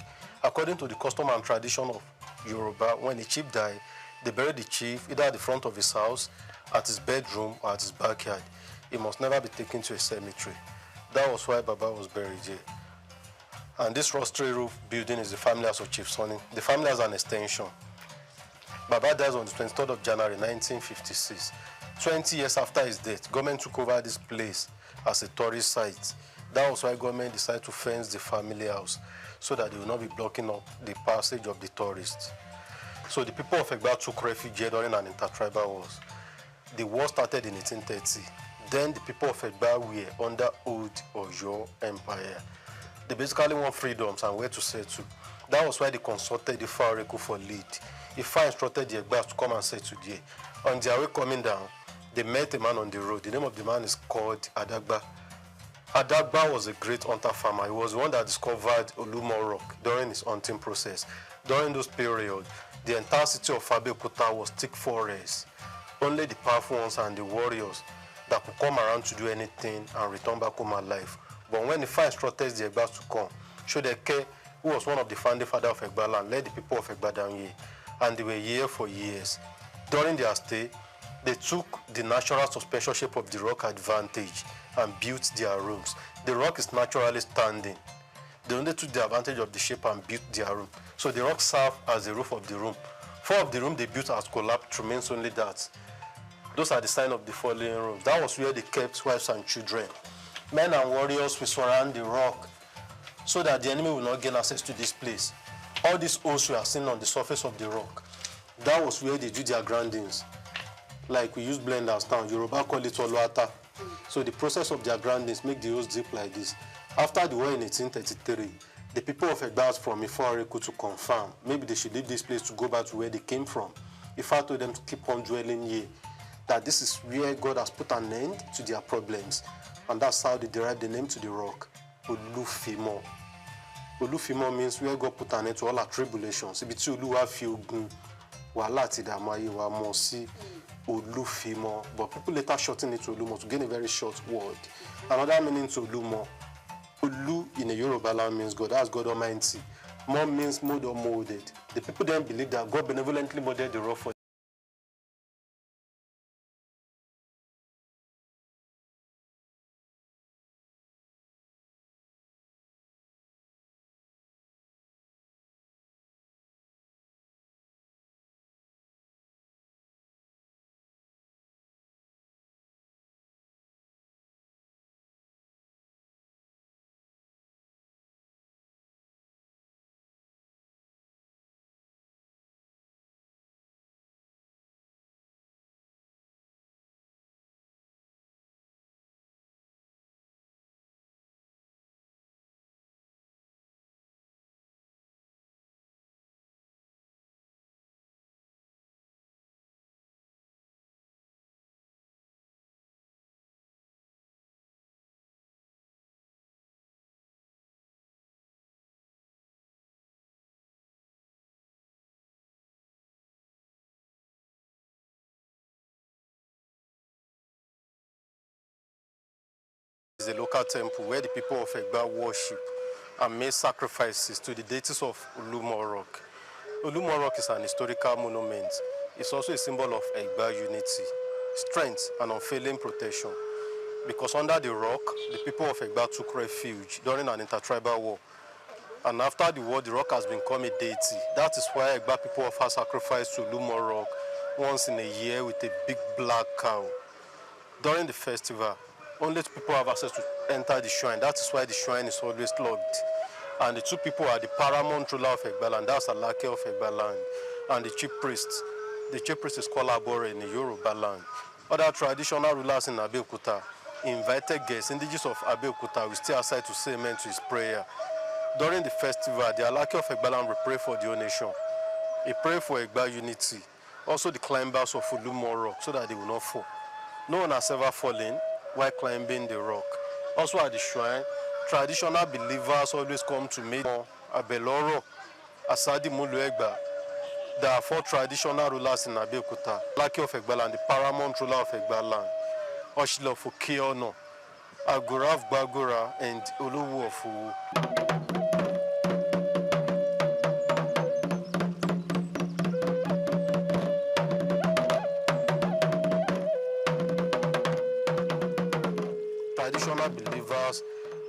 According to the custom and tradition of Yoruba, when the chief died, they buried the chief either at the front of his house, at his bedroom, or at his backyard. He must never be taken to a cemetery. That was why Baba was buried here. And this rostry roof building is the family house of Chief Sonny. The family has an extension. Baba dies on the 23rd of January 1956. 20 years after his death, government took over this place as a tourist site. That was why government decided to fence the family house so that they will not be blocking up the passage of the tourists. So the people of Egba took refuge here during an intertribal wars. The war started in 1830. Then the people of Egba were under Old Oyo Empire. They basically want freedoms and where to settle. That was why they consulted the Fareku for lead. Ifa instructed the Egbas to come and settle there. On their way coming down, they met a man on the road. The name of the man is called Adagba. Adagba was a great hunter farmer. He was the one that discovered Olumo Rock during his hunting process. During those periods, the entire city of Abeokuta was thick forest. Only the powerful ones and the warriors that could come around to do anything and return back home alive. But when the Ifa instructed the Egbas to come, Shodeke, who was one of the founding fathers of Egba land, led the people of Egba down here. And they were here for years. During their stay, they took the natural suspension shape of the rock advantage and built their rooms. The rock is naturally standing. They only took the advantage of the shape and built their room. So the rock served as the roof of the room. 4 of the rooms they built as collapsed remains only that. Those are the signs of the fallen rooms. That was where they kept wives and children. Men and warriors will surround the rock so that the enemy will not gain access to this place. All these holes we are seen on the surface of the rock, that was where they do their grindings. Like we use blenders now, Yoruba call it Oluata. So the process of their grindings make the holes deep like this. After the war in 1833, the people of Egba asked from Ifa to confirm maybe they should leave this place to go back to where they came from. Ifa told them to keep on dwelling here, that this is where God has put an end to their problems. And that's how they derived the name to the rock, Olufimo. Olufimo means where God put an end to all our tribulations. Ibi tí Olúwa fi ogun wàhálà àti ìdààmú ayé wa mọ̀ sí Olufimo. But people later shorten it to Olumo to gain a very short word. Another meaning to Olumo, Olu in a Yoruba land means God. That's God Almighty. Mo means mode or molded. The people then believe that God benevolently molded the rock for is a local temple where the people of Egba worship and make sacrifices to the deities of Olumo Rock. Olumo Rock is an historical monument. It's also a symbol of Egba unity, strength, and unfailing protection. Because under the rock, the people of Egba took refuge during an intertribal war. And after the war, the rock has become a deity. That is why Egba people offer sacrifice to Olumo Rock once in a year with a big black cow. During the festival, only 2 people have access to enter the shrine. That is why the shrine is always locked. And the two people are the paramount ruler of Egbaland, that's Alake of Egbaland, and the chief priest. The chief priest is called Abore in the Yoruba land. Other traditional rulers in Abeokuta invited guests, indigenous of Abeokuta, will stay outside to say amen to his prayer. During the festival, the Alake of Egbaland will pray for the whole nation. He prayed for Egba unity. Also the climbers of Olumo Rock, so that they will not fall. No one has ever fallen while climbing the rock. Also at the shrine, traditional believers always come to meet Abeloro, Asadi Mulu Egba. There are 4 traditional rulers in Abeokuta. Alake of Egbaland, the paramount ruler of Egbaland. Oshilo Fukiono, Agura of Bagura, and Oluwu of Uwu. Traditional believers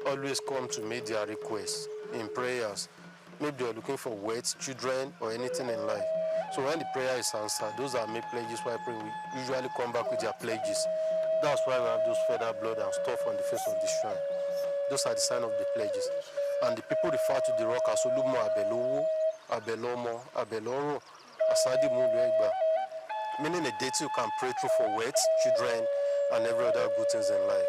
always come to make their requests in prayers. Maybe they're looking for words, children, or anything in life. So when the prayer is answered, those are made pledges while praying. We usually come back with their pledges. That's why we have those feather blood and stuff on the face of the shrine. Those are the sign of the pledges. And the people refer to the rock as Olumo Abelowo, Abelomo, Abeloro, Asadi Mulu Egba, meaning a deity you can pray through for words, children, and every other good things in life.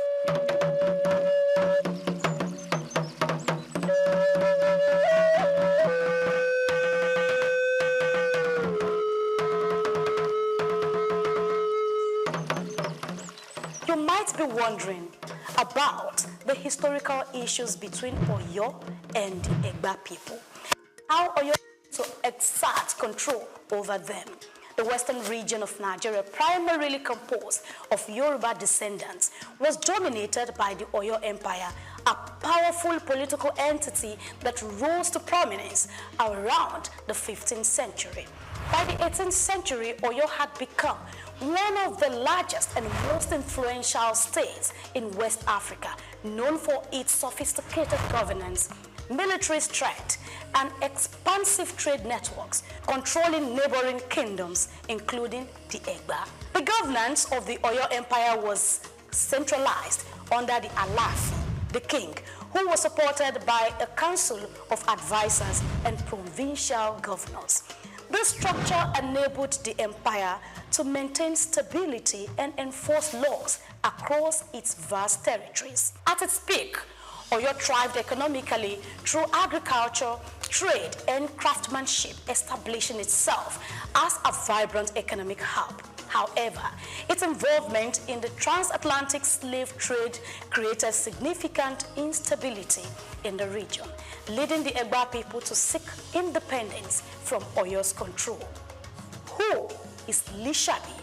You might be wondering about the historical issues between Oyo and the Egba people. How Oyo to exert control over them. The western region of Nigeria, primarily composed of Yoruba descendants, was dominated by the Oyo Empire, a powerful political entity that rose to prominence around the 15th century. By the 18th century, Oyo had become one of the largest and most influential states in West Africa, known for its sophisticated governance, military strength, and expansive trade networks, controlling neighboring kingdoms, including the Egba. The governance of the Oyo Empire was centralized under the Alafi, the king, who was supported by a council of advisors and provincial governors. This structure enabled the empire to maintain stability and enforce laws across its vast territories. At its peak, Oyo thrived economically through agriculture, trade, and craftsmanship, establishing itself as a vibrant economic hub. However, its involvement in the transatlantic slave trade created significant instability in the region, leading the Egba people to seek independence from Oyo's control. Who is Lishabi?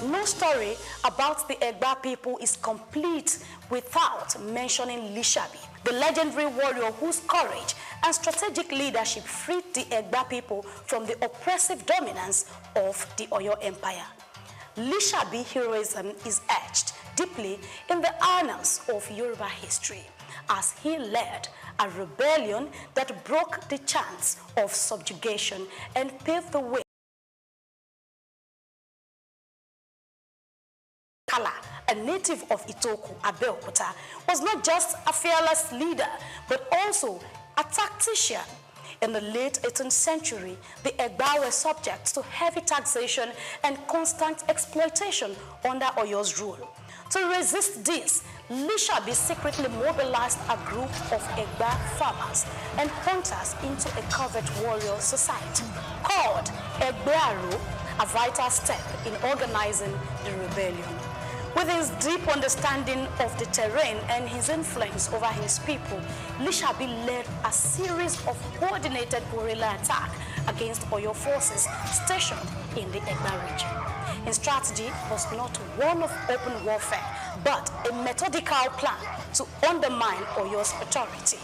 No story about the Egba people is complete without mentioning Lishabi, the legendary warrior whose courage and strategic leadership freed the Egba people from the oppressive dominance of the Oyo Empire. Lishabi heroism is etched deeply in the annals of Yoruba history, as he led a rebellion that broke the chance of subjugation and paved the way. Kala, a native of Itoku, Abeokuta, was not just a fearless leader, but also a tactician. In the late 18th century, the Egba were subject to heavy taxation and constant exploitation under Oyo's rule. To resist this, Lishabi secretly mobilized a group of Egba farmers and hunters into a covert warrior society called Egbearo, a vital step in organizing the rebellion. With his deep understanding of the terrain and his influence over his people, Lishabi led a series of coordinated guerrilla attacks against Oyo forces stationed in the Egba region. His strategy was not one of open warfare, but a methodical plan to undermine Oyo's authority.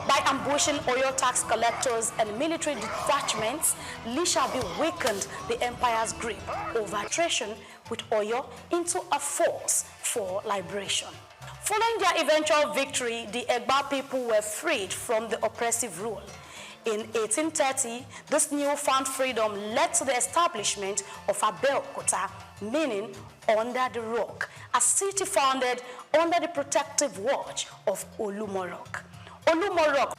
By ambushing Oyo tax collectors and military detachments, Lishabi weakened the empire's grip over treason with Oyo into a force for liberation. Following their eventual victory, the Egba people were freed from the oppressive rule. In 1830, this newfound freedom led to the establishment of Abeokuta, meaning under the rock, a city founded under the protective watch of Olumorok. Olumorok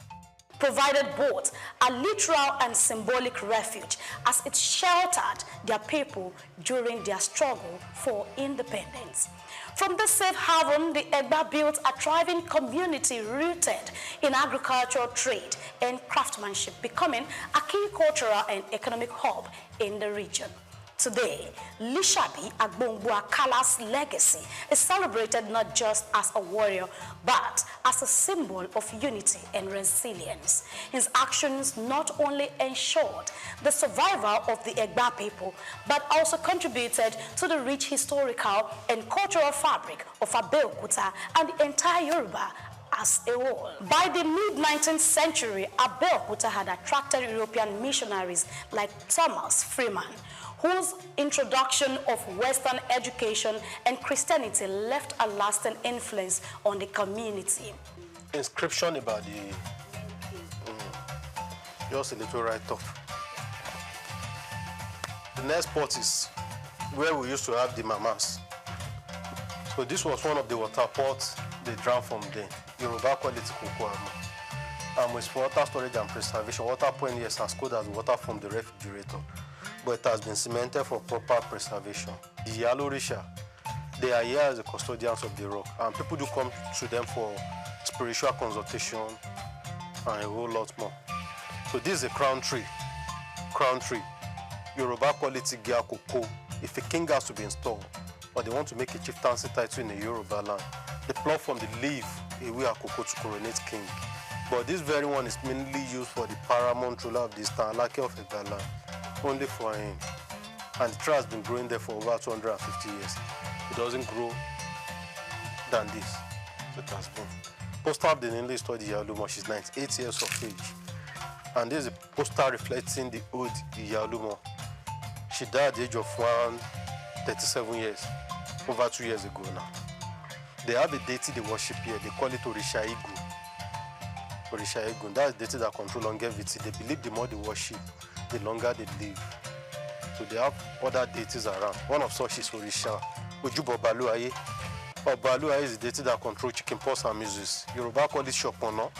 provided both a literal and symbolic refuge as it sheltered their people during their struggle for independence. From this safe haven, the Egba built a thriving community rooted in agricultural trade and craftsmanship, becoming a key cultural and economic hub in the region. Today, Lishabi Agbongbua-Kala's legacy is celebrated not just as a warrior, but as a symbol of unity and resilience. His actions not only ensured the survival of the Egba people, but also contributed to the rich historical and cultural fabric of Abeokuta and the entire Yoruba as a whole. By the mid-19th century, Abeokuta had attracted European missionaries like Thomas Freeman, whose introduction of Western education and Christianity left a lasting influence on the community. Inscription about the, just a little write-up. The next spot is where we used to have the mamas. So this was one of the water pots they drank from there. Yoruba quality cocoa. It's for water storage and preservation. Water point here is as cold as water from the refrigerator, but it has been cemented for proper preservation. The Yalorisha, they are here as the custodians of the rock, and people do come to them for spiritual consultation and a whole lot more. So this is a crown tree. Crown tree. Yoruba quality Gia cocoa. If a king has to be installed, or they want to make a chieftaincy title in a Yoruba land, they pluck from the leaf away a cocoa to coronate king. But this very one is mainly used for the paramount ruler of this town, Lake of Egala, only for him. And the tree has been growing there for over 250 years. It doesn't grow than this. So it has been. Poster of the newly studied Iyalumo, she's 98 years of age. And this is a poster reflecting the old Iyalumo. She died at the age of 37 years, over 2 years ago now. They have a deity they worship here, they call it Orisha Igu. Orisha Igu, that's the deity that controls longevity. They believe the more they worship, the longer they live. So they have other deities around. One of such is Orisha Ojubo Baluaye. Baluaye is the deity that controls chickenpox and measles. Yoruba call it Shopono.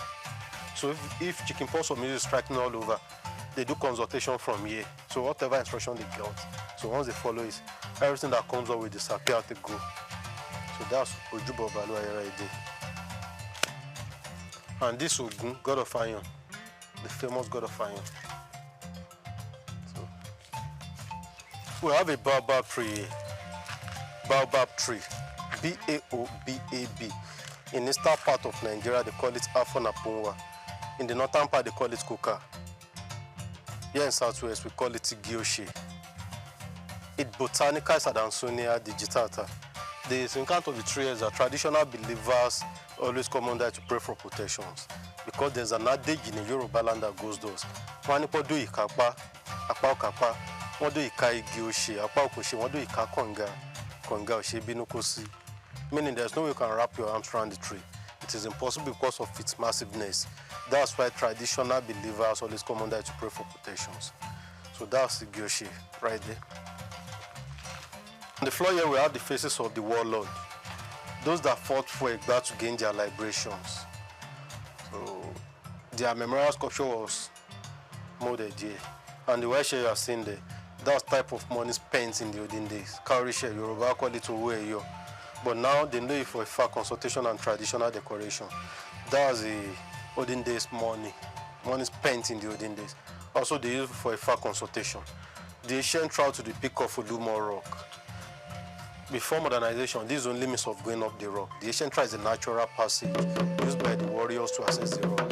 So if chickenpox or measles striking all over, they do consultation from here. So whatever instruction they get, so once they follow it, everything that comes up will disappear at the go. So that's Ojubo Baluaye right there. And this Ogun, god of iron, the famous god of iron. So we have a baobab tree. Baobab tree, B-A-O-B-A-B. In the eastern part of Nigeria, they call it Afo-Napunwa. In the northern part, they call it Kuka. Here in Southwest, we call it Gioshe. It botanica is Adansonia digitata. The significance of the tree is that traditional believers always come on there to pray for protections, because there's an adage in the Yoruba land that goes those. Wanipo do ikapa, apa okapa, wado ikai Gioshe, apa okoshe, wado ikakonga, konga oshe binukosi. Meaning there's no way you can wrap your arms around the tree. It is impossible because of its massiveness. That's why traditional believers always come on there to pray for protections. So that's the Gioshe right there. On the floor here we have the faces of the warlord, those that fought for Egba to gain their liberations. So their memorial sculpture was molded here. And the white share you are seeing there, that's type of money spent in the olden days. Cowrie share, Yoruba call it Oweyo. But now they know it for a fact consultation and traditional decoration. That's the olden days money spent in the olden days. Also they use it for a fact consultation. The ancient route to the peak of Olumo Rock. Before modernization, this is only means of going up the rock. The ancient trail is a natural passage used by the warriors to access the rock.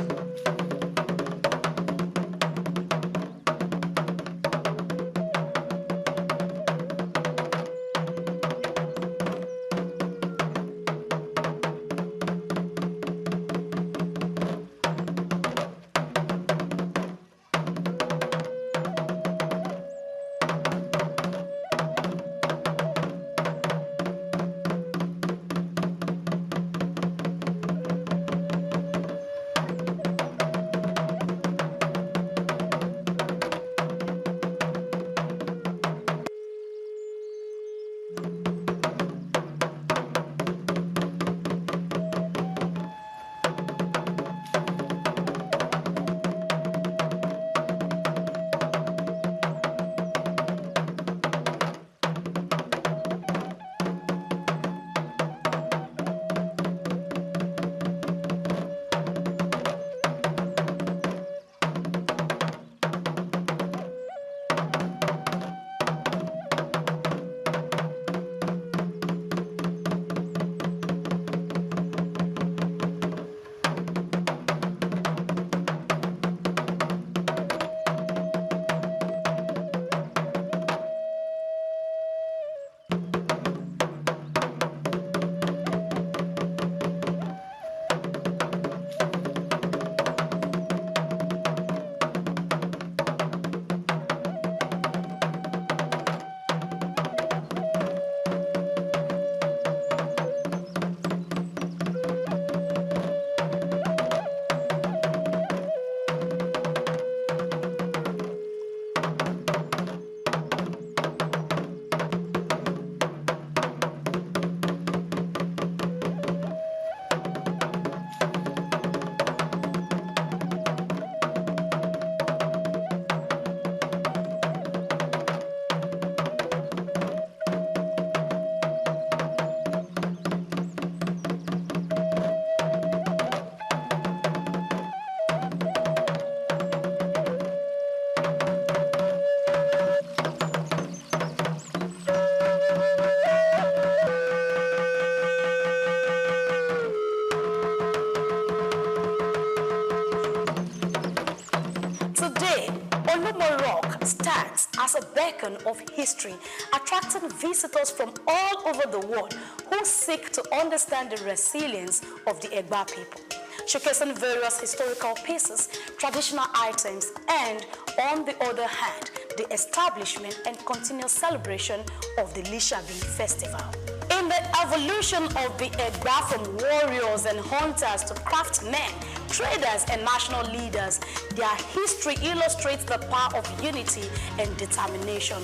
as a beacon of history, attracting visitors from all over the world who seek to understand the resilience of the Egba people, showcasing various historical pieces, traditional items, and, on the other hand, the establishment and continuous celebration of the Lishabi festival. In the evolution of the Egba from warriors and hunters to craftsmen, traders and national leaders, their history illustrates the power of unity and determination.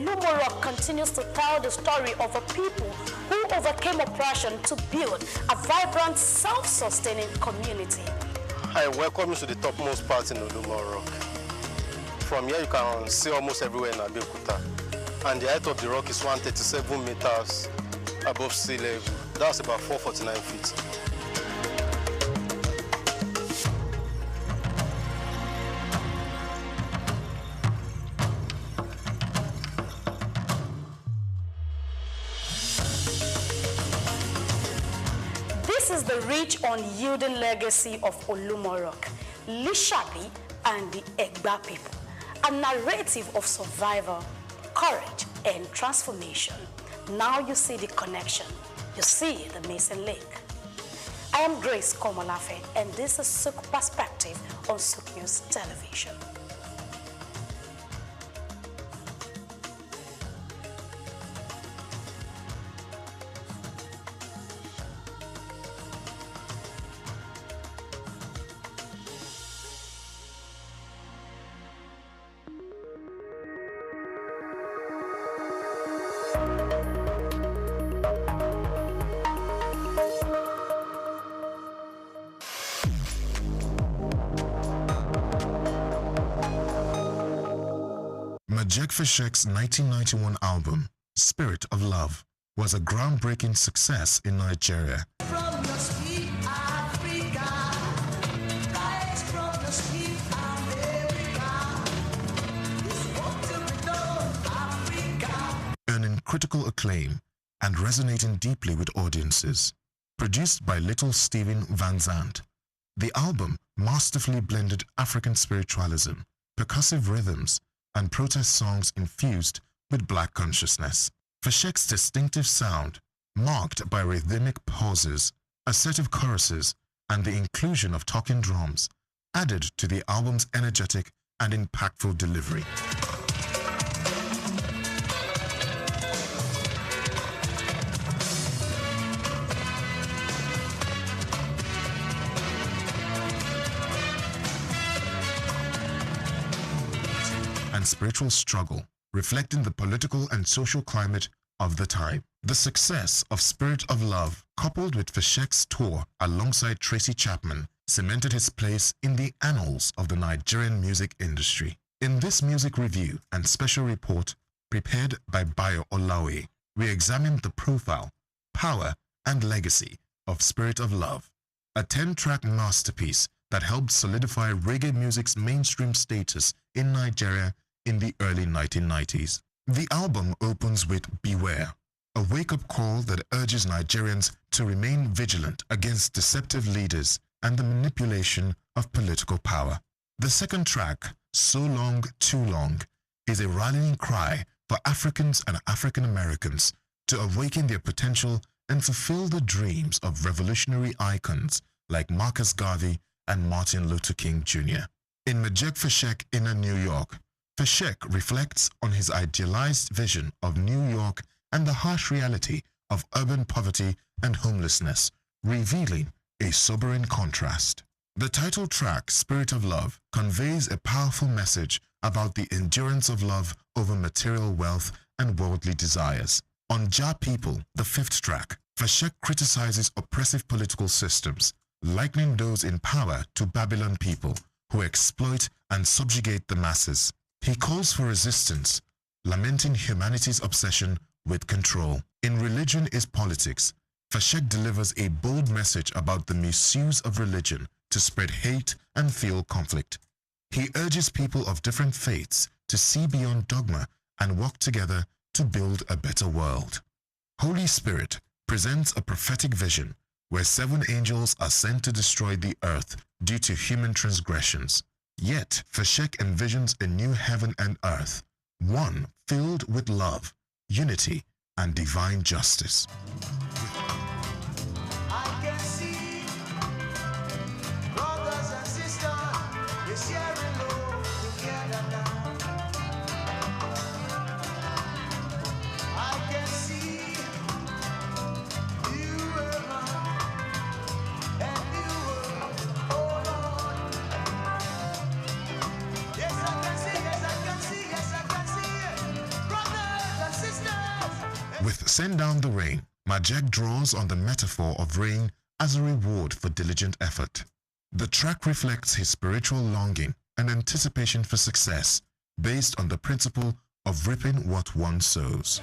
Lumorok continues to tell the story of a people who overcame oppression to build a vibrant, self-sustaining community. I welcome you to the topmost part in Lumorok. From here you can see almost everywhere in Abeokuta. And the height of the rock is 137 meters above sea level. That's about 449 feet. This is the rich, unyielding legacy of Olumorok, Lishabi, and the Egba people. A narrative of survival, courage, and transformation. Now you see the connection. You see the missing link. I am Grace Komolafe, and this is SOUQ Perspective on SOUQ News Television. Majek Fashek's 1991 album, Spirit of Love, was a groundbreaking success in Nigeria. Earning critical acclaim and resonating deeply with audiences. Produced by Little Steven Van Zandt, the album masterfully blended African spiritualism, percussive rhythms, and protest songs infused with black consciousness. Fashek's distinctive sound, marked by rhythmic pauses, assertive choruses, and the inclusion of talking drums, added to the album's energetic and impactful delivery. And spiritual struggle, reflecting the political and social climate of the time. The success of Spirit of Love, coupled with Fashek's tour alongside Tracy Chapman, cemented his place in the annals of the Nigerian music industry. In this music review and special report prepared by Bayo Olawe, we examined the profile, power, and legacy of Spirit of Love, a 10-track masterpiece that helped solidify reggae music's mainstream status in Nigeria in the early 1990s. The album opens with Beware, a wake-up call that urges Nigerians to remain vigilant against deceptive leaders and the manipulation of political power. The second track, So Long, Too Long, is a rallying cry for Africans and African Americans to awaken their potential and fulfill the dreams of revolutionary icons like Marcus Garvey and Martin Luther King Jr. In Majek Fashek Inner New York, Fashek reflects on his idealized vision of New York and the harsh reality of urban poverty and homelessness, revealing a sobering contrast. The title track, Spirit of Love, conveys a powerful message about the endurance of love over material wealth and worldly desires. On Ja People, the fifth track, Fashek criticizes oppressive political systems, likening those in power to Babylon people who exploit and subjugate the masses. He calls for resistance, lamenting humanity's obsession with control. In Religion is Politics, Fashek delivers a bold message about the misuse of religion to spread hate and fuel conflict. He urges people of different faiths to see beyond dogma and work together to build a better world. Holy Spirit presents a prophetic vision where 7 angels are sent to destroy the earth due to human transgressions. Yet, Fashek envisions a new heaven and earth, one filled with love, unity, and divine justice. I can see brothers and sisters, they're sharing love together now. I can see new heaven and new earth, oh Lord. Yes, I can see, yes, I can see, yes, I can see, brothers and sisters. With Send Down the Rain, Majek draws on the metaphor of rain as a reward for diligent effort. The track reflects his spiritual longing and anticipation for success based on the principle of reaping what one sows.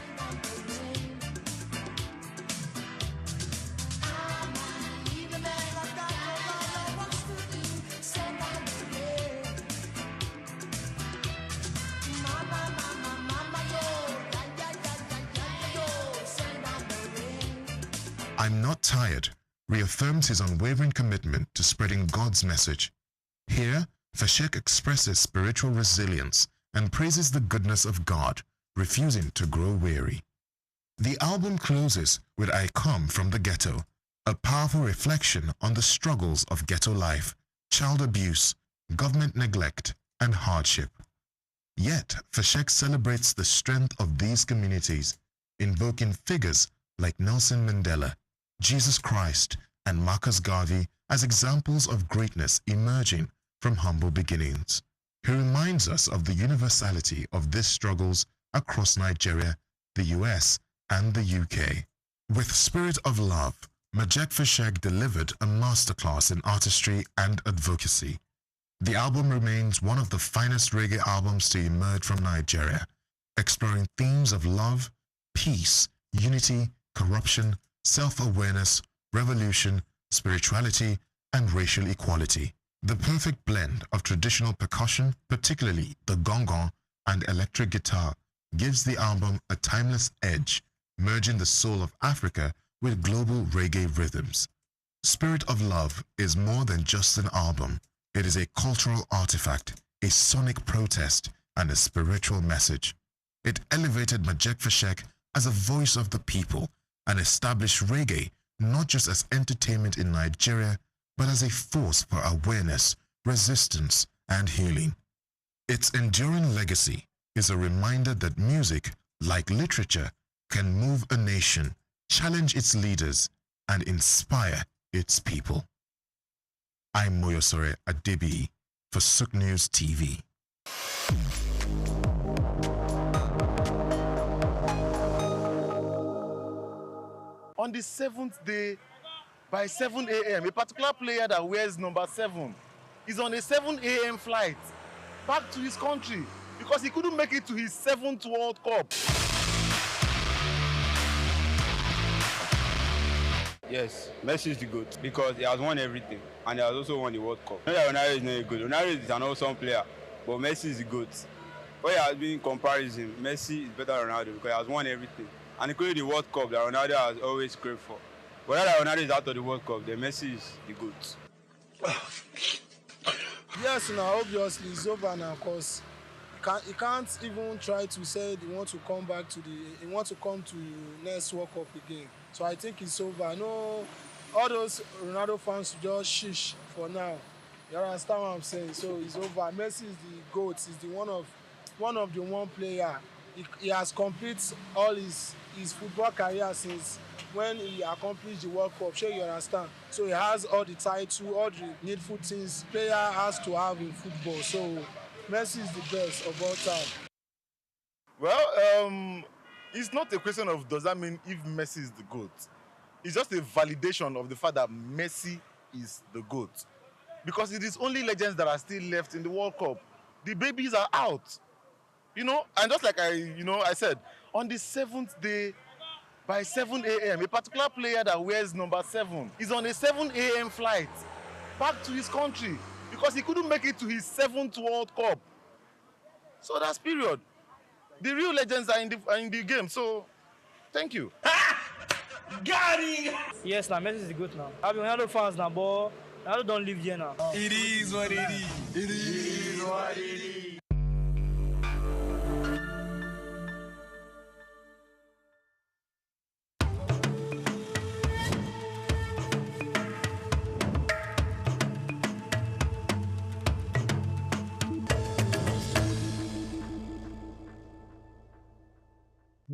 I'm Not Tired reaffirms his unwavering commitment to spreading God's message. Here, Fashek expresses spiritual resilience and praises the goodness of God, refusing to grow weary. The album closes with I Come From the Ghetto, a powerful reflection on the struggles of ghetto life, child abuse, government neglect, and hardship. Yet, Fashek celebrates the strength of these communities, invoking figures like Nelson Mandela, Jesus Christ, and Marcus Garvey as examples of greatness emerging from humble beginnings. He reminds us of the universality of these struggles across Nigeria, the US, and the UK. With Spirit of Love, Majek Fashek delivered a masterclass in artistry and advocacy. The album remains one of the finest reggae albums to emerge from Nigeria, exploring themes of love, peace, unity, corruption, self-awareness, revolution, spirituality, and racial equality. The perfect blend of traditional percussion, particularly the gong-gong and electric guitar, gives the album a timeless edge, merging the soul of Africa with global reggae rhythms. Spirit of Love is more than just an album. It is a cultural artifact, a sonic protest, and a spiritual message. It elevated Majek Fashek as a voice of the people and established reggae not just as entertainment in Nigeria, but as a force for awareness, resistance, and healing. Its enduring legacy is a reminder that music, like literature, can move a nation, challenge its leaders, and inspire its people. I'm Moyosore Adebi for SOUQ News TV. On the 7th day, by 7 a.m., a particular player that wears number 7 is on a 7 a.m. flight back to his country because he couldn't make it to his 7th World Cup. Yes, Messi is the GOAT because he has won everything and he has also won the World Cup. Not that Ronaldo is not good. Ronaldo is an awesome player, but Messi is the GOAT. When he has been comparison, Messi is better than Ronaldo because he has won everything. And including the World Cup that Ronaldo has always craved for. But now that Ronaldo is out of the World Cup, then Messi is the GOAT. Yes, now obviously it's over now because he can't even try to say he wants to come back to he wants to come to next World Cup again. So I think it's over. I know all those Ronaldo fans just shish for now. You understand what I'm saying? So it's over. Messi is the GOAT. He's the one of the one player. He has completed all his football career since when he accomplished the World Cup. Sure, you understand? So he has all the title, all the needful things player has to have in football. So Messi is the best of all time. Well, it's not a question of does that mean if Messi is the GOAT. It's just a validation of the fact that Messi is the GOAT. Because it is only legends that are still left in the World Cup. The babies are out. You know, and just like I said, on the 7th day, by 7 a.m., a particular player that wears number 7 is on a 7 a.m. flight back to his country because he couldn't make it to his 7th World Cup. So that's period. The real legends are in the game, so thank you. Got it! Yes, now Messi is good now. I've been Ronaldo fans now, but Ronaldo don't live here now. It is what it is. It is what it is.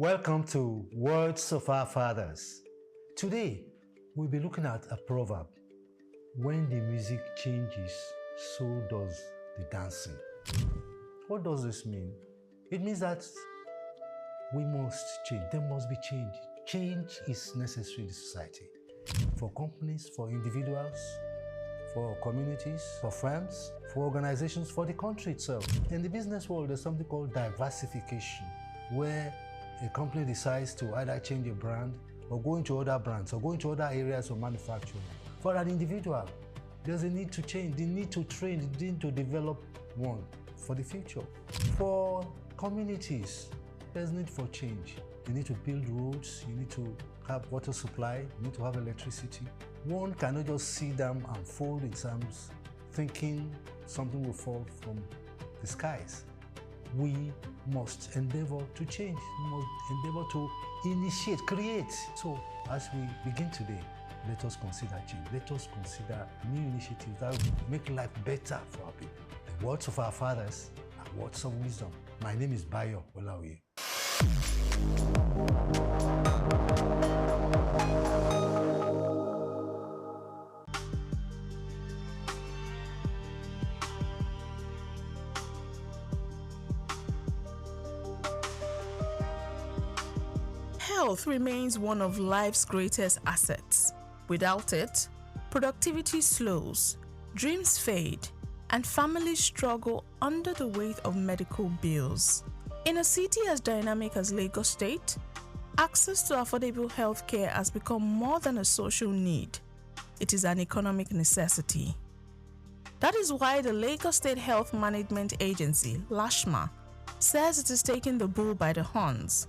Welcome to Words of Our Fathers. Today, we'll be looking at a proverb. When the music changes, so does the dancing. What does this mean? It means that we must change. There must be change. Change is necessary in society. For companies, for individuals, for communities, for firms, for organizations, for the country itself. In the business world, there's something called diversification, where a company decides to either change a brand or go into other brands or go into other areas of manufacturing. For an individual, there's a need to change, the need to train, the need to develop one for the future. For communities, there's need for change. You need to build roads, you need to have water supply, you need to have electricity. One cannot just sit down and fold exams thinking something will fall from the skies. We must endeavor to change, we must endeavor to initiate, create. So as we begin today, let us consider change. Let us consider new initiatives that will make life better for our people. The words of our fathers are words of wisdom. My name is Bayo Olaoye. Health remains one of life's greatest assets. Without it, productivity slows, dreams fade, and families struggle under the weight of medical bills. In a city as dynamic as Lagos State, access to affordable health care has become more than a social need. It is an economic necessity. That is why the Lagos State Health Management Agency, LASHMA, says it is taking the bull by the horns,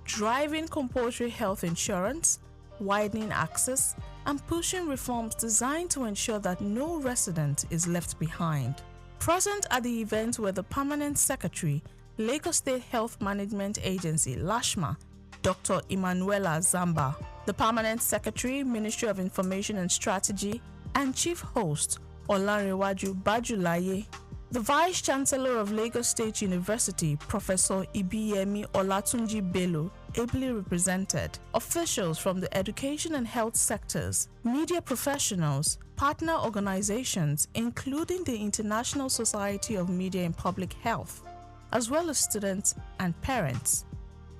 driving compulsory health insurance, widening access, and pushing reforms designed to ensure that no resident is left behind. Present at the event were the Permanent Secretary, Lagos State Health Management Agency, LASHMA, Dr. Emanuela Zamba, the Permanent Secretary, Ministry of Information and Strategy, and Chief Host, Olanrewaju Bajulaye, the Vice Chancellor of Lagos State University, Professor Ibiyemi Olatunji Bello, ably represented, officials from the education and health sectors, media professionals, partner organizations, including the International Society of Media in Public Health, as well as students and parents,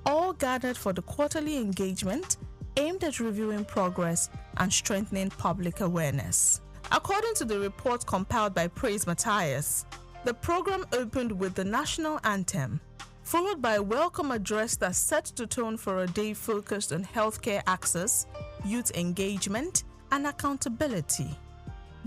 all gathered for the quarterly engagement aimed at reviewing progress and strengthening public awareness. According to the report compiled by Praise Matthias, the program opened with the national anthem, followed by a welcome address that set the tone for a day focused on healthcare access, youth engagement, and accountability.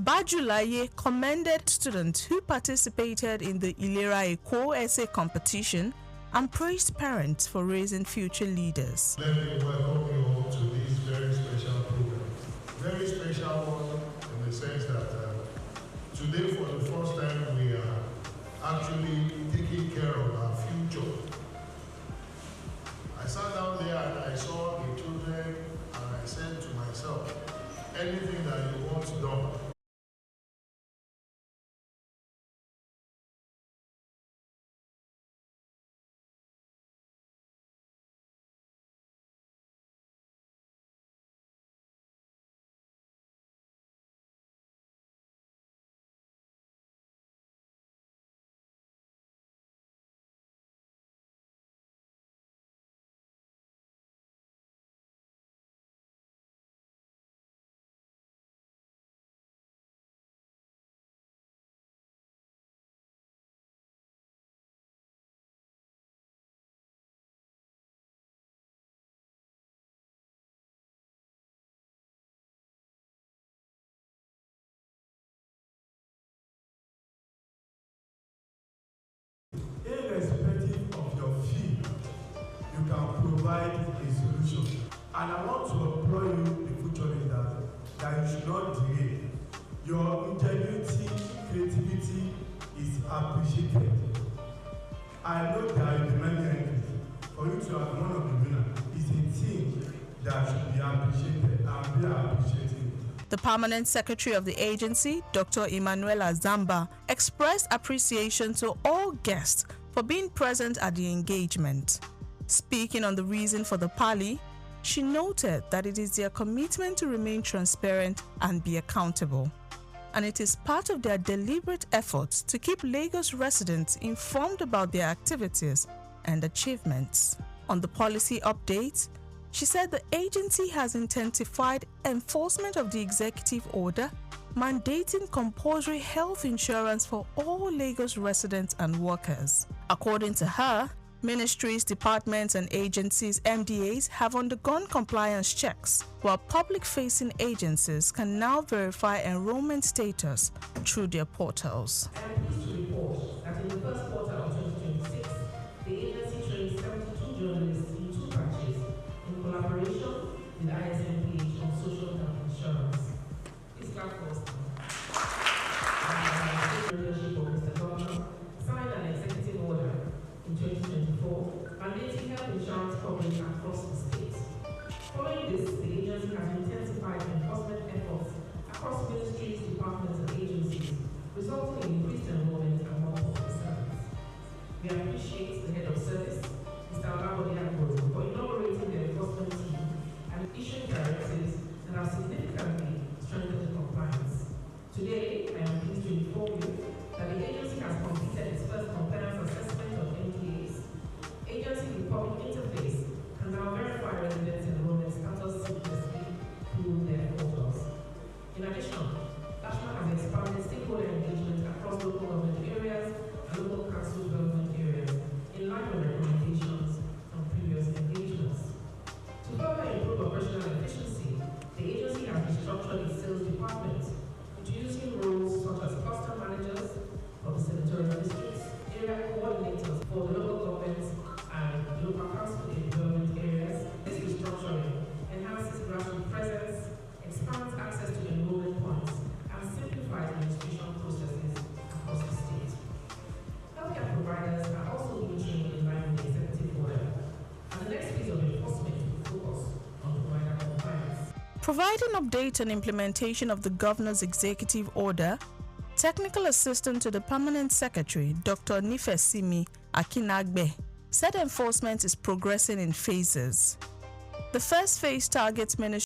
Bajulaye commended students who participated in the Ilera Eko essay competition and praised parents for raising future leaders. Let me welcome you all to this very special program. Very special one in the sense that today for the first time we are actually taking care of our future. I sat down there and I saw the children and I said to myself, anything that you want done, irrespective of your field, you can provide a solution. And I want to applaud you, the future leaders, that you should not delay. Your ingenuity, creativity is appreciated. I know there will be many entries. For you to have one of the winners is a team that should be appreciated and be appreciated. The Permanent Secretary of the agency, Dr. Emanuela Zamba, expressed appreciation to all guests for being present at the engagement. Speaking on the reason for the parley, she noted that it is their commitment to remain transparent and be accountable, and it is part of their deliberate efforts to keep Lagos residents informed about their activities and achievements. On the policy update, she said the agency has intensified enforcement of the executive order mandating compulsory health insurance for all Lagos residents and workers. According to her, ministries, departments, and agencies (MDAs) have undergone compliance checks, while public-facing agencies can now verify enrollment status through their portals. I am pleased to report that in the first quarter of 2026, the agency trained 72 journalists in 2 batches in collaboration with ISMPH on social health insurance. This clap for us leadership of Mr. Governor signed an executive order in 2024 mandating health insurance coverage across the state. Following this, the agency has intensified enforcement efforts across ministries, departments, and agencies, resulting in increased enrollment among public servants. We appreciate the head of service, Mr. Olabode Agboro, for inaugurating the enforcement team and issuing directives that have significantly strengthened compliance. Today, I am pleased to inform you that the agency has completed its first compliance assessment of NDAs. Agency with public interface can now verify residents' enrollment status seamlessly through their portals. In addition, LASHMA has expanded stakeholder engagement across local government areas and local council development areas in line with recommendations from previous engagements. To further improve operational efficiency, the agency has restructured its sales department, introducing roles such as cluster managers for the senatorial districts, area coordinators for the local governments and local council development areas. This restructuring enhances grassroots presence, expands access to enrollment points, and simplifies administration processes across the state. Healthcare providers are also being trained in line with the executive order, and the next phase of enforcement will focus on provider compliance. Providing updates on implementation of the governor's executive order, Technical Assistant to the Permanent Secretary, Dr. Nifesimi Akinagbe, said enforcement is progressing in phases. The first phase targets ministry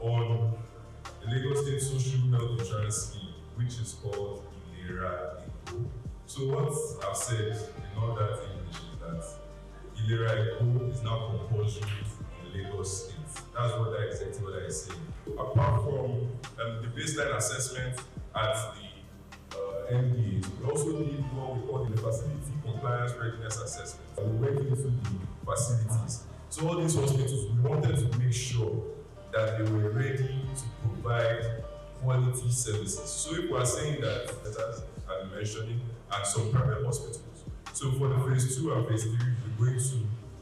on the Lagos State Social Health Insurance Scheme, which is called Ilera Eco. So what I've said in all that English is that Ilera Eco is now compulsory in Lagos State. That's what that executive order is saying. Apart from the baseline assessment at the MDAs, we also need what we call the facility compliance readiness assessment. We went into the facilities. So all these hospitals, we wanted to make sure that they were ready to provide quality services. So if we are saying that, as I've been mentioning, and some private hospitals. So for the phase 2 and phase 3, we're going to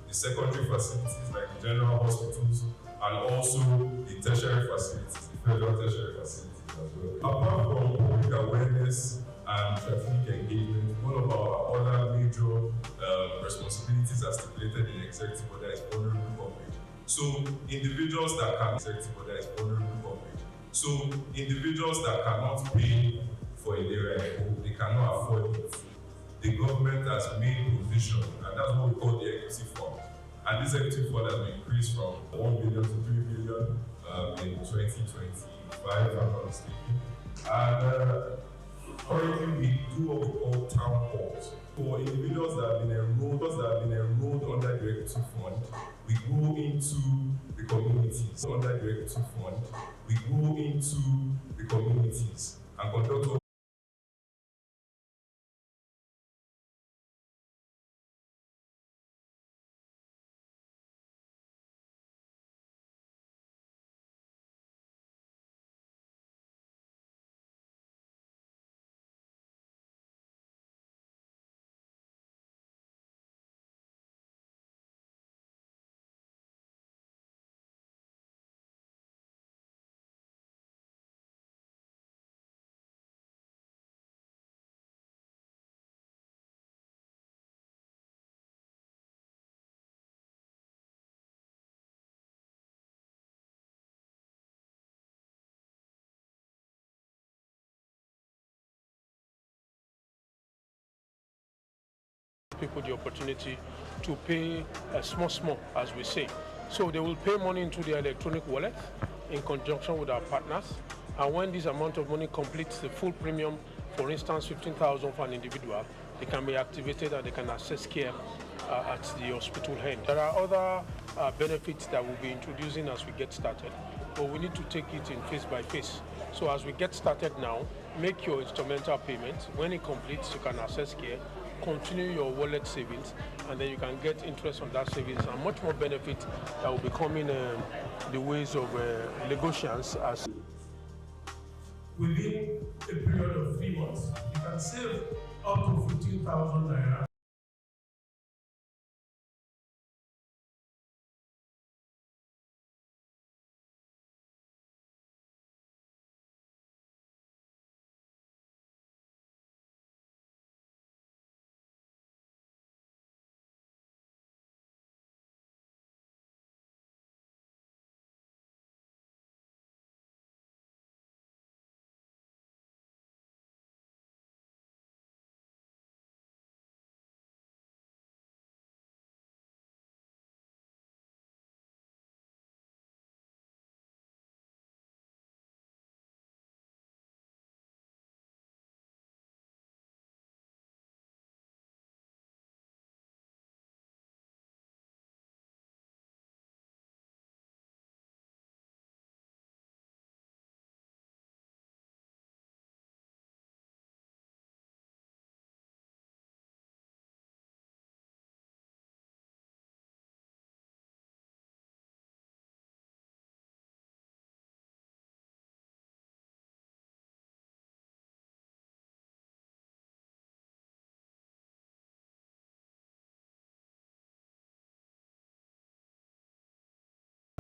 the secondary facilities like the general hospitals and also the tertiary facilities, the federal tertiary facilities as well. Apart from public awareness and traffic engagement, one of our other major responsibilities as stipulated in the executive order is vulnerable coverage. So individuals that can executive order is vulnerable coverage. So individuals that cannot pay for a Eco, they cannot afford it. The government has made provision, and that's what we call the equity fund. And this equity fund has been increased from 1 billion to 3 billion in 2025, if I'm not mistaken. And currently we do what we call town halls. For individuals that have been enrolled under the equity fund, we go into the communities. Under the equity fund, we go into the communities and conduct people the opportunity to pay small, as we say. So they will pay money into their electronic wallet in conjunction with our partners. And when this amount of money completes the full premium, for instance, 15,000 for an individual, they can be activated and they can access care at the hospital end. There are other benefits that we'll be introducing as we get started, but we need to take it in phase by phase. So as we get started now, make your instrumental payments. When it completes, you can access care, continue your wallet savings, and then you can get interest on that savings and much more benefit that will be coming the ways of Lagosians as within a period of 3 months. You can save up to 15,000 naira.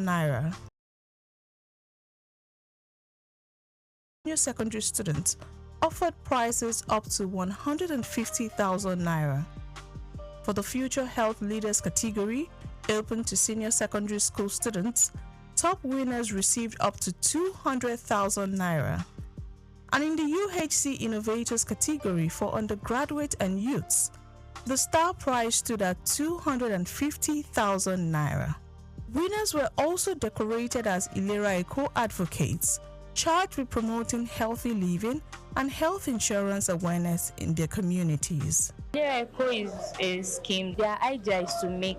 Naira. Senior secondary students offered prizes up to 150,000 naira. For the Future Health Leaders category, open to senior secondary school students, top winners received up to 200,000 naira. And in the UHC Innovators category for undergraduate and youths, the star prize stood at 250,000 naira. Winners were also decorated as Ilera Eco advocates, charged with promoting healthy living and health insurance awareness in their communities. Ilera Eco is a scheme. Their idea is to make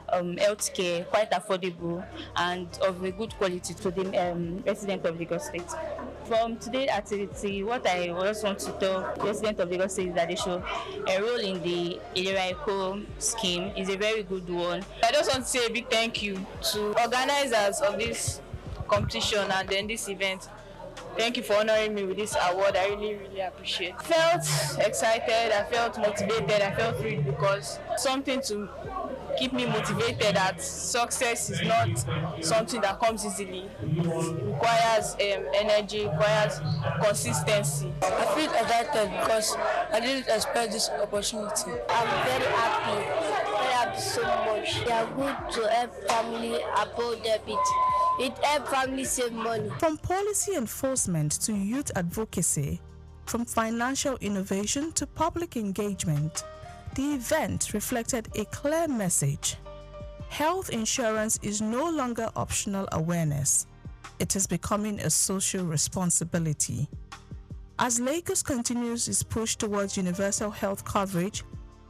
healthcare quite affordable and of a good quality to the residents of Lagos State. From today's activity, what I also want to tell residents of Lagos State is that they should enroll in the Ilera Eco scheme. It's a very good one. I just want to say a big thank you to organizers of this competition and then this event. Thank you for honoring me with this award. I really appreciate it. I felt excited, I felt motivated, I felt thrilled because something to keep me motivated that success is not something that comes easily. It requires energy, requires consistency. I feel excited because I didn't expect this opportunity. I'm very happy so much. They are good to help family about debit. It helps family save money. From policy enforcement to youth advocacy, from financial innovation to public engagement, the event reflected a clear message. Health insurance is no longer optional awareness. It is becoming a social responsibility. As Lagos continues its push towards universal health coverage,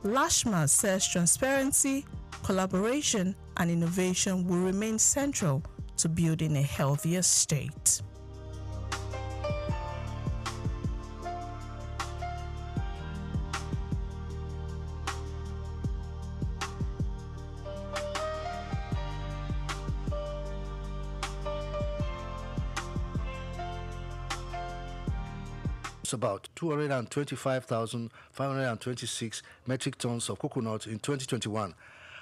Lashma says transparency, collaboration, and innovation will remain central to building a healthier state. It's about 225,526 metric tons of coconut in 2021,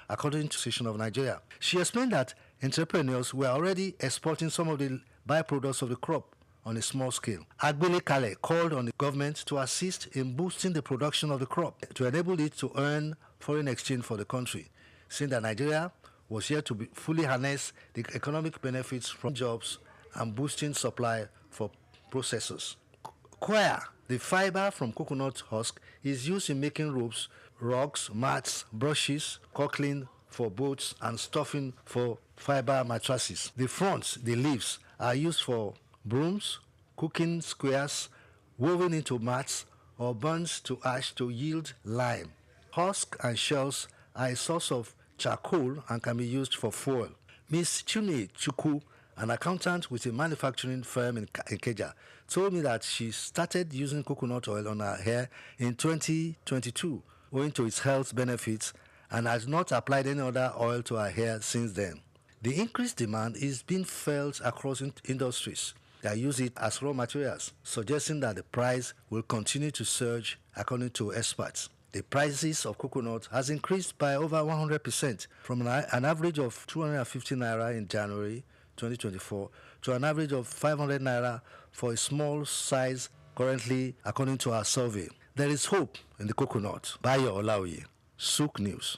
according to Association of Nigeria. She explained that entrepreneurs were already exporting some of the byproducts of the crop on a small scale. Agbele Kale called on the government to assist in boosting the production of the crop to enable it to earn foreign exchange for the country, saying that Nigeria was here to fully harness the economic benefits from jobs and boosting supply for processors. Coir, the fiber from coconut husk, is used in making ropes rugs, mats, brushes, caulking for boats, and stuffing for fiber mattresses. The fronts, the leaves, are used for brooms, cooking squares, woven into mats, or burnt to ash to yield lime. Husk and shells are a source of charcoal and can be used for fuel. Miss Chune Chukwu, an accountant with a manufacturing firm in Ikeja, told me that she started using coconut oil on her hair in 2022 owing to its health benefits and has not applied any other oil to her hair since then. The increased demand is being felt across industries that use it as raw materials, suggesting that the price will continue to surge according to experts. The prices of coconut has increased by over 100% from an average of 250 naira in January 2024 to an average of 500 naira for a small size currently, according to our survey. There is hope in the coconut. Bayo Olaoye, SOUQ News.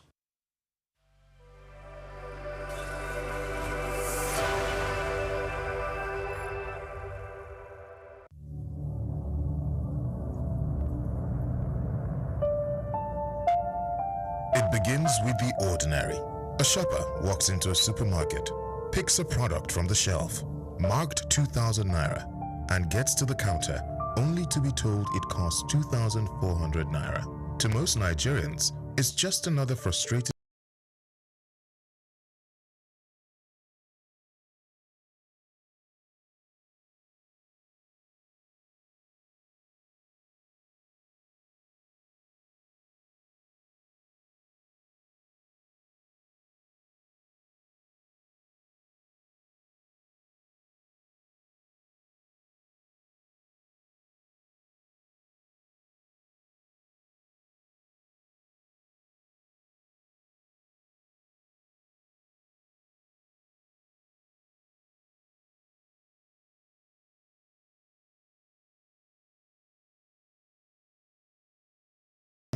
It begins with the ordinary. A shopper walks into a supermarket, picks a product from the shelf, marked 2,000 naira, and gets to the counter only to be told it costs 2,400 naira. To most Nigerians, it's just another frustrating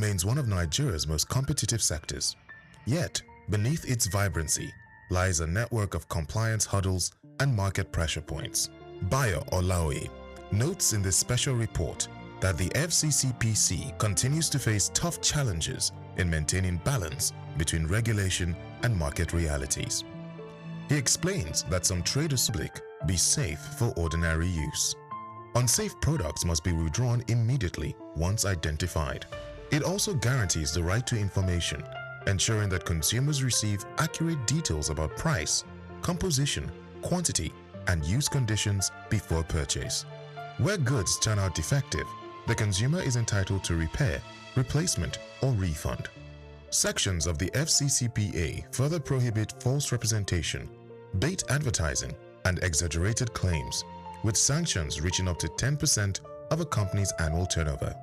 remains one of Nigeria's most competitive sectors. Yet, beneath its vibrancy lies a network of compliance hurdles and market pressure points. Bayo Olaoye notes in this special report that the FCCPC continues to face tough challenges in maintaining balance between regulation and market realities. He explains that some traders be safe for ordinary use. Unsafe products must be withdrawn immediately once identified. It also guarantees the right to information, ensuring that consumers receive accurate details about price, composition, quantity, and use conditions before purchase. Where goods turn out defective, the consumer is entitled to repair, replacement, or refund. Sections of the FCCPA further prohibit false representation, bait advertising, and exaggerated claims, with sanctions reaching up to 10% of a company's annual turnover.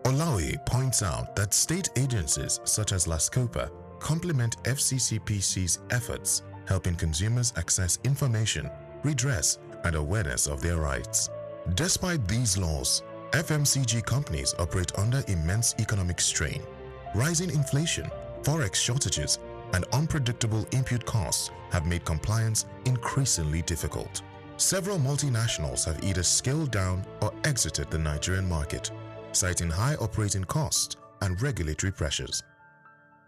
Olaoye points out that state agencies such as LASCOPA complement FCCPC's efforts, helping consumers access information, redress, and awareness of their rights. Despite these laws, FMCG companies operate under immense economic strain. Rising inflation, forex shortages, and unpredictable input costs have made compliance increasingly difficult. Several multinationals have either scaled down or exited the Nigerian market, citing high operating costs and regulatory pressures.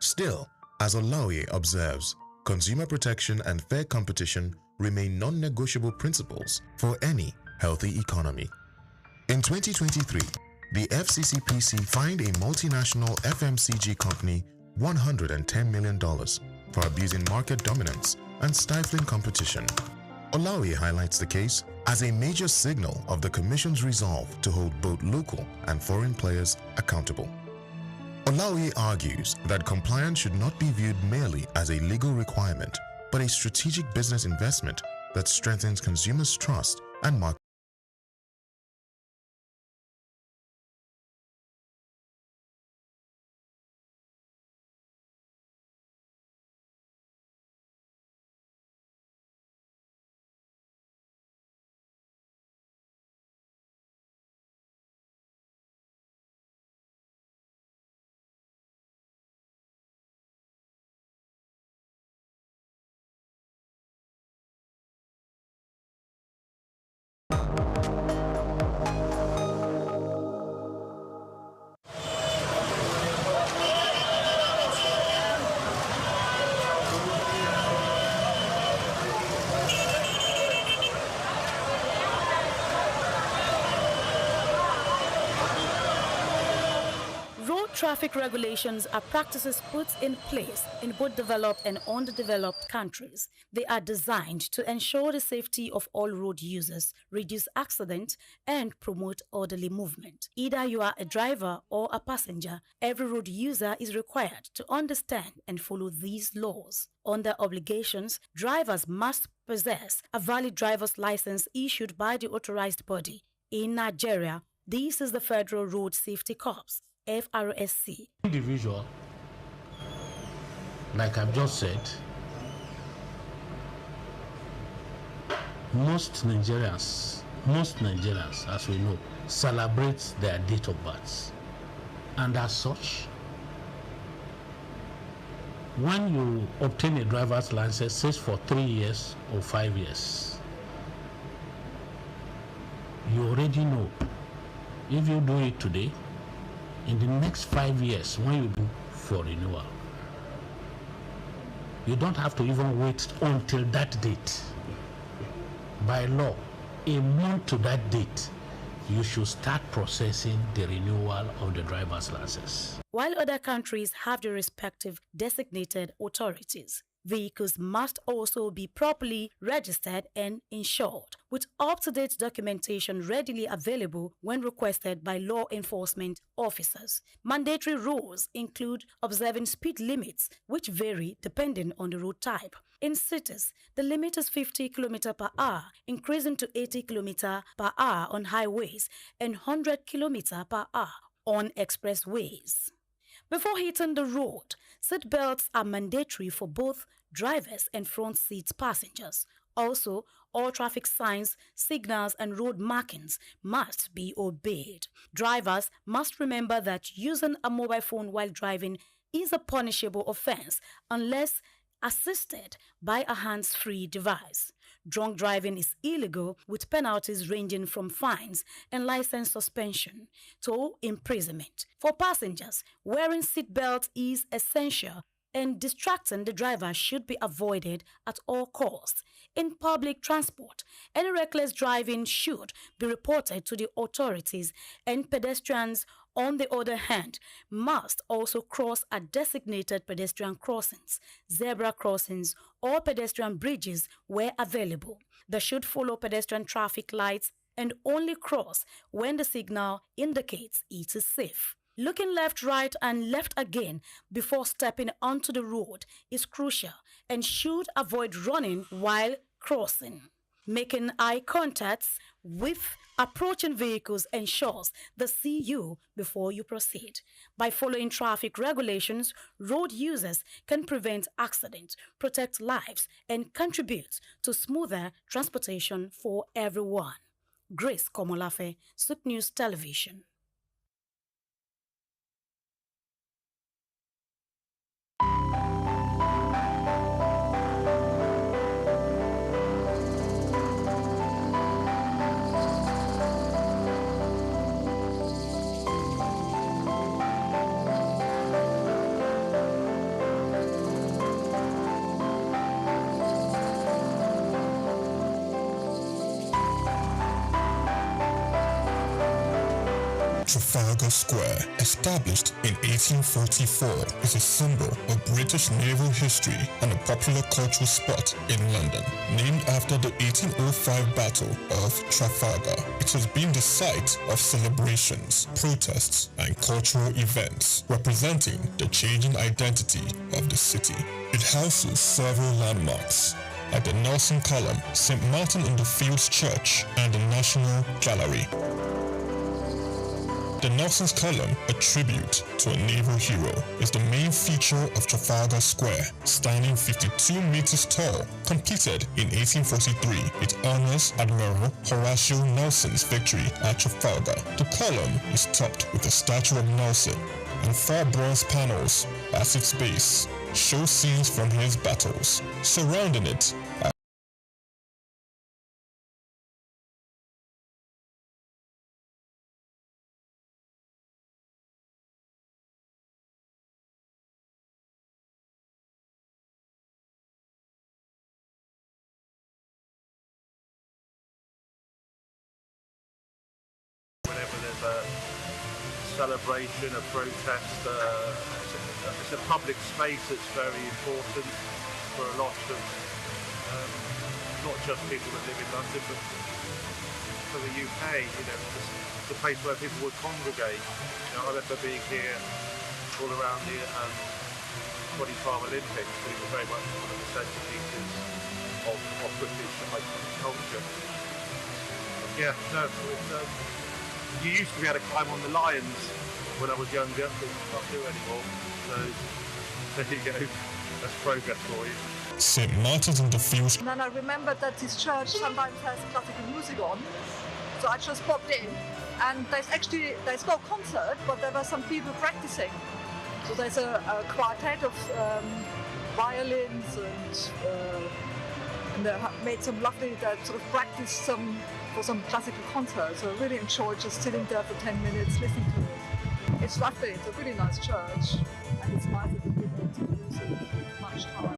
Still, as Olaoye observes, consumer protection and fair competition remain non-negotiable principles for any healthy economy. In 2023, the FCCPC fined a multinational FMCG company $110 million for abusing market dominance and stifling competition. Olaoye highlights the case as a major signal of the Commission's resolve to hold both local and foreign players accountable. Olaoye argues that compliance should not be viewed merely as a legal requirement, but a strategic business investment that strengthens consumers' trust and market. traffic regulations are practices put in place in both developed and underdeveloped countries. They are designed to ensure the safety of all road users, reduce accidents, and promote orderly movement. Either you are a driver or a passenger, every road user is required to understand and follow these laws. Under obligations, drivers must possess a valid driver's license issued by the authorized body. In Nigeria, this is the Federal Road Safety Corps, FRSC. Individual, like I've just said, most Nigerians, as we know, celebrate their date of birth. And as such, when you obtain a driver's license, say for 3 years or 5 years, you already know if you do it today, in the next 5 years, when you do for renewal, you don't have to even wait until that date. By law, a month to that date, you should start processing the renewal of the driver's license. While other countries have their respective designated authorities, vehicles must also be properly registered and insured, with up-to-date documentation readily available when requested by law enforcement officers. Mandatory rules include observing speed limits, which vary depending on the road type. In cities, the limit is 50 km per hour, increasing to 80 km per hour on highways and 100 km per hour on expressways. Before hitting the road, seat belts are mandatory for both drivers and front seat passengers. Also, all traffic signs, signals, and road markings must be obeyed. Drivers must remember that using a mobile phone while driving is a punishable offense unless assisted by a hands-free device. Drunk driving is illegal, with penalties ranging from fines and license suspension to imprisonment. For passengers, wearing seatbelts is essential, and distracting the driver should be avoided at all costs. In public transport, any reckless driving should be reported to the authorities, and pedestrians, on the other hand, must also cross at designated pedestrian crossings, zebra crossings, or pedestrian bridges where available. They should follow pedestrian traffic lights and only cross when the signal indicates it is safe. Looking left, right, and left again before stepping onto the road is crucial and should avoid running while crossing. Making eye contacts with approaching vehicles ensures they see you before you proceed. By following traffic regulations, road users can prevent accidents, protect lives, and contribute to smoother transportation for everyone. Grace Komolafe, SOUQ News Television. Trafalgar Square, established in 1844, is a symbol of British naval history and a popular cultural spot in London. Named after the 1805 Battle of Trafalgar, it has been the site of celebrations, protests, and cultural events, representing the changing identity of the city. It houses several landmarks, like the Nelson Column, St. Martin-in-the-Fields Church, and the National Gallery. The Nelson's Column, a tribute to a naval hero, is the main feature of Trafalgar Square. Standing 52 meters tall, completed in 1843, it honors Admiral Horatio Nelson's victory at Trafalgar. The column is topped with a statue of Nelson, and 4 bronze panels at its base show scenes from his battles. Surrounding it are whenever there's a celebration, a protest. It's a public space that's very important for a lot of, not just people that live in London, but for the UK. You know, it's a place where people would congregate. You know, I remember being here all around the 2012 Olympics. It was very much one of the centerpieces of British culture. Yeah, no, you used to be able to climb on the lions when I was younger, but you can't do anymore. So there you go. That's progress for you. St. Martin's in the Fields. And then I remembered that this church sometimes has classical music on, so I just popped in. And there's no concert, but there were some people practicing. So there's a quartet of violins, and they made some lovely sort of practice for some classical concert. So I really enjoyed just sitting there for 10 minutes listening to it. It's lovely. It's a really nice church, and it's nice that we give it music much time.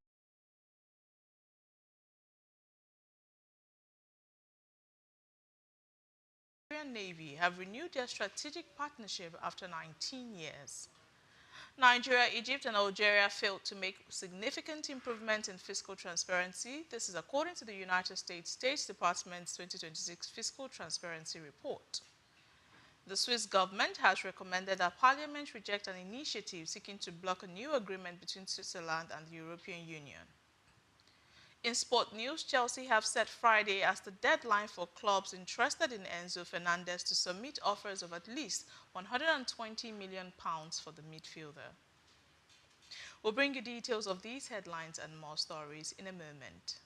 Navy have renewed their strategic partnership after 19 years. Nigeria, Egypt, and Algeria failed to make significant improvements in fiscal transparency. This is according to the United States State Department's 2026 Fiscal Transparency Report. The Swiss government has recommended that Parliament reject an initiative seeking to block a new agreement between Switzerland and the European Union. In sport news, Chelsea have set Friday as the deadline for clubs interested in Enzo Fernandez to submit offers of at least £120 million for the midfielder. We'll bring you details of these headlines and more stories in a moment.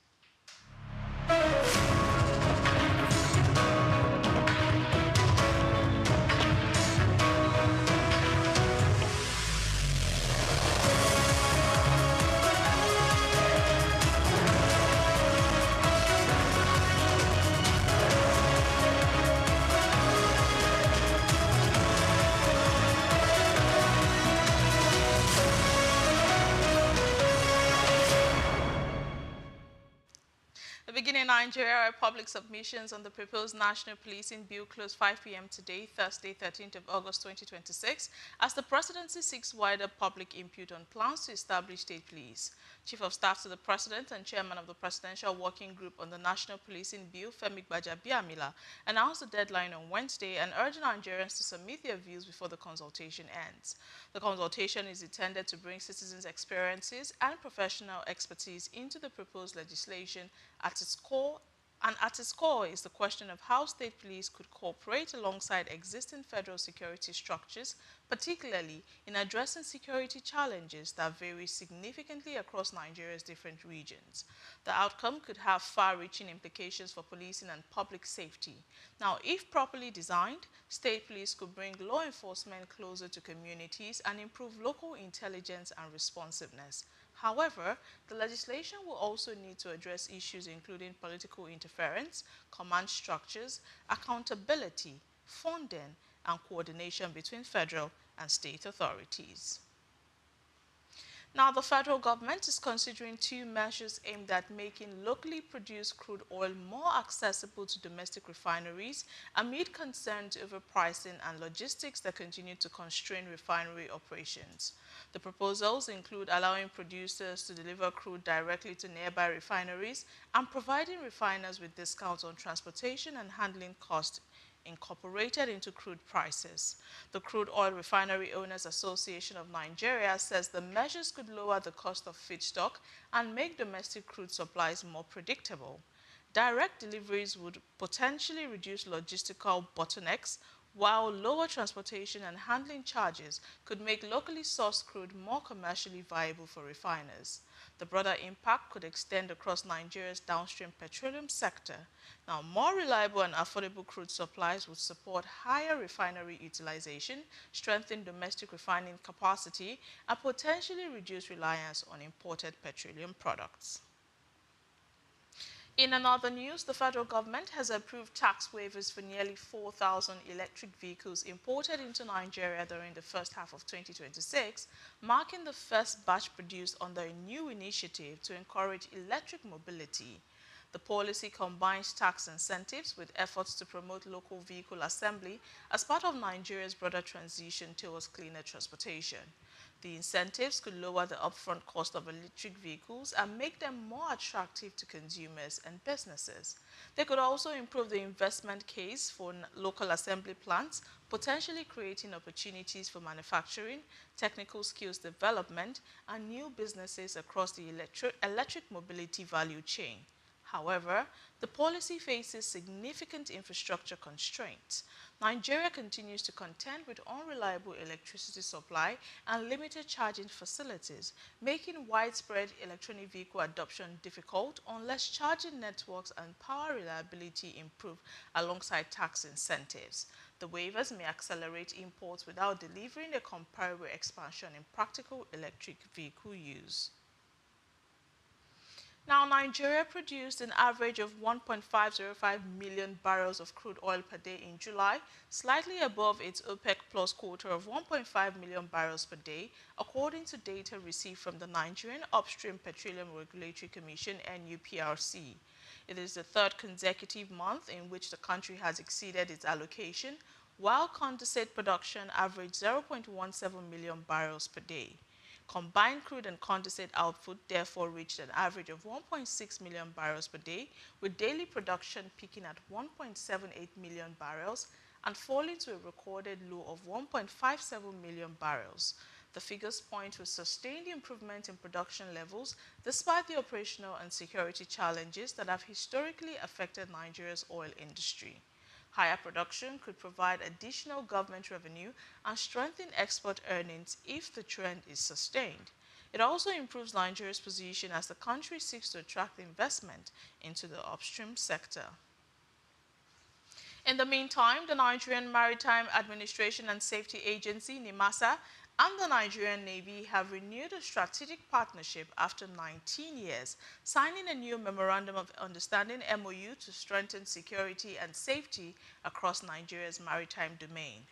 Beginning Nigeria, public submissions on the proposed National Policing Bill closed 5 p.m. today, Thursday, 13th of August 2026, as the presidency seeks wider public input on plans to establish state police. Chief of Staff to the President and Chairman of the Presidential Working Group on the National Policing Bill, Femi Gbajabiamila, announced the deadline on Wednesday and urged Nigerians to submit their views before the consultation ends. The consultation is intended to bring citizens' experiences and professional expertise into the proposed legislation. At its core is the question of how state police could cooperate alongside existing federal security structures, particularly in addressing security challenges that vary significantly across Nigeria's different regions. The outcome could have far-reaching implications for policing and public safety. Now, if properly designed, state police could bring law enforcement closer to communities and improve local intelligence and responsiveness. However, the legislation will also need to address issues including political interference, command structures, accountability, funding, and coordination between federal and state authorities. Now, the federal government is considering two measures aimed at making locally produced crude oil more accessible to domestic refineries amid concerns over pricing and logistics that continue to constrain refinery operations. The proposals include allowing producers to deliver crude directly to nearby refineries and providing refiners with discounts on transportation and handling costs incorporated into crude prices. The Crude Oil Refinery Owners Association of Nigeria says the measures could lower the cost of feedstock and make domestic crude supplies more predictable. Direct deliveries would potentially reduce logistical bottlenecks, while lower transportation and handling charges could make locally sourced crude more commercially viable for refiners. The broader impact could extend across Nigeria's downstream petroleum sector. Now, more reliable and affordable crude supplies would support higher refinery utilization, strengthen domestic refining capacity, and potentially reduce reliance on imported petroleum products. In another news, the federal government has approved tax waivers for nearly 4,000 electric vehicles imported into Nigeria during the first half of 2026, marking the first batch produced under a new initiative to encourage electric mobility. The policy combines tax incentives with efforts to promote local vehicle assembly as part of Nigeria's broader transition towards cleaner transportation. The incentives could lower the upfront cost of electric vehicles and make them more attractive to consumers and businesses. They could also improve the investment case for local assembly plants, potentially creating opportunities for manufacturing, technical skills development, and new businesses across the electric mobility value chain. However, the policy faces significant infrastructure constraints. Nigeria continues to contend with unreliable electricity supply and limited charging facilities, making widespread electronic vehicle adoption difficult unless charging networks and power reliability improve alongside tax incentives. The waivers may accelerate imports without delivering a comparable expansion in practical electric vehicle use. Now, Nigeria produced an average of 1.505 million barrels of crude oil per day in July, slightly above its OPEC plus quota of 1.5 million barrels per day, according to data received from the Nigerian Upstream Petroleum Regulatory Commission, NUPRC. It is the third consecutive month in which the country has exceeded its allocation, while condensate production averaged 0.17 million barrels per day. Combined crude and condensate output therefore reached an average of 1.6 million barrels per day, with daily production peaking at 1.78 million barrels and falling to a recorded low of 1.57 million barrels. The figures point to sustained improvement in production levels despite the operational and security challenges that have historically affected Nigeria's oil industry. Higher production could provide additional government revenue and strengthen export earnings if the trend is sustained. It also improves Nigeria's position as the country seeks to attract investment into the upstream sector. In the meantime, the Nigerian Maritime Administration and Safety Agency, NIMASA, and the Nigerian Navy have renewed a strategic partnership after 19 years, signing a new Memorandum of Understanding MOU to strengthen security and safety across Nigeria's maritime domain.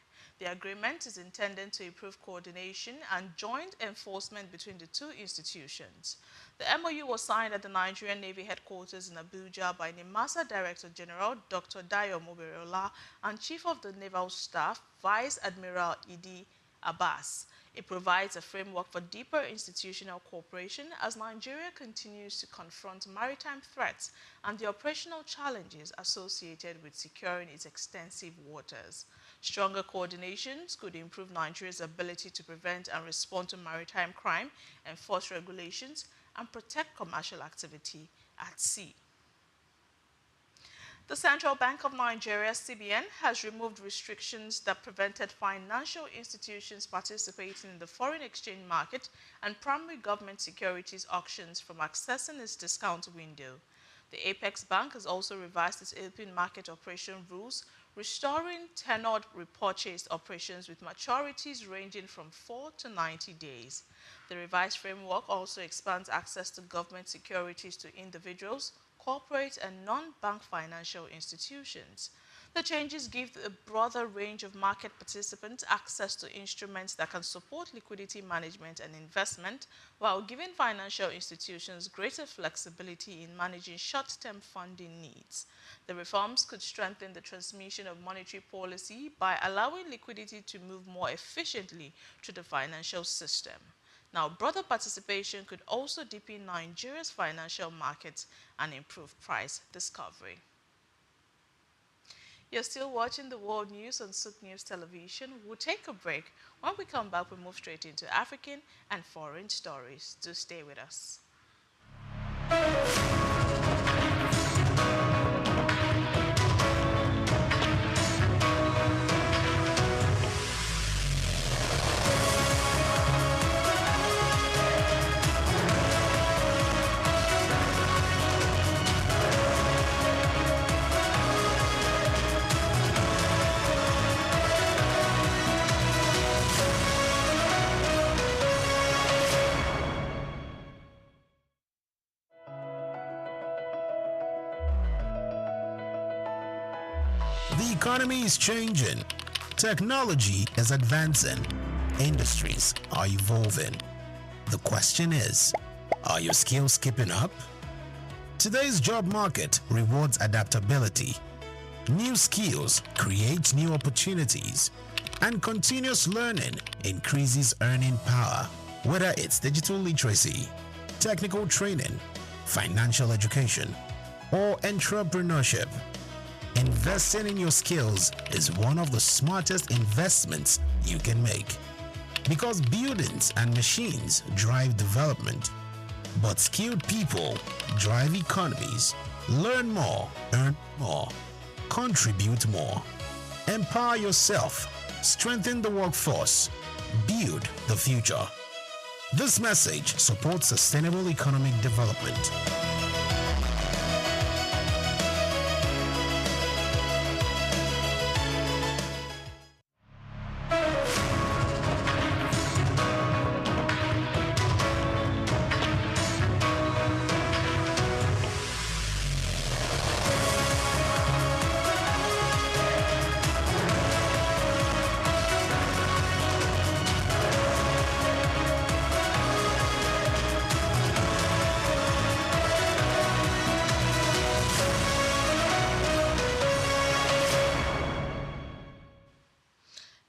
The agreement is intended to improve coordination and joint enforcement between the two institutions. The MOU was signed at the Nigerian Navy headquarters in Abuja by NIMASA Director General Dr. Dayo Moberola and Chief of the Naval Staff, Vice Admiral Idi Abbas. It provides a framework for deeper institutional cooperation as Nigeria continues to confront maritime threats and the operational challenges associated with securing its extensive waters. Stronger coordinations could improve Nigeria's ability to prevent and respond to maritime crime, enforce regulations, and protect commercial activity at sea. The Central Bank of Nigeria, CBN, has removed restrictions that prevented financial institutions participating in the foreign exchange market and primary government securities auctions from accessing its discount window. The Apex Bank has also revised its open market operation rules, restoring tenured repurchased operations with maturities ranging from 4 to 90 days. The revised framework also expands access to government securities to individuals, corporate and non-bank financial institutions. The changes give a broader range of market participants access to instruments that can support liquidity management and investment, while giving financial institutions greater flexibility in managing short-term funding needs. The reforms could strengthen the transmission of monetary policy by allowing liquidity to move more efficiently through the financial system. Now, broader participation could also deepen Nigeria's financial markets and improve price discovery. You're still watching the world news on SOUQ News Television. We'll take a break. When we come back, we'll move straight into African and foreign stories. Do stay with us. The economy is changing. Technology is advancing. Industries are evolving. The question is, are your skills keeping up? Today's job market rewards adaptability. New skills create new opportunities, and continuous learning increases earning power. Whether it's digital literacy, technical training, financial education, or entrepreneurship, investing in your skills is one of the smartest investments you can make. Because buildings and machines drive development, but skilled people drive economies. Learn more, earn more, contribute more. Empower yourself, strengthen the workforce, build the future. This message supports sustainable economic development.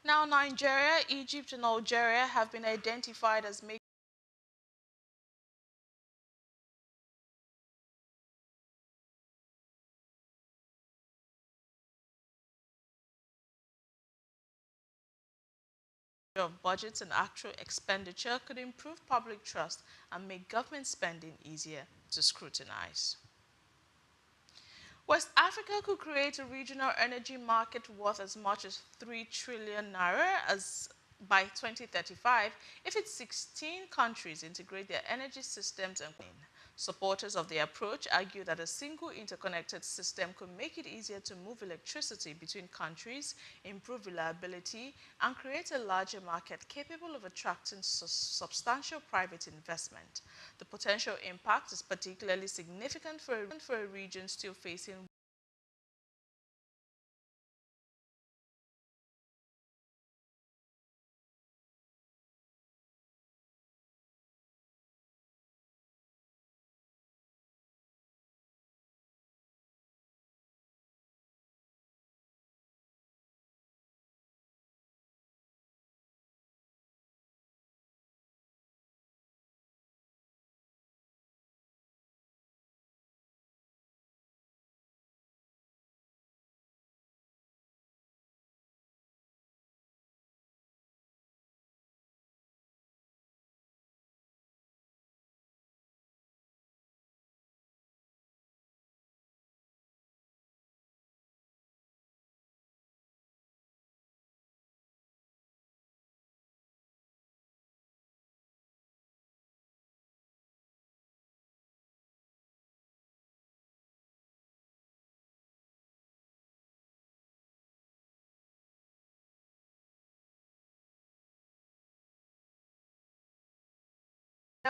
Now, Nigeria, Egypt, and Algeria have been identified as making of budgets and actual expenditure could improve public trust and make government spending easier to scrutinize. West Africa could create a regional energy market worth as much as 3 trillion naira by 2035 if its 16 countries integrate their energy systems and supporters of the approach argue that a single interconnected system could make it easier to move electricity between countries, improve reliability, and create a larger market capable of attracting substantial private investment. The potential impact is particularly significant for a region still facing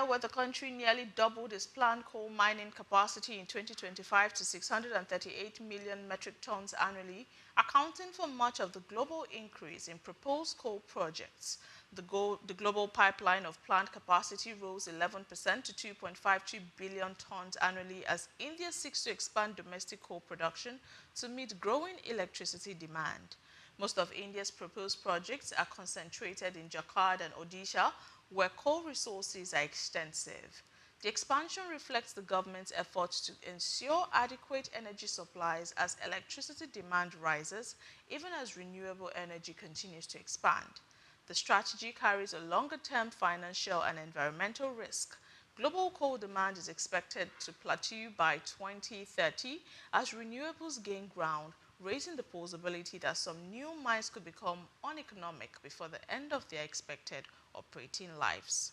where the country nearly doubled its planned coal mining capacity in 2025 to 638 million metric tons annually, accounting for much of the global increase in proposed coal projects. The global pipeline of planned capacity rose 11% to 2.52 billion tons annually as India seeks to expand domestic coal production to meet growing electricity demand. Most of India's proposed projects are concentrated in Jharkhand and Odisha, where coal resources are extensive. The expansion reflects the government's efforts to ensure adequate energy supplies as electricity demand rises, even as renewable energy continues to expand. The strategy carries a longer-term financial and environmental risk. Global coal demand is expected to plateau by 2030 as renewables gain ground, raising the possibility that some new mines could become uneconomic before the end of their expected operating lives.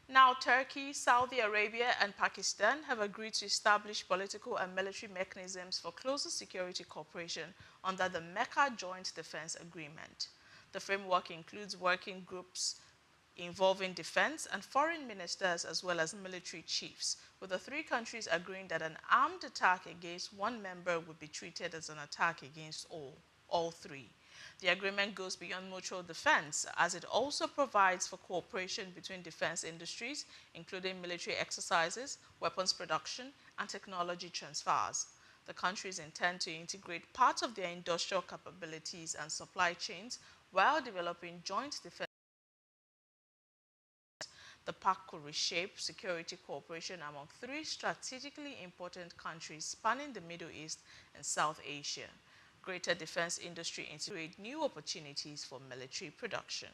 Now, Turkey, Saudi Arabia, and Pakistan have agreed to establish political and military mechanisms for closer security cooperation under the Mecca Joint Defense Agreement. The framework includes working groups involving defense and foreign ministers as well as military chiefs, with the three countries agreeing that an armed attack against one member would be treated as an attack against all three. The agreement goes beyond mutual defense, as it also provides for cooperation between defense industries, including military exercises, weapons production, and technology transfers. The countries intend to integrate part of their industrial capabilities and supply chains while developing joint defense. The pact could reshape security cooperation among three strategically important countries spanning the Middle East and South Asia. Greater defense industry integrate new opportunities for military production.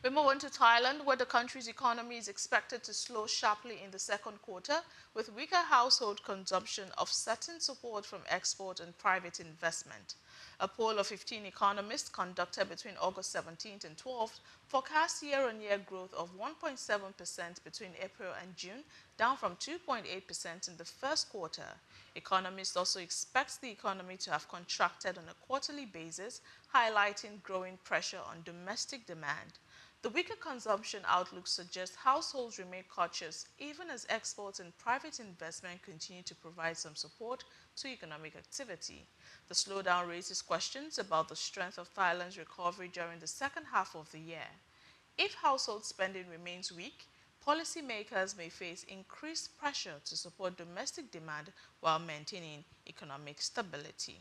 We move on to Thailand, where the country's economy is expected to slow sharply in the second quarter, with weaker household consumption offsetting support from export and private investment. A poll of 15 economists conducted between August 17th and 12th forecast year-on-year growth of 1.7% between April and June, down from 2.8% in the first quarter. Economists also expect the economy to have contracted on a quarterly basis, highlighting growing pressure on domestic demand. The weaker consumption outlook suggests households remain cautious even as exports and private investment continue to provide some support to economic activity. The slowdown raises questions about the strength of Thailand's recovery during the second half of the year. If household spending remains weak, policymakers may face increased pressure to support domestic demand while maintaining economic stability.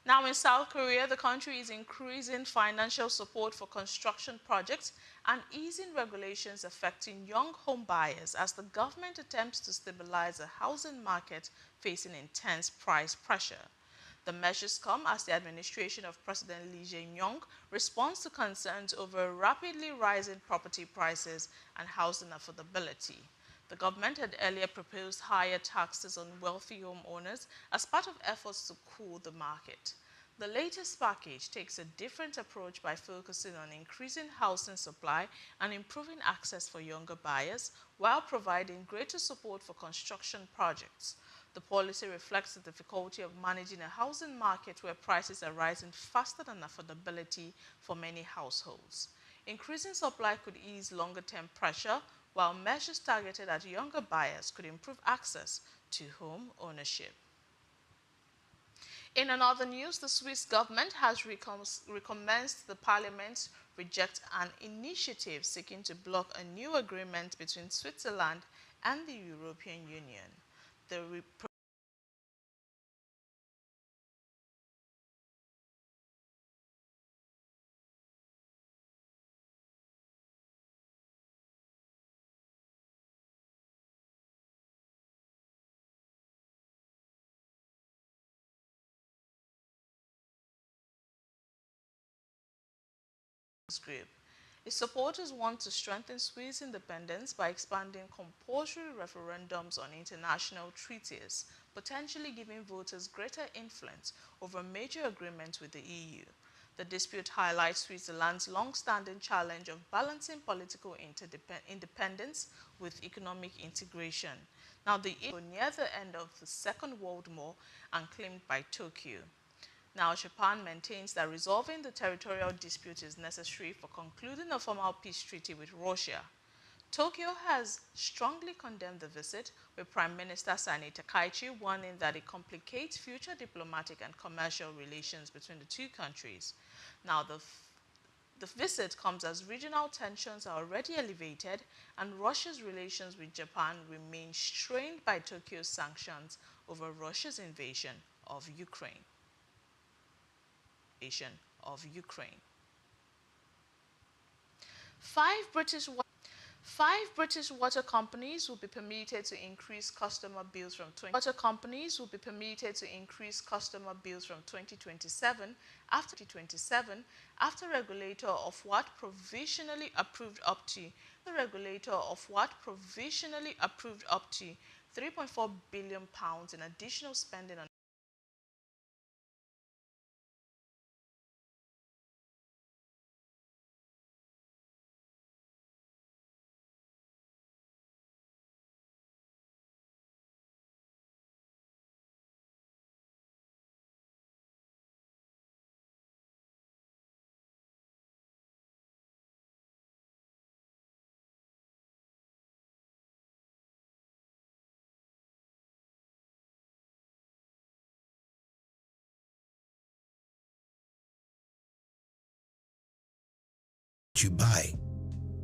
Now in South Korea, the country is increasing financial support for construction projects and easing regulations affecting young home buyers as the government attempts to stabilize a housing market facing intense price pressure. The measures come as the administration of President Lee Jae-myung responds to concerns over rapidly rising property prices and housing affordability. The government had earlier proposed higher taxes on wealthy homeowners as part of efforts to cool the market. The latest package takes a different approach by focusing on increasing housing supply and improving access for younger buyers, while providing greater support for construction projects. The policy reflects the difficulty of managing a housing market where prices are rising faster than affordability for many households. Increasing supply could ease longer-term pressure, while measures targeted at younger buyers could improve access to home ownership. In another news, the Swiss government has recommenced the parliament reject an initiative seeking to block a new agreement between Switzerland and the European Union. The group. Its supporters want to strengthen Swiss independence by expanding compulsory referendums on international treaties, potentially giving voters greater influence over major agreements with the EU. The dispute highlights Switzerland's long-standing challenge of balancing political independence with economic integration. Now, the EU near the end of the Second World War and claimed by Tokyo. Now, Japan maintains that resolving the territorial dispute is necessary for concluding a formal peace treaty with Russia. Tokyo has strongly condemned the visit, with Prime Minister Sani Takaichi warning that it complicates future diplomatic and commercial relations between the two countries. Now, the visit comes as regional tensions are already elevated and Russia's relations with Japan remain strained by Tokyo's sanctions over Russia's invasion of Ukraine. Five British water companies will be permitted to increase customer bills from 2027 after regulator of what provisionally approved up to £3.4 billion in additional spending on what you buy,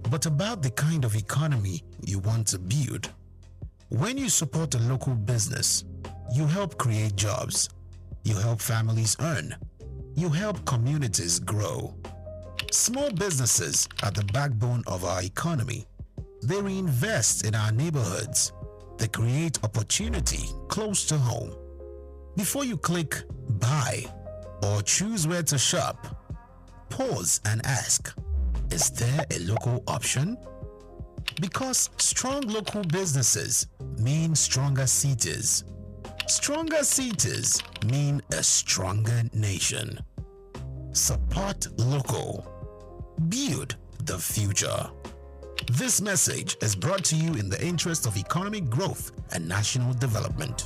but about the kind of economy you want to build. When you support a local business, you help create jobs, you help families earn, you help communities grow. Small businesses are the backbone of our economy. They reinvest in our neighborhoods. They create opportunity close to home. Before you click buy or choose where to shop, pause and ask, is there a local option? Because strong local businesses mean stronger cities. Stronger cities mean a stronger nation. Support local. Build the future. This message is brought to you in the interest of economic growth and national development.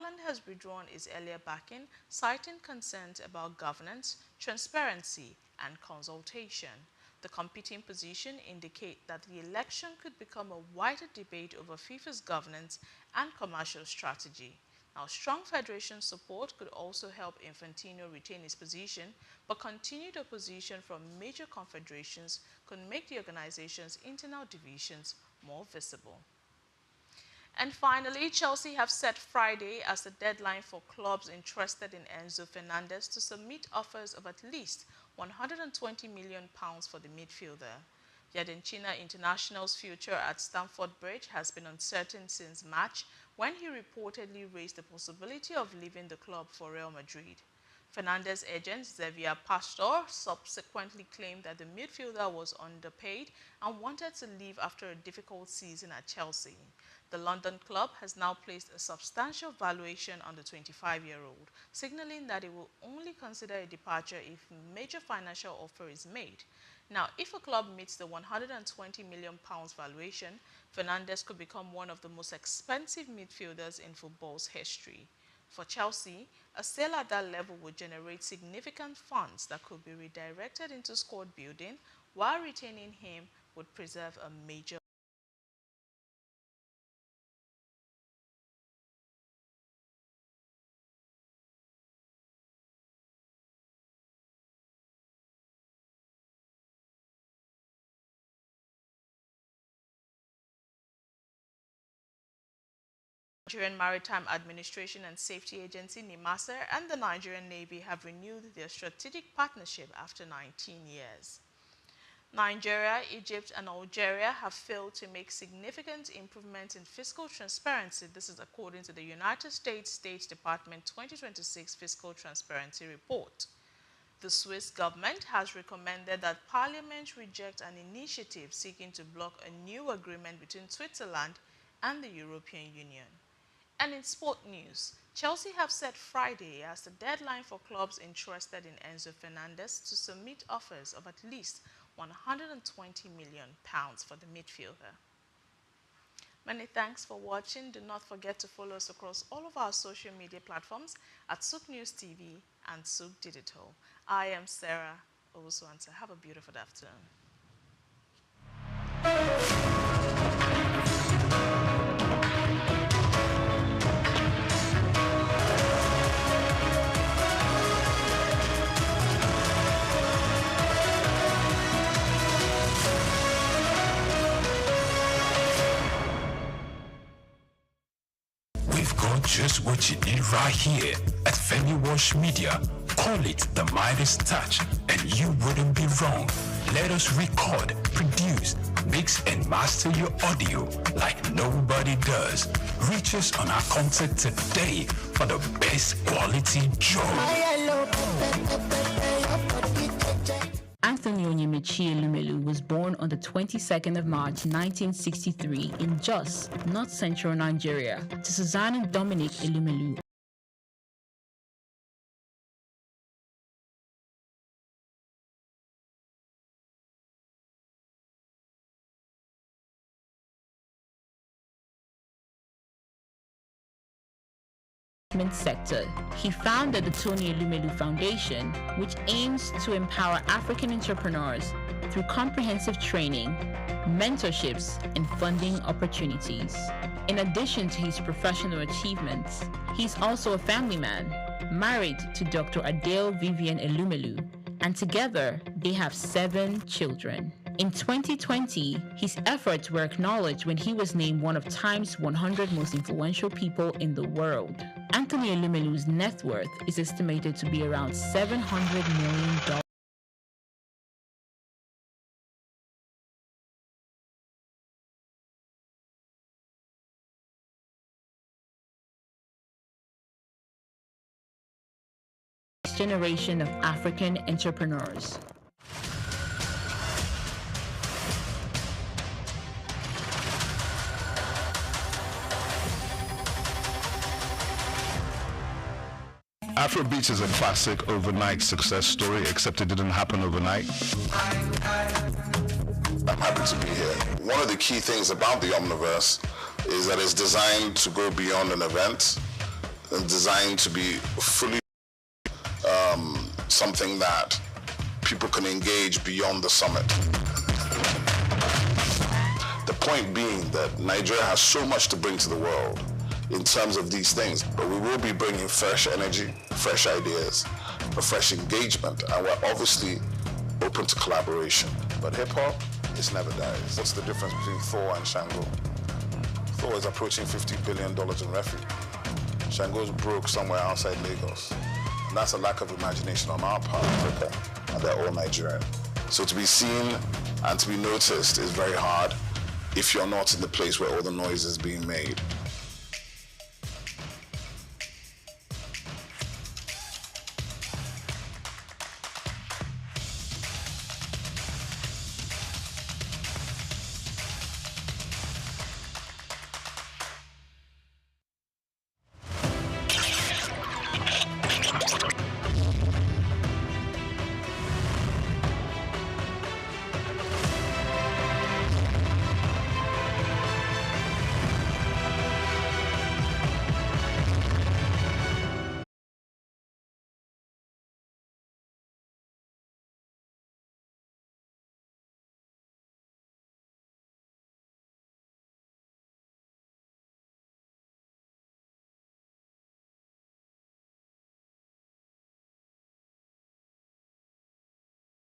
Ireland has withdrawn its earlier backing, citing concerns about governance, transparency, and consultation. The competing positions indicate that the election could become a wider debate over FIFA's governance and commercial strategy. Now, strong federation support could also help Infantino retain his position, but continued opposition from major confederations could make the organization's internal divisions more visible. And finally, Chelsea have set Friday as the deadline for clubs interested in Enzo Fernandez to submit offers of at least £120 million for the midfielder. The Argentina international's future at Stamford Bridge has been uncertain since March, when he reportedly raised the possibility of leaving the club for Real Madrid. Fernandez's agent, Xavier Pastor, subsequently claimed that the midfielder was underpaid and wanted to leave after a difficult season at Chelsea. The London club has now placed a substantial valuation on the 25-year-old, signaling that it will only consider a departure if a major financial offer is made. Now, if a club meets the £120 million valuation, Fernandez could become one of the most expensive midfielders in football's history. For Chelsea, a sale at that level would generate significant funds that could be redirected into squad building, while retaining him would preserve a major Nigerian Maritime Administration and Safety Agency (NIMASA) and the Nigerian Navy have renewed their strategic partnership after 19 years. Nigeria, Egypt, and Algeria have failed to make significant improvements in fiscal transparency. This is according to the United States State Department 2026 Fiscal Transparency Report. The Swiss government has recommended that Parliament reject an initiative seeking to block a new agreement between Switzerland and the European Union. And in sport news, Chelsea have set Friday as the deadline for clubs interested in Enzo Fernandez to submit offers of at least £120 million for the midfielder. Many thanks for watching. Do not forget to follow us across all of our social media platforms at SOUQ News TV and SOUQ Digital. I am Sarah Owusu-Ansah. Have a beautiful afternoon. Just what you need right here at Femi Wash Media. Call it the Midas Touch and you wouldn't be wrong. Let us record, produce, mix and master your audio like nobody does. Reach us on our contact today for the best quality job. Anthony Onyemachi Elumelu was born on the 22nd of March 1963 in Jos, North Central Nigeria, to Susanna Dominic Elumelu. Sector. He founded the Tony Elumelu Foundation, which aims to empower African entrepreneurs through comprehensive training, mentorships, and funding opportunities. In addition to his professional achievements, he's also a family man, married to Dr. Adele Vivian Elumelu, and together they have 7 children. In 2020, his efforts were acknowledged when he was named one of Time's 100 most influential people in the world. Anthony Elumelu's net worth is estimated to be around $700 million. Generation of African entrepreneurs. Afrobeats is a classic overnight success story, except it didn't happen overnight. I'm happy to be here. One of the key things about the Omniverse is that it's designed to go beyond an event and designed to be fully something that people can engage beyond the summit. The point being that Nigeria has so much to bring to the world in terms of these things, but we will be bringing fresh energy, fresh ideas, a fresh engagement, and we're obviously open to collaboration. But hip-hop, it's never dies. What's the difference between Thor and Shango? Thor is approaching $50 billion in revenue. Shango's broke somewhere outside Lagos. And that's a lack of imagination on our part, Africa, and they're all Nigerian. So to be seen and to be noticed is very hard if you're not in the place where all the noise is being made.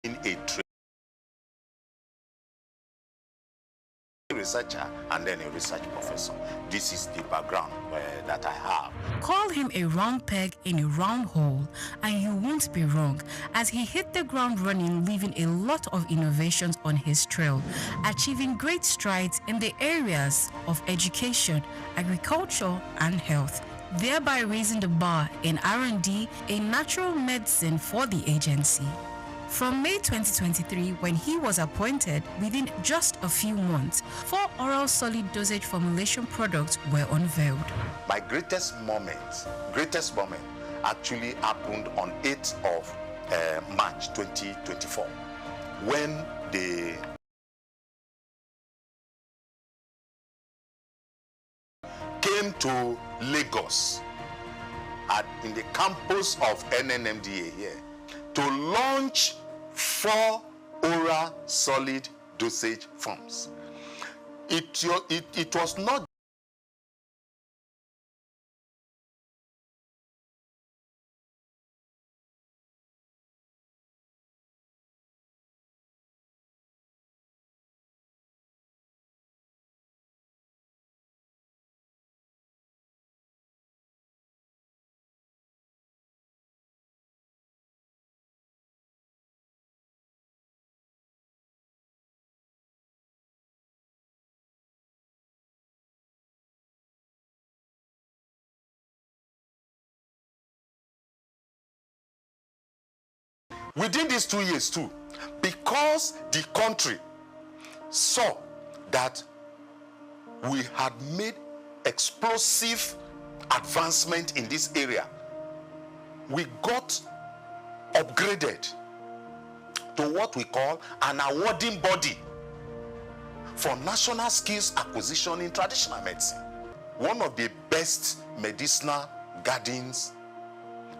In a researcher and then a research professor. This is the background that I have. Call him a round peg in a round hole, and you won't be wrong, as he hit the ground running, leaving a lot of innovations on his trail, achieving great strides in the areas of education, agriculture, and health, thereby raising the bar in R&D, a natural medicine for the agency. From May 2023, when he was appointed, within just a few months, 4 oral solid dosage formulation products were unveiled. My greatest moment actually happened on 8th of March 2024, when they came to Lagos in the campus of NNMDA here to launch 4 oral solid dosage forms. It was not within these 2 years too, because the country saw that we had made explosive advancement in this area, we got upgraded to what we call an awarding body for national skills acquisition in traditional medicine. One of the best medicinal gardens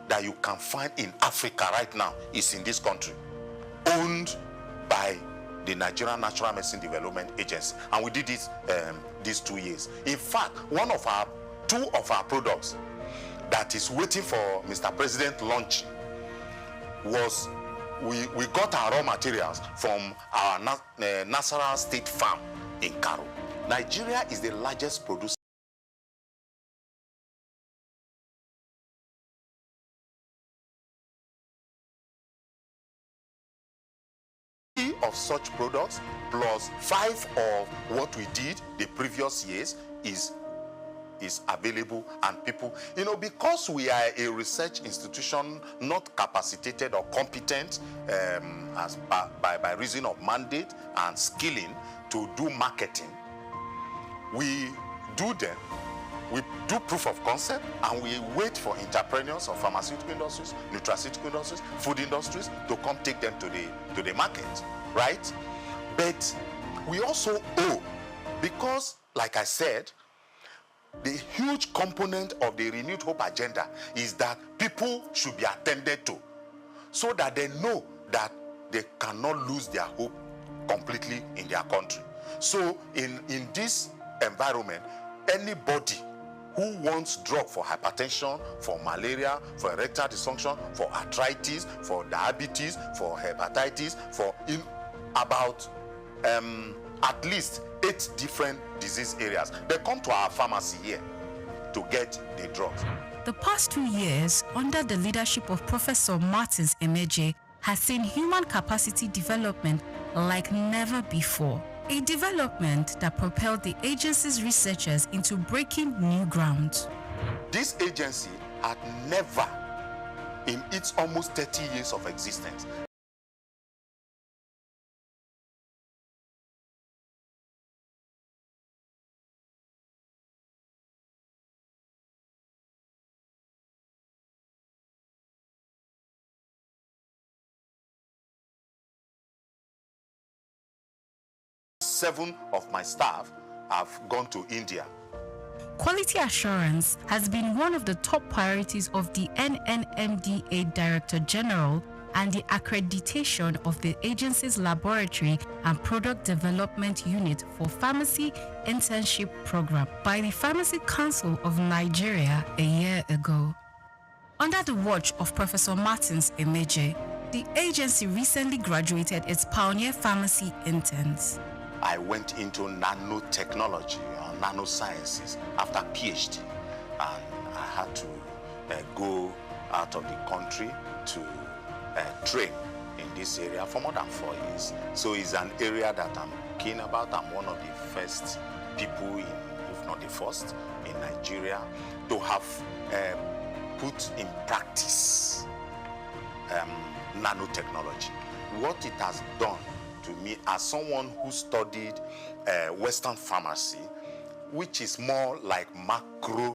that you can find in Africa right now is in this country, owned by the Nigerian Natural Medicine Development Agency, and we did it these 2 years. In fact, two of our products that is waiting for Mr. President launch was we got our raw materials from our Nasarawa State Farm in Karo. Nigeria is the largest producer of such products, plus 5 of what we did the previous years is available, and people, because we are a research institution not capacitated or competent as by reason of mandate and skilling to do marketing, we do proof of concept, and we wait for entrepreneurs of pharmaceutical industries, nutraceutical industries, food industries to come take them to the market, right? But we also owe, because like I said, the huge component of the Renewed Hope agenda is that people should be attended to, so that they know that they cannot lose their hope completely in their country. So in this environment, anybody who wants drug for hypertension, for malaria, for erectile dysfunction, for arthritis, for diabetes, for hepatitis, for about at least 8 different disease areas, they come to our pharmacy here to get the drugs. The past 2 years, under the leadership of Professor Martins Emeje, has seen human capacity development like never before. A development that propelled the agency's researchers into breaking new ground. This agency had never, in its almost 30 years of existence, seven of my staff have gone to India. Quality assurance has been one of the top priorities of the NNMDA Director General and the accreditation of the agency's Laboratory and Product Development Unit for Pharmacy Internship Program by the Pharmacy Council of Nigeria a year ago. Under the watch of Professor Martins Emeje, the agency recently graduated its pioneer pharmacy interns. I went into nanotechnology or nanosciences after PhD, and I had to go out of the country to train in this area for more than 4 years. So it's an area that I'm keen about. I'm one of the first people, if not the first, in Nigeria to have put in practice nanotechnology. What it has done to me as someone who studied Western pharmacy, which is more like macro